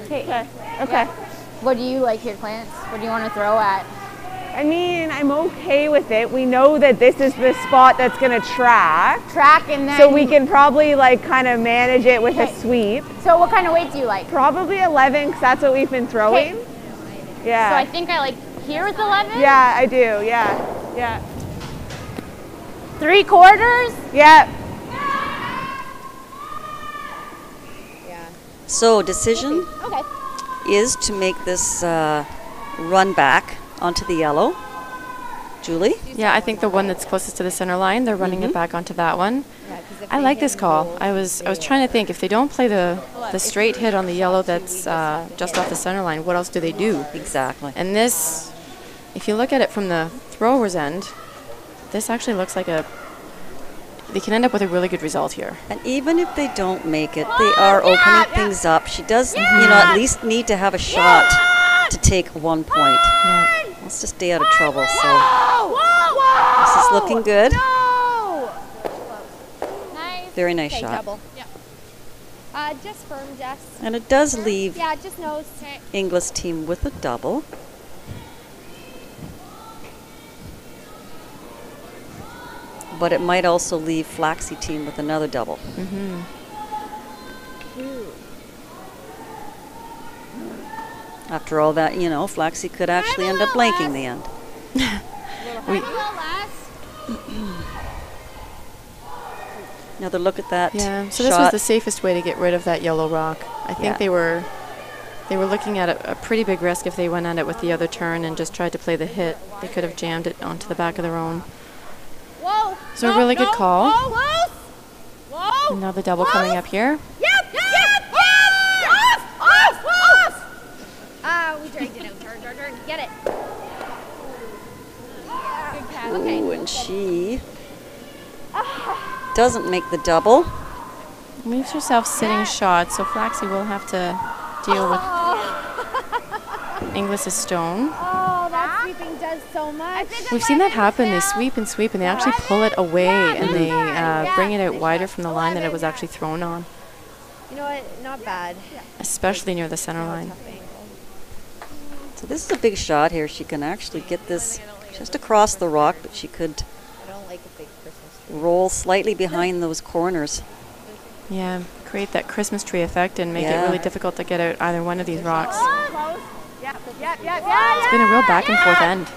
Okay. Okay. Okay. What do you like here, Clarence? What do you want to throw at? I mean, I'm okay with it. We know that this is the spot that's going to track. Track and then. So we can probably like kind of manage it with a sweep. So what kind of weight do you like? Probably 11 because that's what we've been throwing. Yeah. So I think I like here with 11? Yeah, I do. Yeah. Yeah. 3/4? Yeah. So decision Okay. is to make this run back onto the yellow. Julie? Yeah, I think the one that's closest to the center line, they're running it back onto that one. I like this call. I was trying to think if they don't play the the straight hit on the yellow that's just off the center line, what else do they do? Exactly. And this, if you look at it from the thrower's end, this actually looks like they can end up with a really good result here. And even if they don't make it, they are opening things up. She does, at least need to have a shot to take 1 point. Let's just stay out of trouble. So this is looking good. Very nice shot. Double. Just firm, Jess. And it does leave just nose. Inglis team with a double. But it might also leave Flaxey team with another double. After all that, Flaxey could actually end up blanking the end. Another look at that. Yeah, so shot. this was the safest way to get rid of that yellow rock. I think they were looking at a pretty big risk if they went at it with the other turn and just tried to play the hit. They could have jammed it onto the back of their own. Whoa! So a really good call. Whoa! Another double coming up here. Yep! Off! We dragged it out. Turn. Get it. Good catch. Ooh, and she doesn't make the double. Leaves herself sitting shot, so Flaxey will have to deal with Inglis's stone. Oh, that sweeping does so much. We've seen that happen. They sweep and sweep, and they actually pull it away, and they bring it out wider from the line that it was actually thrown on. You know what? Not bad. Especially near the center line. So this is a big shot here. She can actually get this just across the rock, but she could roll slightly behind those corners. Yeah, create that Christmas tree effect and make it really difficult to get out either one of these rocks. It's been a real back and forth end.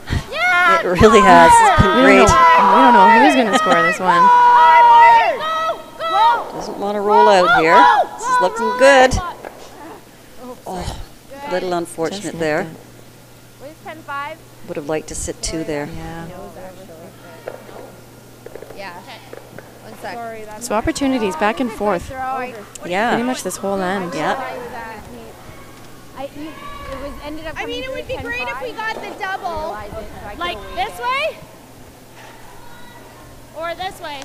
It really has. It's been great. We don't know who's going to score this one. Doesn't want to roll out here. This is looking good. Oh, a little unfortunate there. Would have liked to sit 2 there. Yeah. 1 sec. So opportunities back and forth. Yeah. Pretty much this whole end. Yeah. I mean, it would be great if we got the double, like this way or this way.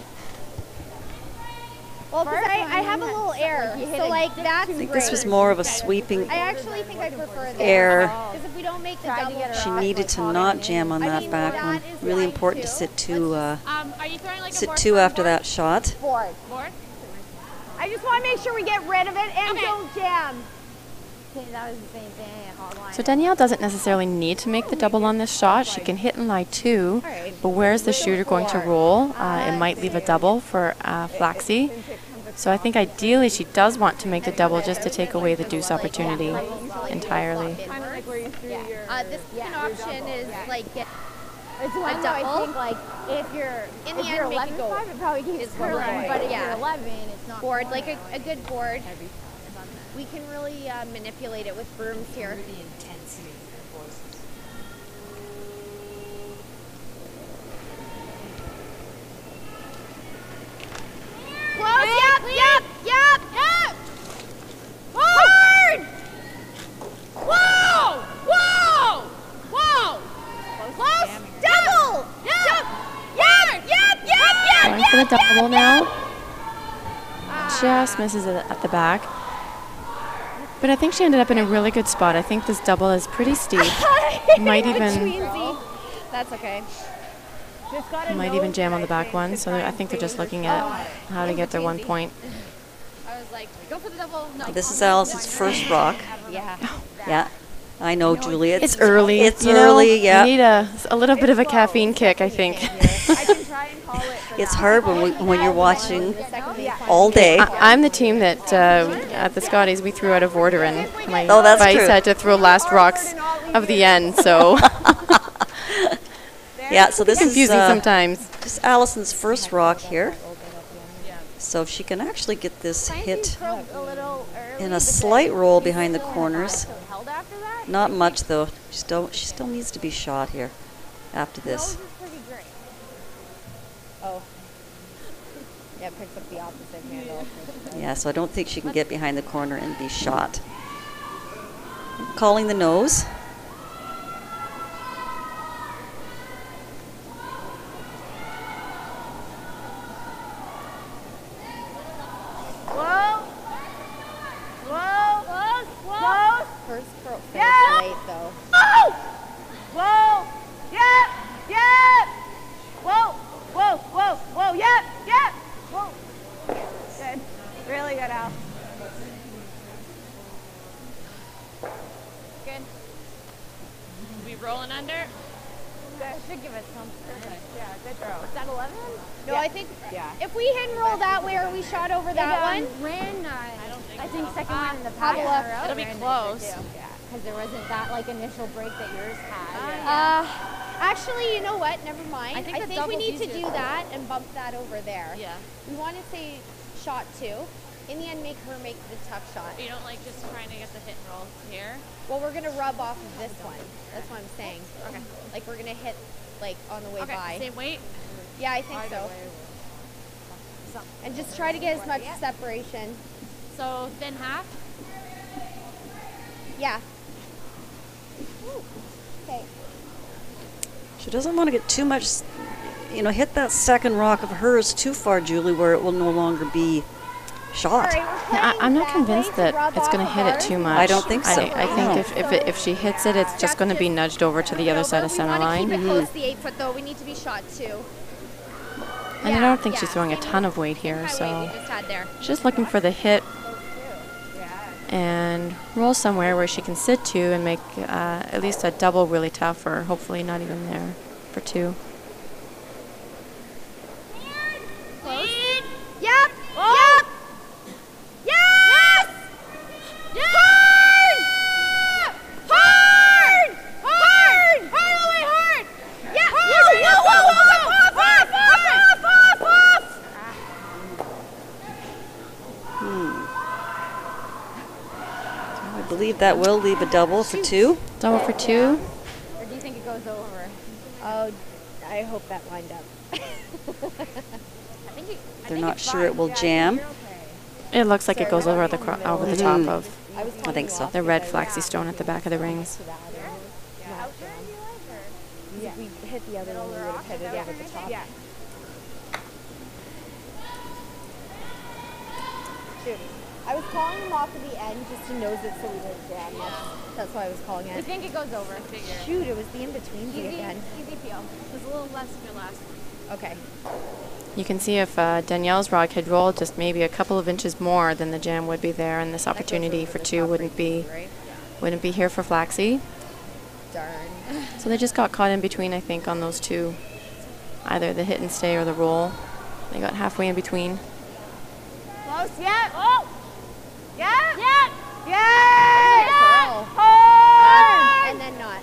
Well, because I have a little air, so like that's I think this was more of a sweeping I actually think I prefer the air. Because if we don't make the double, She needed to not jam on that back one. Really important to sit 2 after that shot. Board. I just want to make sure we get rid of it and don't jam. That was the same thing. So Danielle doesn't necessarily need to make the double on this shot. She can hit and lie 2, but where's the shooter going to roll? It might leave a double for Flaxey. So I think ideally she does want to make the double just to take away the deuce opportunity entirely. This option is like get It's one a that I double. think like if you're In the if end, you're make it 11-5, it probably keeps more curling. right. But if Yeah. you're 11, it's not board, like a good board. We can really manipulate it with brooms here. Close. Yep. Hard. Whoa. Close. Double. Yep. Going for the double now. Just misses it at the back. But I think she ended up in a really good spot. I think this double is pretty steep. Might even That's okay. jam on the back one. So I think they're just looking at how to get their 1 point. I was like, go for the double. No. This is Alice's first rock. Yeah. Yeah. I know, Julie. It's early. It's early, yeah. You need a little bit of a caffeine kick, I think. It's hard when you're watching all day. I'm the team that at the Scotties we threw out of order, and my that's vice true. had to throw last rocks of the end. So Yeah, so this is confusing sometimes. This is Allison's first rock here. So she can actually get this hit in a slight roll behind the corners. Not much though. She still needs to be shot here after this. Oh. Yeah, picks up the opposite handle. Yeah, so I don't think she can get behind the corner and be shot. Calling the nose. Whoa. Whoa. Close. Close. First curl finish Yeah. late though. Whoa. Whoa. Yep. Yep. Whoa. Whoa. Whoa. Whoa. Yep. Yep. Whoa. Good. Really good, Al. Good. We rolling under? Good. Should give it some. Perfect. Yeah, good throw. Is that 11? No, Yeah. I think Yeah. if we hit and roll that way or we shot over that one, Ran, I think second one in the have a pack. look. It'll be close. Yeah, because there wasn't that like initial break that yours had. Actually, you know what? Never mind. I think I that think we doubles need to easier. do that and bump that over there. Yeah. We want to say shot 2. In the end, make her make the tough shot. You don't like just trying to get the hit and roll here? Well, we're gonna rub off of this one. That's what I'm saying. Okay. Like we're gonna hit like on the way Okay, by. same weight? Yeah, I think so. And just try to get as much separation. So thin half? Yeah. Okay. She doesn't want to get too much, you know, hit that second rock of hers too far, Julie, where it will no longer be shot. I'm not convinced that it's going to hit it too much. I don't think so. I think if she hits it, it's just going to be nudged over to the other side of center line. Keep it close to the 8 foot though. We need to be shot 2. And I don't think she's throwing a ton of weight here, so Just had there. she's just looking for the hit and roll somewhere where she can sit 2 and make at least a double really tough, or hopefully not even there for 2. Close. Yep. Yep. Yes. Yes. Hard. Hard. Hard. Hard all the way hard. Yeah. Whoa. Off. I believe that will leave a double for 2. Double for 2. Or do you think it goes over? Oh, I hope that lined up. They're not sure it will jam. It looks like it goes over the over the top of I think so. the red Flaxey stone at the back of the rings. If we hit the other one, we would have hit it over the top. Yeah. Shoot. I was calling him off at the end just to nose it so we didn't jam. That's why I was calling I it. think it goes over. Shoot, it was the in-between again. Easy peel. It was a little less than your last one. Okay. You can see if Danielle's rock had rolled just maybe a couple of inches more, then the jam would be there, and this opportunity for 2 wouldn't be here for Flaxey. Darn. So they just got caught in between, I think, on those 2, either the hit and stay or the roll. They got halfway in between. Close. Yep. Oh. Yep. Yep. Yep. Hard. And then not.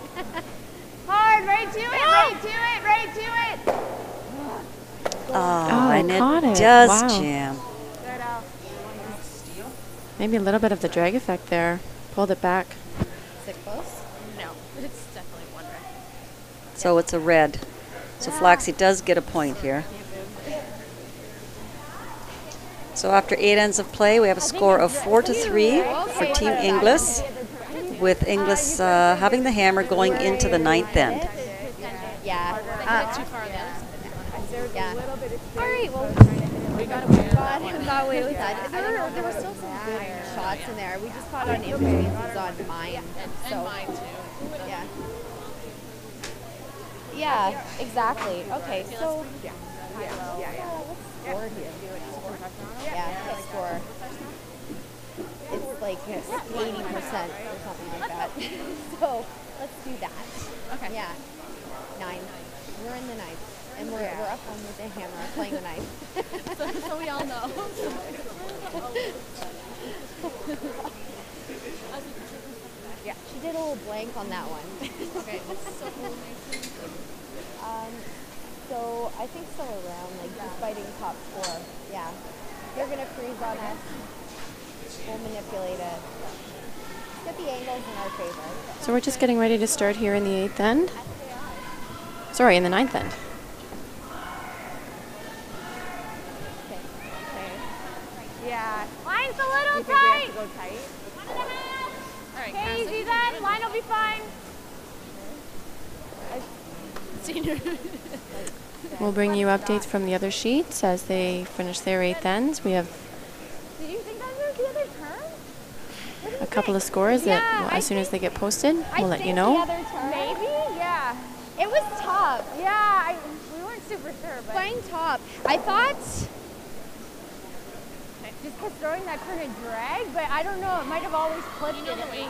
Hard. Right to it. Right to it. Right to it. Oh, and caught it it. does Wow. jam. Good, Al. Maybe a little bit of the drag effect there. Pulled it back. Is it close? No, it's definitely one red. So it's a red. So Flaxey does get a point here. So after 8 ends of play, we have a score of 4-3 for Team Inglis, with Inglis having the hammer going into the 9th end. Yeah. Too far on the other side. Yeah. All right. Well, we got away with that. There were still some good shots in there. We just caught on in-betweens on mine. And mine too. Yeah. Yeah. Exactly. Okay. So. Let's score here. Yeah. Let's score. It's like 80% or something like that. So let's do that. Okay. Yeah. 9. We're in the 9th. And we're up on with the hammer, playing the knife. So we all know. Yeah, she did a little blank on that one. Okay, so So I think still around, like just biting top 4. Yeah. They're gonna freeze on us. We'll manipulate it. Get the angles in our favor. So we're just getting ready to start here in the 8th end. Sorry, in the 9th end. You think we have to go tight? Okay, easy then. Line will be fine. We'll bring you updates from the other sheets as they finish their 8th ends. We have Did you think that was the other turn? a couple of scores that, as soon as they get posted, we'll let you know. The other turn. Maybe? Yeah. It was tough. Yeah, we weren't super sure, but Playing top. I thought just because throwing that kind of drag, but I don't know. It might have always clipped it at least.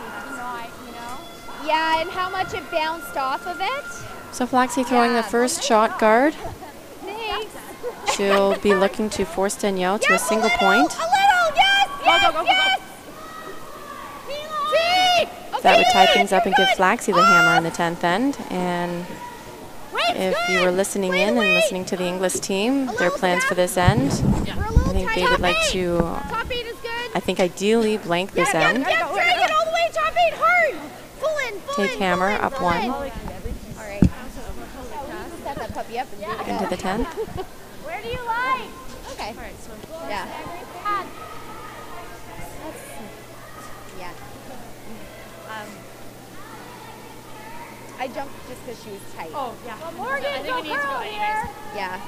You know. yeah, and how much it bounced off of it. So Flaxey throwing the first shot guard. Thanks. She'll be looking to force Danielle to a single point. A little, yes, yes. That would tie things up and give Flaxey the hammer in the 10th end. And if you were listening in and listening to the Inglis team, their plans for this end, I think they would like to, I think ideally blank this end. Drag it all the way, top 8, hard. Pull in, Take hammer up 1 All right. Set that puppy up and do it. into the 10th. Where do you like? Okay. Yeah. Yeah. I jumped just because she was tight. Oh, yeah. Well, Morgan, go curl here. Yeah.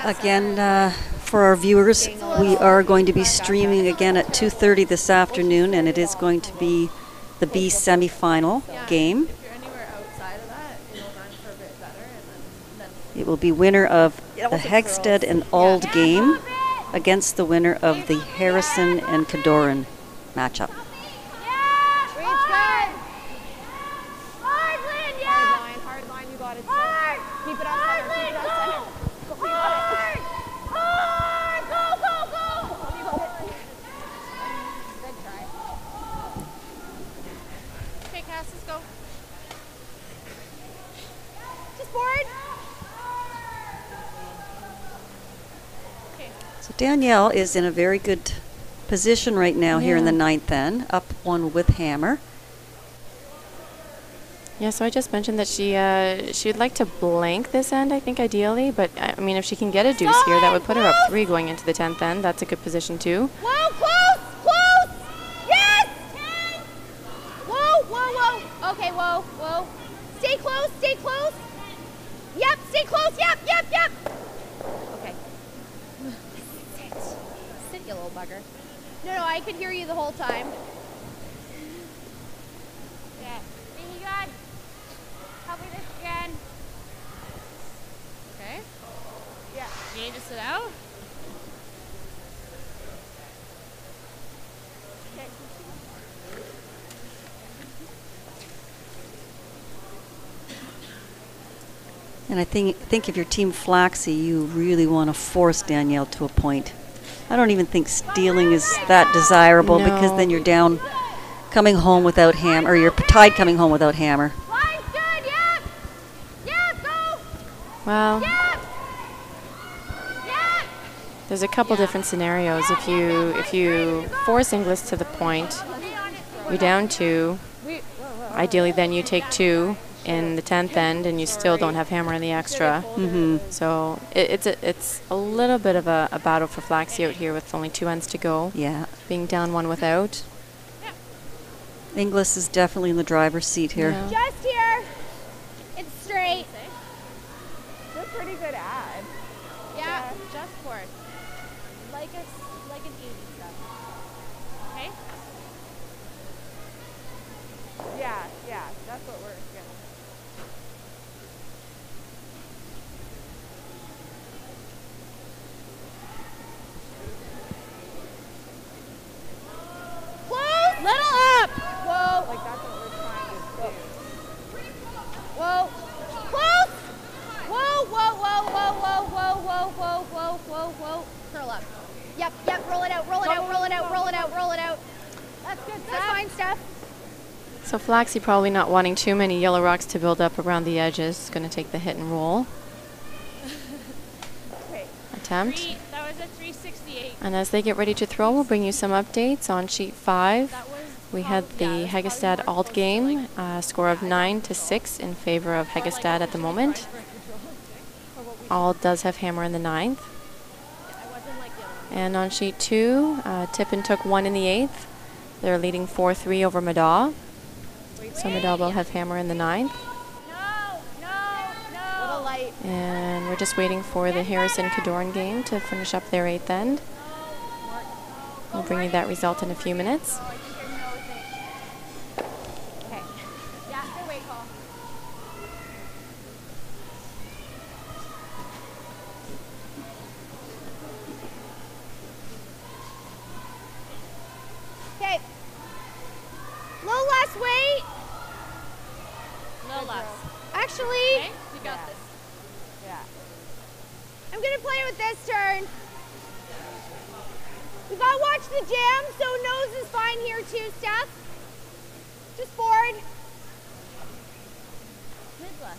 Again, for our viewers, we are going to be streaming again at 2:30 this afternoon, and it is going to be the B semifinal game. It will be winner of the Hegstead and Auld game against the winner of the Harrison and Cadoran matchup. Hard line, you got it. Keep it on center, keep it on center. Okay, Cass, let's go. Just board. So Danielle is in a very good position right now here in the 9th end, up 1 with hammer. Yeah, so I just mentioned that she'd like to blank this end, I think, ideally. But, I mean, if she can get a deuce here, that would put her up 3 going into the 10th end. That's a good position, too. Whoa, close, close. Yes. Whoa, whoa, whoa. Okay, whoa, whoa. Stay close, stay close. Yep, stay close. Yep, yep, yep. Okay. Sit, you little bugger. No, I could hear you the whole time. Yeah. Think you got? Help me this again. Okay. Yeah. You need to sit out? Okay. And I think if you're Team Flaxey, you really want to force Danielle to a point. I don't even think stealing is that desirable because then you're down coming home without hammer, or you're tied coming home without hammer. Line's good, yep. Yep, go. Well, Yep. Yep. there's a couple different scenarios. If you force Inglis to the point, you're down 2. Ideally, then you take 2 in the 10th end, and you still don't have hammer in the extra. So it's a little bit of a battle for Flaxey out here with only 2 ends to go. Yeah. Being down 1 without. Inglis is definitely in the driver's seat here. Yeah. Just here. It's straight. It's a pretty good ad. Yeah, just for it. Like an easy stuff. Okay? Yeah, yeah, that's what we're getting. Close. Little up. Whoa. Like that's what we're trying to do. Whoa. Close. Whoa, whoa, whoa, whoa, whoa, whoa, whoa, whoa, whoa, whoa, whoa. Curl up. Yep, yep, roll it out, roll it out, roll it out, roll it out, roll it out. That's good stuff. That's fine stuff. So Flaxey probably not wanting too many yellow rocks to build up around the edges. Going to take the hit and roll. Attempt. That was a 368. And as they get ready to throw, we'll bring you some updates on sheet 5. We had the Hegstead Auld game, score of 9-6 in favor of Hegstead at the moment. Auld does have hammer in the 9th. And on sheet 2, Tippin took 1 in the 8th. They're leading 4-3 over Madaw. So Madaw will have hammer in the 9th. And we're just waiting for the Harrison-Cadorn game to finish up their 8th end. We'll bring you that result in a few minutes. Okay. Little less weight. Little less. Actually, Okay, you got this. I'm gonna play with this turn. We gotta watch the jam, so nose is fine here too, Steph. Just forward. Mid less.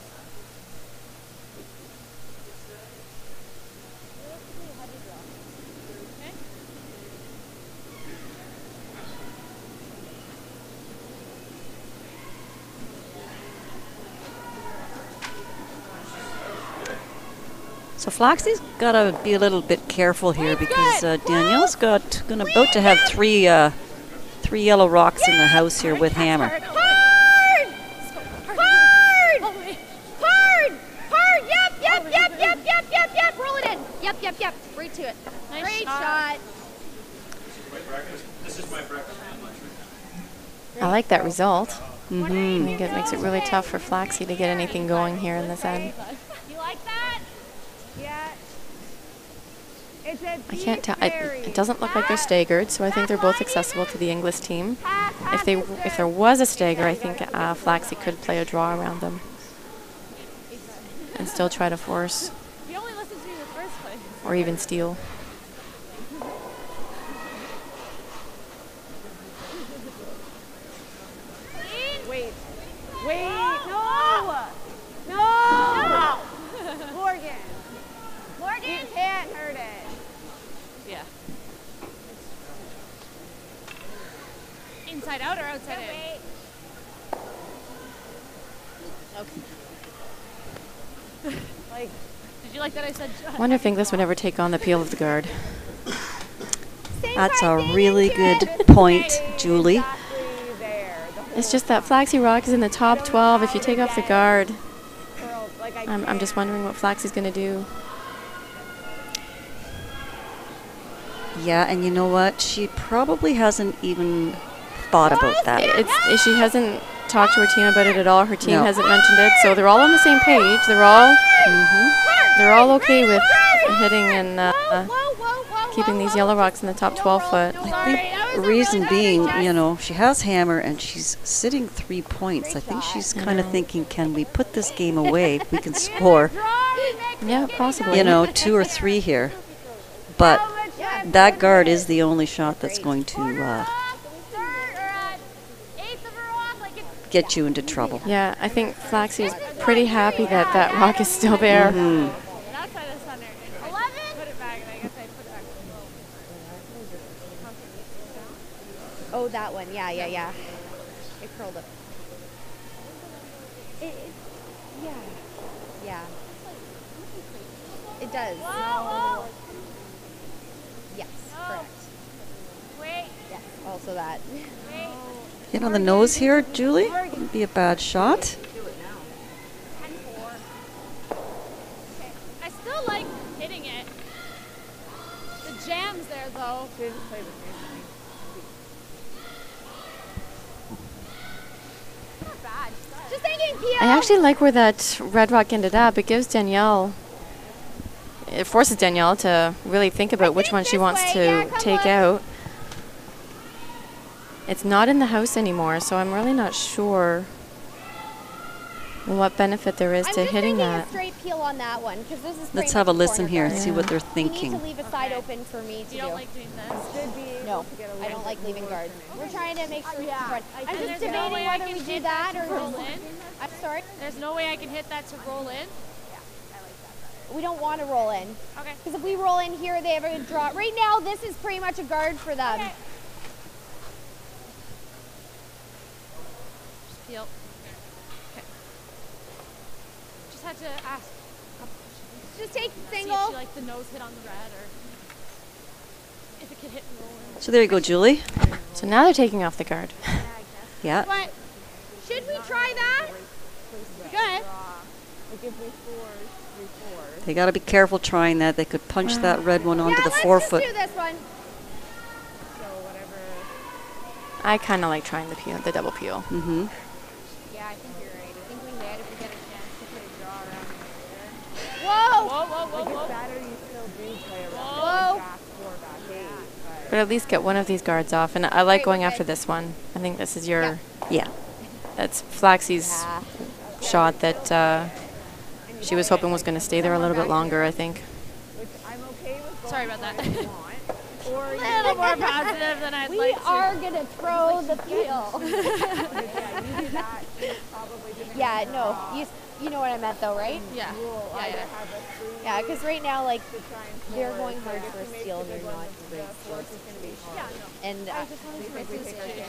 Okay. So Flaxey's got to be a little bit careful here because Danielle's about to have three yellow rocks in the house here with hammer. Hard! Hard! Hard! Yep. Roll it in. Yep. Right to it. Nice Great shot. shot. This is my breakfast. I like that result. Mm-hmm. I think it makes it really tough for Flaxey to get anything going here in this end. You like that? Yeah. It's a I can't tell. It doesn't look like they're staggered, so I think they're both accessible to the Inglis team. If there was a stagger, I think Flaxey could play a draw around them and still try to force You only listened to me in the first place. or even steal. Wait, no! Morgan, you can't hurt it. Yeah. Inside out or outside in? Okay. Like, did you like that I said? I wonder if Inglis would ever take on the peel of the guard. That's a really good point, Julie. It's just that Flaxey Rock is in the top 12. If you take off the guard, I'm just wondering what Flaxey's going to do. Yeah, and you know what? She probably hasn't even thought about that. She hasn't talked to her team about it at all. Her team No. hasn't mentioned it, so they're all on the same page. They're all okay with hitting and keeping these yellow rocks in the top 12 foot. I think the reason being, she has hammer and she's sitting 3 points. I think she's kind of thinking, can we put this game away? We can score, Yeah, possibly. 2 or 3 here. But that guard is the only shot that's going to get you into trouble. Yeah, I think Flaxey is pretty happy that that rock is still there. Mm-hmm. Outside of center. 11. Put it back, and I guess I put it back. Oh, that one. Yeah. It curled up. Yeah. It does. Whoa. Yes, correct. Wait. Yes, also that. Wait. Hit on the nose here, Julie. Wouldn't be a bad shot. 10-4. Okay. I still like hitting it. The jam's there, though. Not bad. Just thinking, Pio. I actually like where that red rock ended up. It gives Danielle, it forces Danielle to really think about which one she wants to take out. It's not in the house anymore, so I'm really not sure what benefit there is to hitting that. A straight peel on that one, because this is Let's have a listen here and see what they're We need thinking. to leave a side open for me to You do. don't like doing this? No, I don't like leaving guards. We're trying to make sure we can run. I'm And just there's no debating way I whether can we do hit that or roll in. I'm sorry. There's no way I can hit that to roll in. We don't want to roll in. Okay. Because if we roll in here, they have a draw. Right now, this is pretty much a guard for them. Okay. Just feel. Okay. Just had to ask. Just take See if single. she liked the nose hit on the red or. So there you go, Julie. So now they're taking off the guard. Yeah. But should we try that? Good. They got to be careful trying that. They could punch that red one onto the let's forefoot. just do this one. I kind of like trying the peel, the double peel. Mm-hmm. Yeah, I think you're right. I think we might if we get a chance to put a draw around here. Whoa! Whoa, whoa, whoa, whoa. Better you still do play around Whoa. back 4, back 8. But at least get one of these guards off. And I like going after this one. I think this is your... Yeah. That's Flaxey's shot that she was hoping was going to stay there a little bit longer, I think. Sorry about that. A little more positive than I'd like to. We are going to throw the peel. Yeah, no. You know what I meant, though, right? Yeah. Yeah, because right now, like, they're going hard for a steal and they're not great steals. Yeah, no. And I just wanted to make this situation.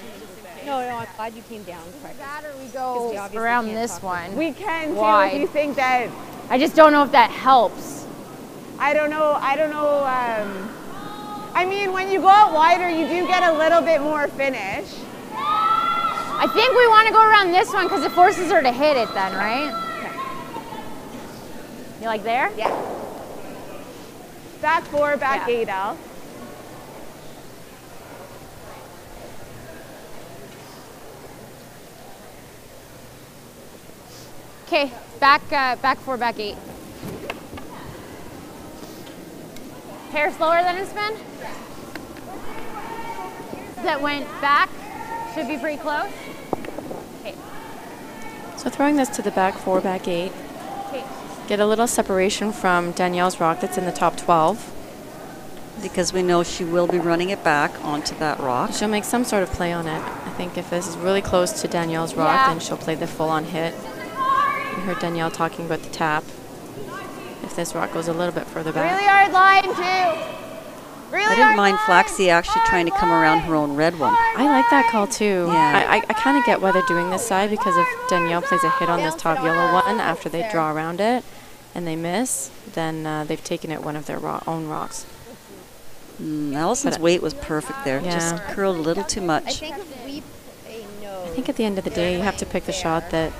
No, I'm glad you came down. That or we go around this one. We can too wide. if you think that. I just don't know if that helps. I don't know. I mean, when you go out wider, you do get a little bit more finish. I think we want to go around this one because it forces her to hit it then, right? Okay. You like there? Yeah. Back 4, back 8, Al. Okay, back 4, back 8. Hair slower than a spin? That went back. Should be pretty close. Okay. So throwing this to the back 4, back 8. Okay. Get a little separation from Danielle's rock that's in the top 12. Because we know she will be running it back onto that rock. She'll make some sort of play on it. I think if this is really close to Danielle's rock, then she'll play the full-on hit. You heard Danielle talking about the tap. If this rock goes a little bit further back. Really hard line, too. Really I didn't mind Flaxey actually trying to come around her own red one. I like that call too. Yeah. I kind of get why they're doing this side, because if Danielle plays a hit on this top yellow one after they draw around it and they miss, then they've taken it one of their own rocks. Allison's weight was perfect there. Just curled a little too much. I think if we I think at the end of the day, you have to pick the shot that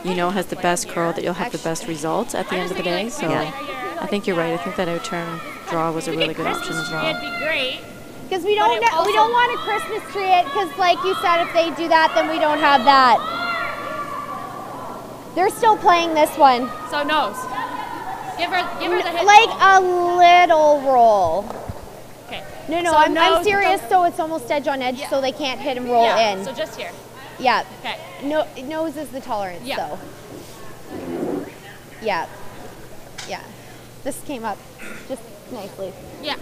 you know has the best curl, that you'll have the best results at the end of the day. So I think you're right. I think that outturn draw was a really good option as well. It'd be great. Because we don't want to Christmas tree it, because like you said, if they do that, then we don't have that. They're still playing this one. So nose. Give her the hit. Like a little roll. Okay. No, So I'm serious. So it's almost edge on edge, so they can't hit and roll in. So just here. Yeah. Okay. No, nose is the tolerance. Yeah. So. Yeah. Yeah. This came up just nicely. Yeah.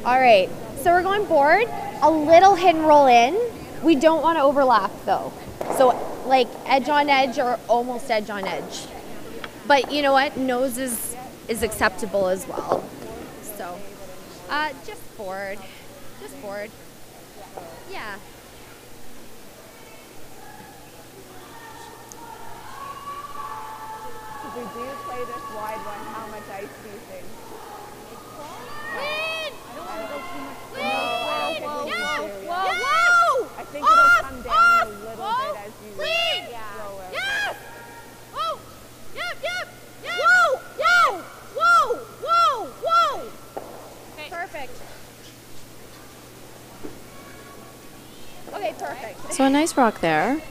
All right. So we're going board. A little hit and roll in. We don't want to overlap though. So like edge on edge or almost edge on edge. But you know what? Nose is acceptable as well. So just board. Just board. Yeah. If we do play this wide one, how much ice do you think? Lead! I don't want to go too much. Lead! Whoa! I think it'll come down a little bit as you Lead! throw it. Yes! Whoa! Yep! Whoa! Whoa! Whoa! Whoa! Whoa! Okay. Perfect. Okay, perfect. So a nice rock there.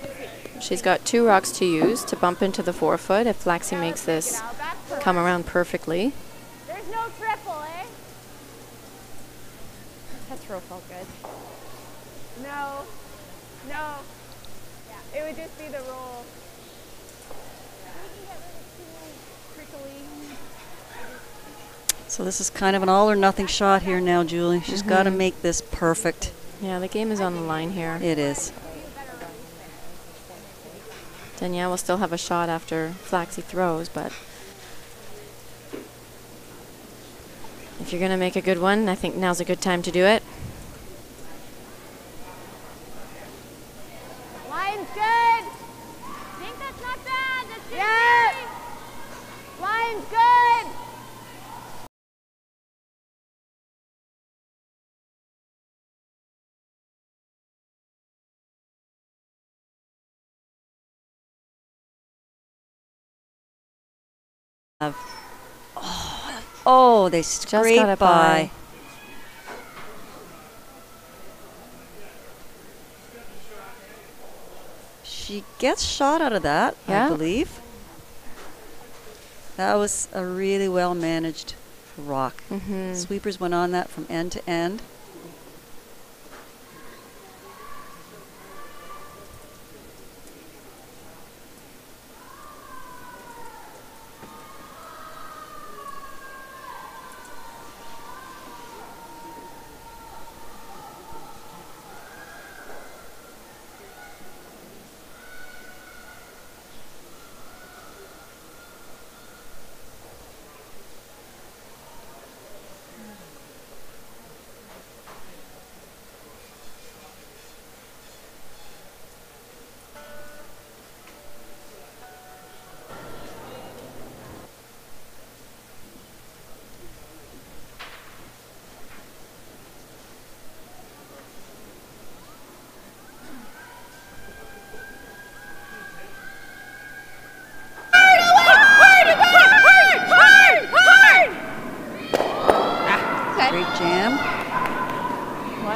She's got 2 rocks to use to bump into the forefoot if Flaxey makes this come around perfectly. There's no triple, eh? That throw felt good. No. It would just be the roll. So this is kind of an all or nothing shot here now, Julie. She's got to make this perfect. Yeah, the game is on the line here. It is. Danielle will still have a shot after Flaxey throws, but if you're going to make a good one, I think now's a good time to do it. Line's good. I think that's not bad. That's good. Oh, they scraped got it by. She gets shot out of that, I believe. That was a really well managed rock. Sweepers went on that from end to end.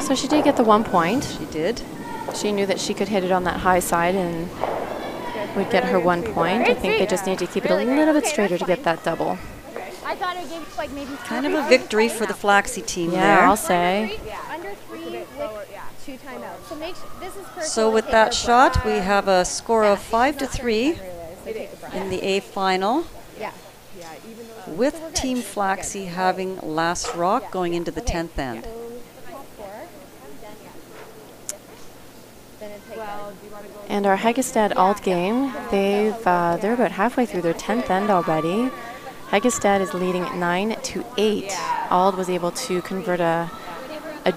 So she did get the 1 point. She did. She knew that she could hit it on that high side and would get her 1 point. I think they just need to keep it a little bit straighter to get that double. I thought it gave like maybe kind of a victory for the Flaxey team there. Yeah, I'll say. Under 3 with 2 timeouts. So this is personal. So with that shot, we have a score of 5-3 in the A final. Yeah. With Team Flaxey having last rock going into the 10th end. And our Hagestad Alt game, they're about halfway through their 10th end already. Hagestad is leading 9-8. Ald was able to convert a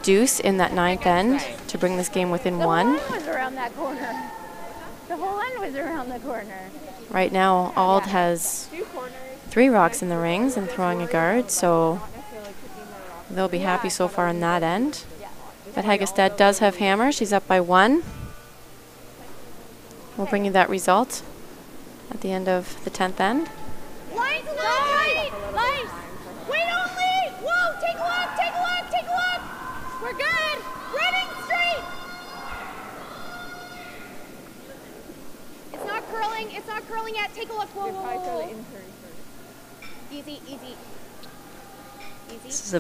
deuce in that 9th end to bring this game within 1. The whole end was around that corner. The whole end was around the corner. Right now, Ald has 3 rocks in the rings and throwing a guard, so they'll be happy so far on that end. But Hagestad does have hammer. She's up by 1. We'll bring you that result at the end of the 10th end. Lines, lines, lines. Wait only. Whoa, take a look, take a look, take a look. We're good. Running straight. It's not curling. It's not curling yet. Take a look. Whoa, whoa, whoa. Easy, easy. This is a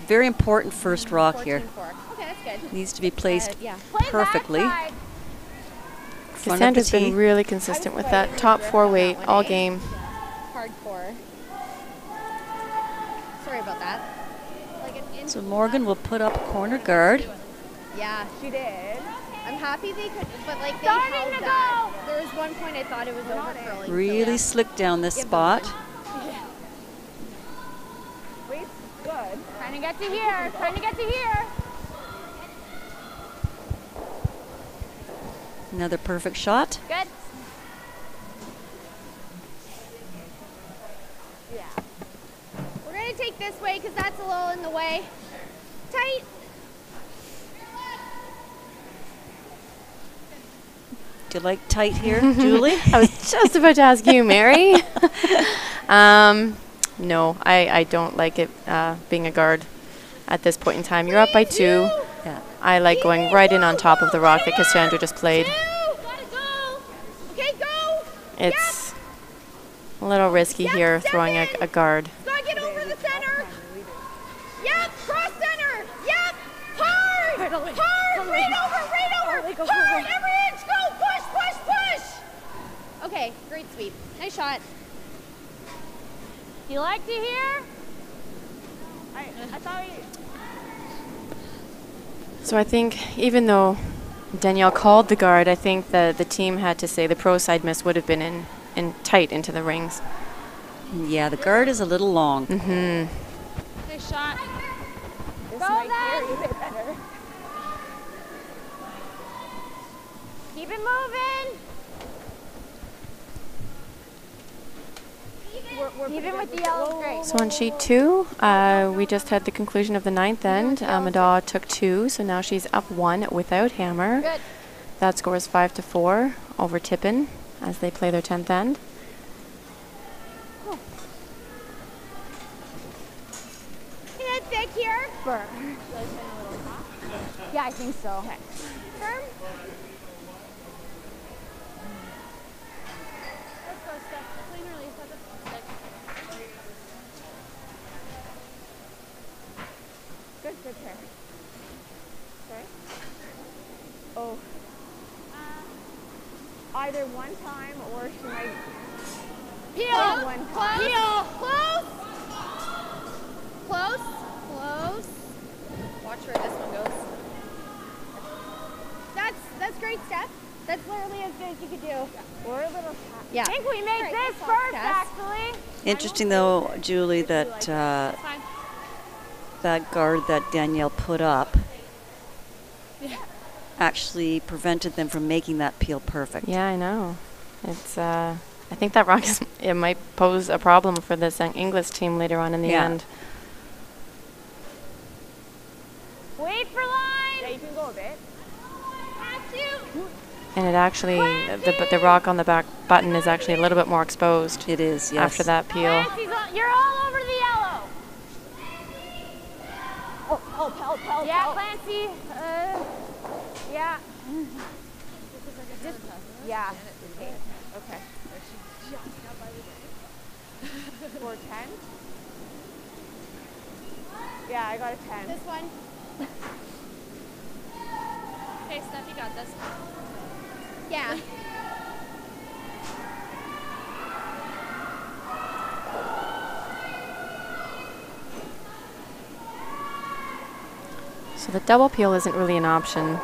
very important first rock here. 14-4. Okay, that's good. Needs to be placed yeah. perfectly. Cassandra's been really consistent with that top 4 weight all game. Hardcore. Sorry about that. So Morgan will put up corner guard. Yeah, she did. I'm happy they could, but like they held that. There was one point I thought it was over curling. Really slick down this spot. Wait, good. Trying to get to here. Trying to get to here. Another perfect shot. Good. Yeah. We're going to take this way because that's a little in the way. Tight. Do you like tight here, Julie? I was just about to ask you, Mary. No, I don't like it being a guard at this point in time. You're up by 2. Yeah. I like going right in on top of the rock that Cassandra just played. It's a little risky here throwing a guard. Scott, get over the center. Yep, cross center. Yep, hard, hard, right over. Hard, every inch, go, push, push, push. Okay, great sweep. Nice shot. You like to hear? I thought you... So I think even though Danielle called the guard, I think the team had to say the pro side miss would have been in tight into the rings. Yeah, the guard is a little long. Mm-hmm. Nice shot. This Go might then. carry it better. Keep it moving. Even with the yellow, great. So on sheet 2, we just had the conclusion of the 9th end. Madaw took 2, so now she's up 1 without hammer. Good. That score is 5-4 over Tippin as they play their 10th end. here. Burr. Yeah, I think so. Okay. Firm. Let's go, Steph. Clean release. That's it. Good pair. Okay. Oh. Either one time or she might. Peel. One Close. time. Peel. Close. Close. Close. Watch where this one goes. That's great, Steph. That's literally as good as you could do. Or a little. Yeah. I think we made Right, this that's all, first, Jess. actually. Interesting though, Julie, that that guard that Danielle put up actually prevented them from making that peel perfect. Yeah, I know. It's. I think that rock it might pose a problem for this Inglis team later on in the end. Wait for line. Yeah, you can go a bit. And it actually, the rock on the back button is actually a little bit more exposed. It is, yes. After that peel. You're all over the yellow. Oh, help. Yeah, Clancy. Yeah. Yeah. Okay. 410. Yeah, I got a 10. This one. Okay, Steph, you got this. Yeah. So the double peel isn't really an option.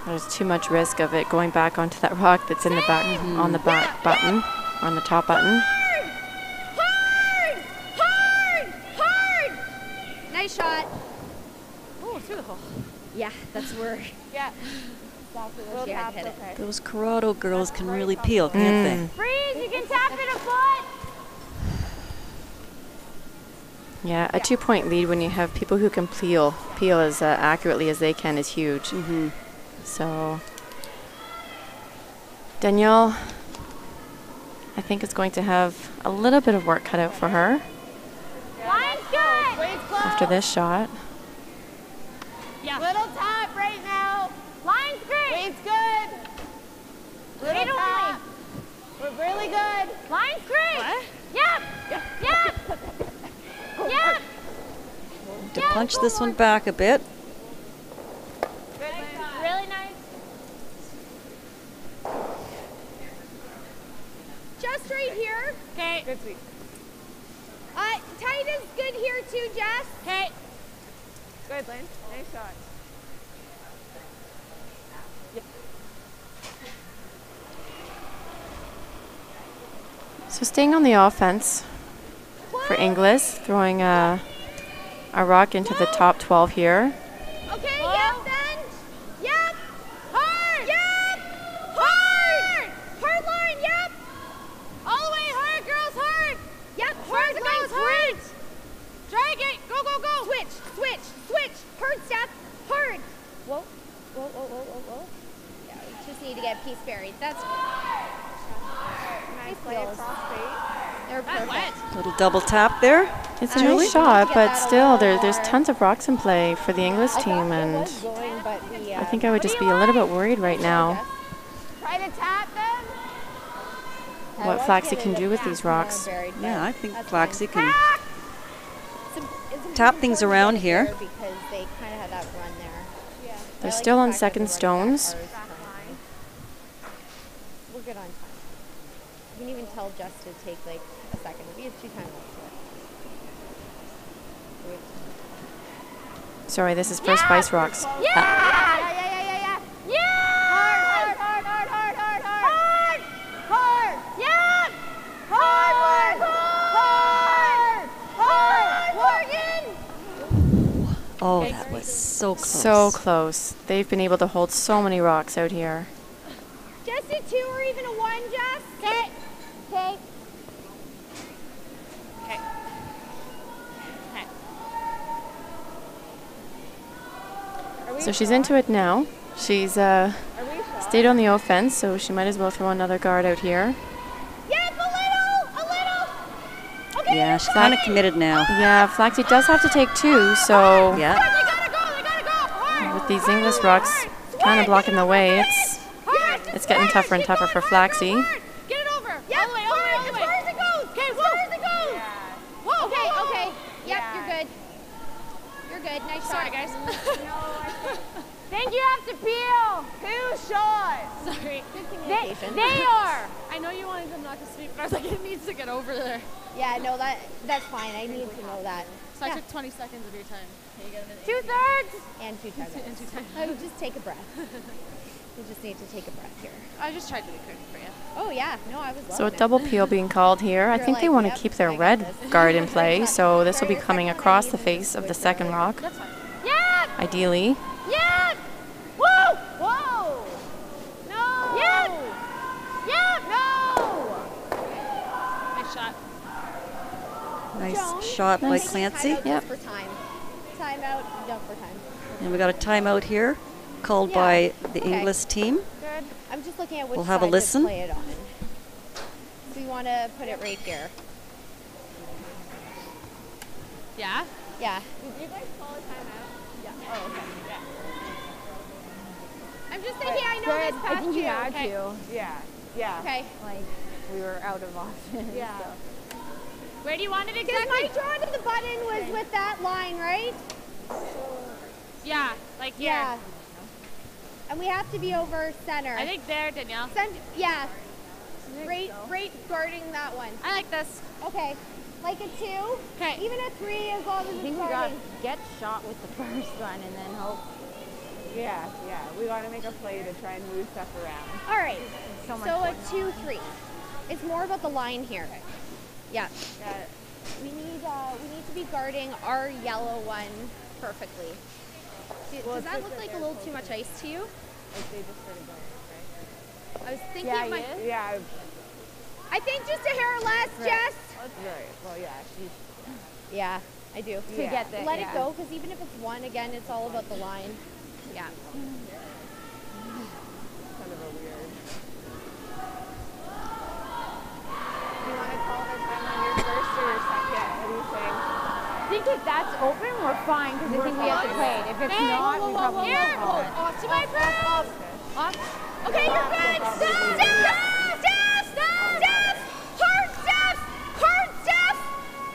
There's too much risk of it going back onto that rock that's in the back on the back button, on the top button. Hard. Nice shot. Oh, through the hole. Yeah, that's where. Yeah. She had to hit it. Okay. Those Corrado girls can really peel, can't they? Freeze, you can tap it a foot. Yeah, a 2-point lead when you have people who can peel as accurately as they can is huge. So Danielle, I think is going to have a little bit of work cut out for her Line's good. after this shot. Yeah. Little tap right now. Line's great. Weight's good. Little tap. We're really good. Line's great. What? Yep. To punch this one back a bit. Really nice. Just right here. Okay. Good sweep. Tight is good here too, Jess. Okay. Good, Lynn. Nice shot. So staying on the offense for Inglis, throwing a rock into the top 12 here. Okay, yep, then. Yep. Hard. Yep. Hard. Hard line, yep. All the way, hard, girls, hard. Yep, Hard hard goes, hard. Drag it. Go. Switch. Hard step. Hard. Whoa. Yeah, we just need to get a piece buried. That's Nice play across face. They're perfect. Little double tap there. It's a nice shot, but still, there's tons of rocks in play for the Inglis team, and I think I would just be a little bit worried right now Try to tap them. what Flaxey can do with these rocks. Yeah, I think Flaxey can tap things around here. Because they kind of had that run there. Yeah. They're still on second stones. We're good on time. You can even tell Jess to take like a second. We have 2 times left. Sorry, this is first vice rocks. Yeah. Hard. Yep. Hard. Morgan. Oh, that was so close. So close. They've been able to hold so many rocks out here. Just a 2 or even a 1, Jess. Okay. So she's into it now. She's stayed on the offense, so she might as well throw another guard out here. Yep, a little. Yeah, she's kind of committed now. Yeah, Flaxey does have to take 2, so Yeah. with these Inglis rocks kind of blocking the way, it's getting tougher and tougher for Flaxey. Get it over. Yep. All the way, all the way, all the way. As far as it goes. Okay, as far as it goes. Whoa, okay, okay. Yep, you're good. You're good. Nice shot. Sorry, guys. Think you have to peel. 2 shots. Sorry. They are. I know you wanted them not to speak, but I was like, it needs to get over there. Yeah, no, that's fine. I need to know that. So I took 20 seconds of your time. Okay, you got a minute. 2/3. And 2 times. And 2 times. I would just take a breath. We just need to take a breath here. I just tried to be quick for you. Oh yeah, no, I was. So a double peel being called here. I think they want to keep their red guard in play, so this will be coming across the face of the second rock. That's fine. Yep. Ideally. Yep. Whoa. Whoa. No. Yep. Yep. No. Nice shot. Nice shot by Clancy. Yep. For time. Timeout. Done for time. And we got a timeout here called by the Inglis team. Good. I'm just looking at which We'll have a side listen. to play it on. So we want to put it right here. Yeah? Yeah. Did you guys call a timeout? Yeah. Oh, okay. Yeah. I'm just thinking. I know Good. this past I think you you. had Okay. to. Yeah. Yeah. Okay. Like we were out of options. Yeah. So. Where do you want it Because exactly? my draw to the button was with that line, right? Yeah, like here. Yeah. And we have to be over center. I think there, Danielle. Yeah. Right guarding that one. I like this. Okay. Like a 2. Okay. Even a 3 as long as I it's think we got guarding. to get shot with the first one and then hope. Yeah. Yeah. We got to make a play to try and move stuff around. All right. So much So a going 2-3. It's more about the line here. Yeah. Yeah. We need to be guarding our yellow one perfectly. Does that look like a little too much ice to you? Like they just started going, right? I was thinking of my. Yeah. I think just a hair less, Jess. Right. Well, yeah. She's. Yeah, I do. To get the- Let yeah. it go, because even if it's 1, again, it's all about the line. Yeah. Kind of a weird. You want to call the time on your first or your second? What do you think? I think if that's open, we're fine because I think we have to play it. If it's not, we probably Here, won't. off to my press. Off. Okay, you're good. Steph, hard Steph, hard Steph,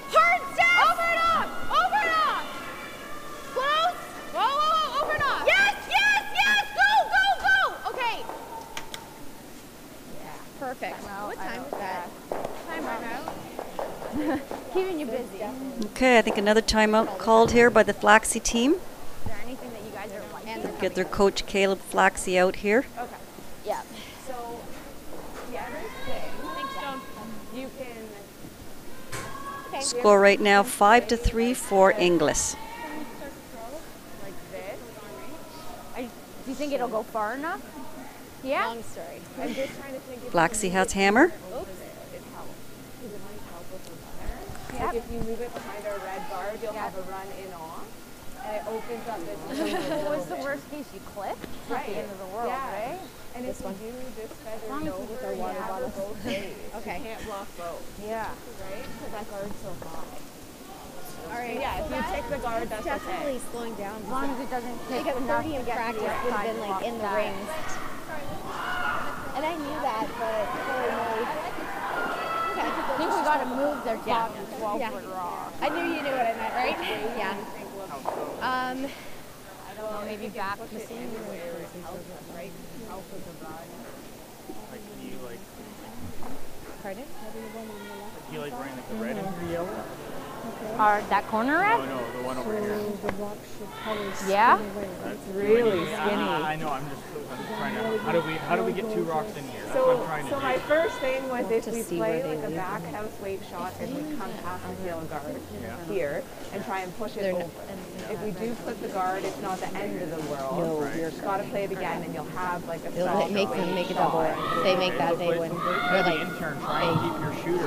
hard Steph. Over and off, over and off. Close. Whoa, over and off. Yes, go. Okay. Yeah. Perfect. What time was that? Timeout. Keeping you busy. Okay, I think another timeout called here by the Flaxey team. Is there anything that you guys are like? Get their coach Caleb Flaxey out here. Okay. Yeah. So, the other thing. Thanks, Joan. You can. Okay. Score right now 5-3 for Inglis. Like this. Do you think it'll go far enough? Yeah. Long story. I'm just trying to think. Flaxey has hammer. It helps. Because it might help with the runner. Like if you move it behind our red guard, you'll have a run in off. And it opens up this. What's the worst case? You clip? It's not the end of the world, right? And if you do this feather long as over, with our you water have bottles. both ways. Okay. You can't block both. Yeah. Right? Because that guard's so high. All right. Yeah, if you take the guard, that's definitely okay. slowing down. As long as it doesn't Like take at enough 30 to in get practice to the would have outside been like block in the that. rings. And I knew that, but holy moly. I think we got to move their top 12-foot rock. I knew you knew what I meant, right? Yeah. I don't know, maybe back to the scene. Like, can you like, Pardon? do you like running like the red into the yellow? That corner No, red? no, the one over here. Yeah? That's really skinny. I know. I'm just trying to. How do we get 2 rocks in here? That's what I'm trying to So do. my first thing was if we see play where they like a leave back house weight shot and we come past the tail guard here and try and push it over. If we do put the guard, it's not the end of the world. You've got to play it again and you'll have like a solid Make them make a double run. If they make that, they win. You're the intern trying to keep your shooter.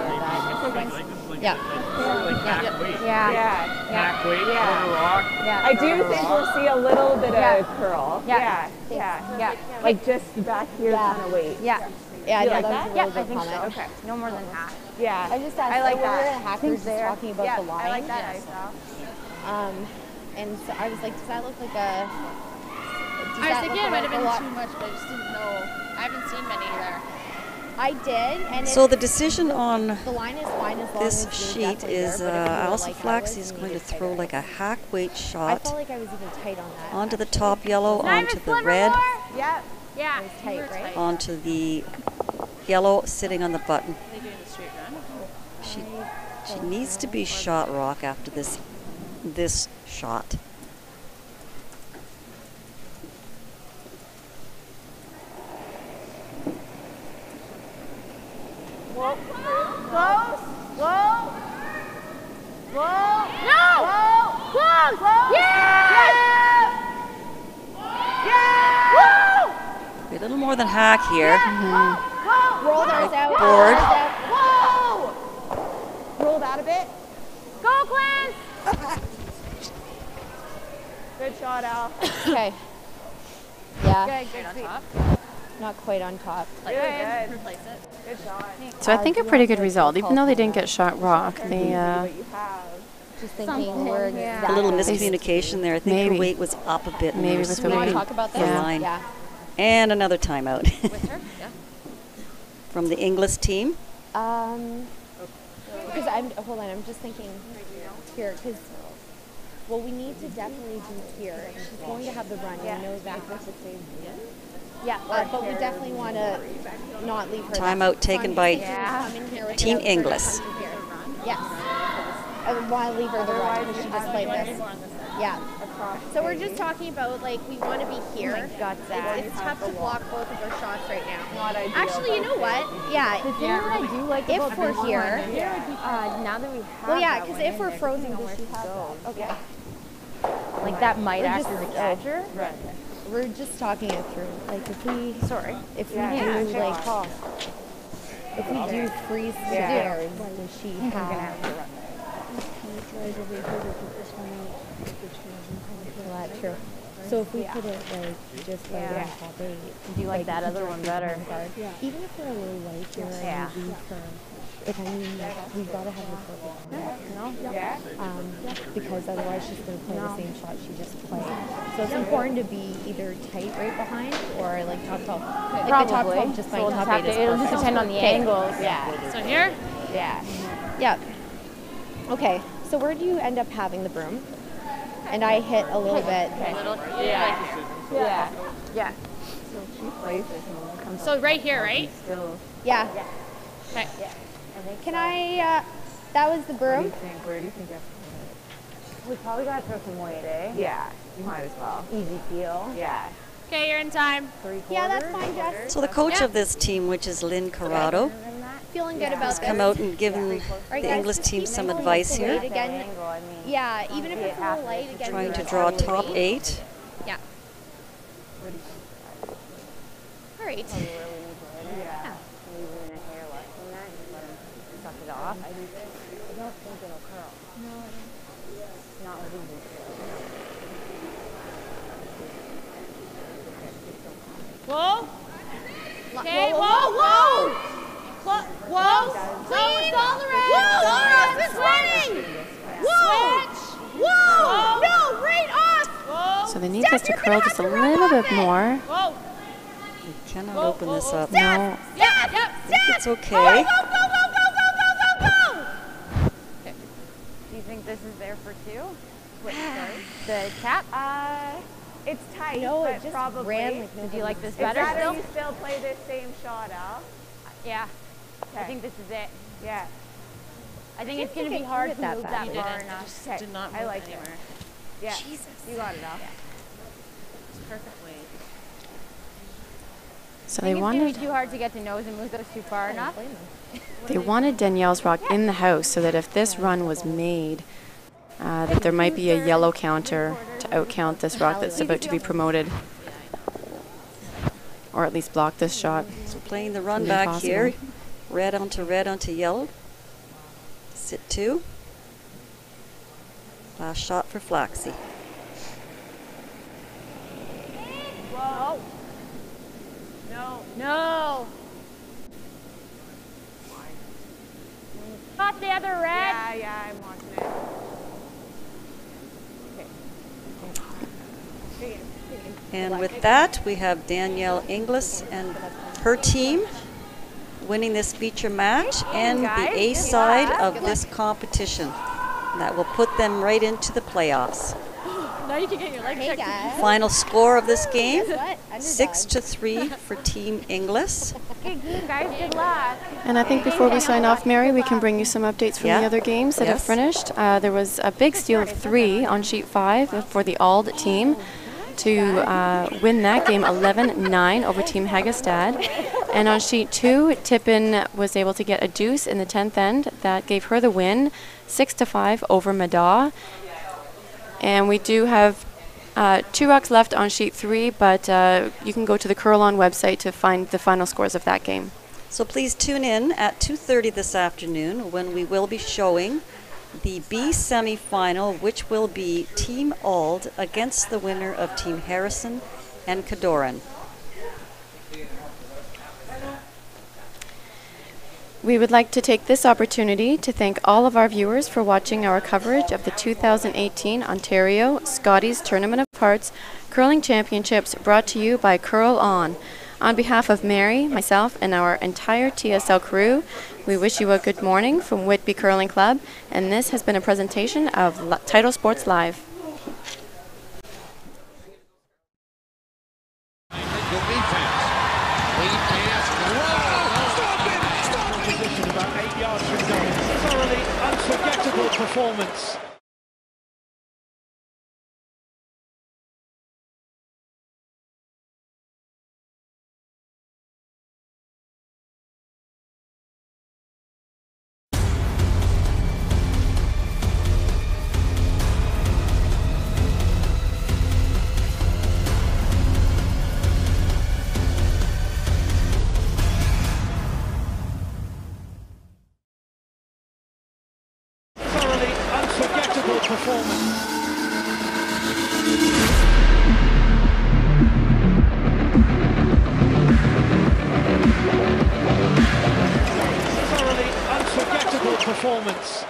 Like back weight. Yeah. Back weight, quarter rock. I do think we'll see a little bit of curl. Yeah. Yeah. Like just back here kind of weight. Yeah. Yeah, You no, like that that? was a Yeah, really I good think comment. so. Okay. No more than half. Yeah. I just asked, I like so we were that. in Hackers just talking about yeah, the line. I like that ice style. And so I was like, does that look like a... I was thinking it might have been too much, but I just didn't know. I haven't seen many there. I did, and So the decision on the line is fine as long this as you're sheet definitely is there, but if you were Alison like I Flaxey was, is you going to needed throw tighter. like a hack weight I shot felt like I was even tight on that. onto the top yellow, onto the Sliver red, more? Yeah. Yeah. It was tight, right? onto the yellow sitting on the button. Are they doing a straight run? She needs to be shot rock after this shot. Whoa. Close. Whoa. Whoa. No. Whoa. Close. Close. Yeah. Yeah. Woo. A little more than hack here. Whoa. Roll ours out. Board. Whoa. Roll that a bit. Go, Glenn. Good shot, Al. Okay. Yeah. Good, good. On Sweet. top. Not quite on top. Like Good. replace it. Good shot. So I think a pretty good result, even though they didn't get shot rock. They But you have. Just thinking we're A little miscommunication there. I think Maybe. her weight was up a bit. and Maybe they were with the sweeping weight. talk about the this? line. Yeah. And another timeout With her? Yeah. from the Inglis team. Because hold on, I'm just thinking here, because, well, we need to definitely be here. She's going to have the run, we know that. Yeah, but we definitely want to not leave her. Timeout taken by Team Inglis. Yes. I want to leave her the run because she just played this. Yeah. So we're just talking about, like, we want to be here. It's tough to block both of our shots right now. Actually, you know what? Yeah. The thing that I do like if we're here. now that we have Well, yeah, because if we're frozen, does she have that? Okay. like that might act as a catcher. Right. We're just talking it through. Like, if we do, like, if we do freeze stairs, does she have? Well, that's true. So if we put it like just right on top 8, Do you like that other one better? even if we're a little light here Yeah. and we leave her, like, I mean, we've got to have the perfect No? Yeah. because otherwise she's going to play the same shot she just played. So it's important to be either tight right behind or like top 12. Like the top 12 just So playing we'll top just 8 have is to, it'll just perfect. depend on the Okay. angles. Yeah. So here? Yeah. Yeah. Okay. So where do you end up having the broom? And I hit a little bit. A little. Yeah. Yeah. Yeah. So right here, right? Yeah. Okay. Can I? That was the broom. Where do you think that's We probably got to throw some weight, eh? Yeah, you might as well. Easy feel. Yeah. Okay, you're in time. Yeah, that's fine, Jess. So the coach of this team, which is Lynn Corrado, Feeling good about has this. come out and given Right, the guys, Inglis just team keep some going advice with the here. weight again. Yeah, even if it's a little light again. Trying to we're draw just top weight. 8. Yeah. All right. Yeah. Leaving the hair less than that, just let him suck it off. I don't think it'll curl. No, I don't. It's not what easy. Whoa. Okay, whoa, whoa. Whoa. Clean. Whoa, this is running. Whoa. Switch. Whoa. No, right off. Whoa. So they need this to curl just a little bit more. Whoa. We cannot open this up. No. Yeah, yep. I think it's okay. Go, go, go, go, go, go, go, go. Do you think this is there for 2? Wait, sorry. The cap? It's tight, No, it but just probably. ran like So do you like this It's better better still? you still play this same shot, Al. Yeah. I Okay. think this is it. Yeah. I think it's think going to I be threw hard it to that move bad. that You far didn't. It enough. just Okay. did not I move like it. anywhere. Yeah. Jesus. You got it, Al. It's perfect weight. So I they think it's going wanted to be too hard to get the nose and move those too far enough. they wanted Danielle's rock in the house so that if this run was made, that there might be a yellow counter to outcount this rock that's about to be promoted, or at least block this shot. So playing the run Be back possible. here. Red onto yellow. Sit 2. Last shot for Flaxey. Whoa. No. No. Got the other red? Yeah, I'm watching it. Okay. And with that, we have Danielle Inglis and her team winning this feature match and the A side of this competition. That will put them right into the playoffs. Now you can get your leg checked. Final score of this game, 6-3 for Team Inglis. Good game, guys. Good luck. And I think before we sign off, Mary, we can bring you some updates from the other games that have finished. There was a big steal of 3 on sheet 5 for the Ald team to win that game 11-9 over Team Hagestad. And on sheet 2, Tippin was able to get a deuce in the 10th end. That gave her the win, 6-5 over Madaw. And we do have 2 rocks left on sheet 3, but you can go to the Curl-On website to find the final scores of that game. So please tune in at 2:30 this afternoon when we will be showing the B semi-final, which will be Team Ald against the winner of Team Harrison and Cadoran. We would like to take this opportunity to thank all of our viewers for watching our coverage of the 2018 Ontario Scotties Tournament of Hearts Curling Championships, brought to you by Curl On. On behalf of Mary, myself, and our entire TSL crew, we wish you a good morning from Whitby Curling Club, and this has been a presentation of Title Sports Live. Good defense. Lead pass. Stop it! Position about 8 yards from goal. Thoroughly unforgettable performance. Performance.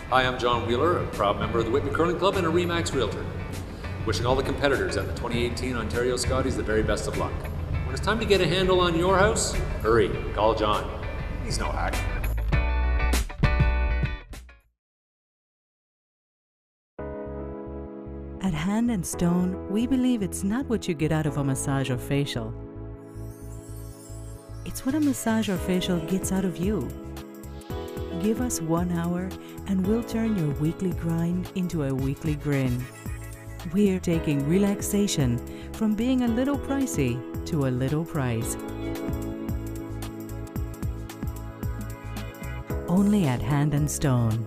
Hi, I'm John Wheeler, a proud member of the Whitby Curling Club and a RE/MAX Realtor. Wishing all the competitors at the 2018 Ontario Scotties the very best of luck. When it's time to get a handle on your house, hurry, call John. He's no hack. At Hand and Stone, we believe it's not what you get out of a massage or facial. It's what a massage or facial gets out of you. Give us 1 hour and we'll turn your weekly grind into a weekly grin. We're taking relaxation from being a little pricey to a little price. Only at Hand and Stone.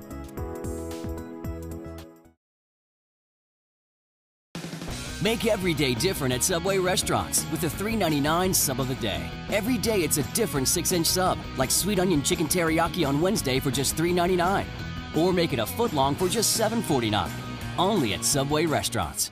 Make every day different at Subway restaurants with the $3.99 sub of the day. Every day it's a different 6-inch sub, like sweet onion chicken teriyaki on Wednesday for just $3.99. Or make it a foot long for just $7.49. Only at Subway restaurants.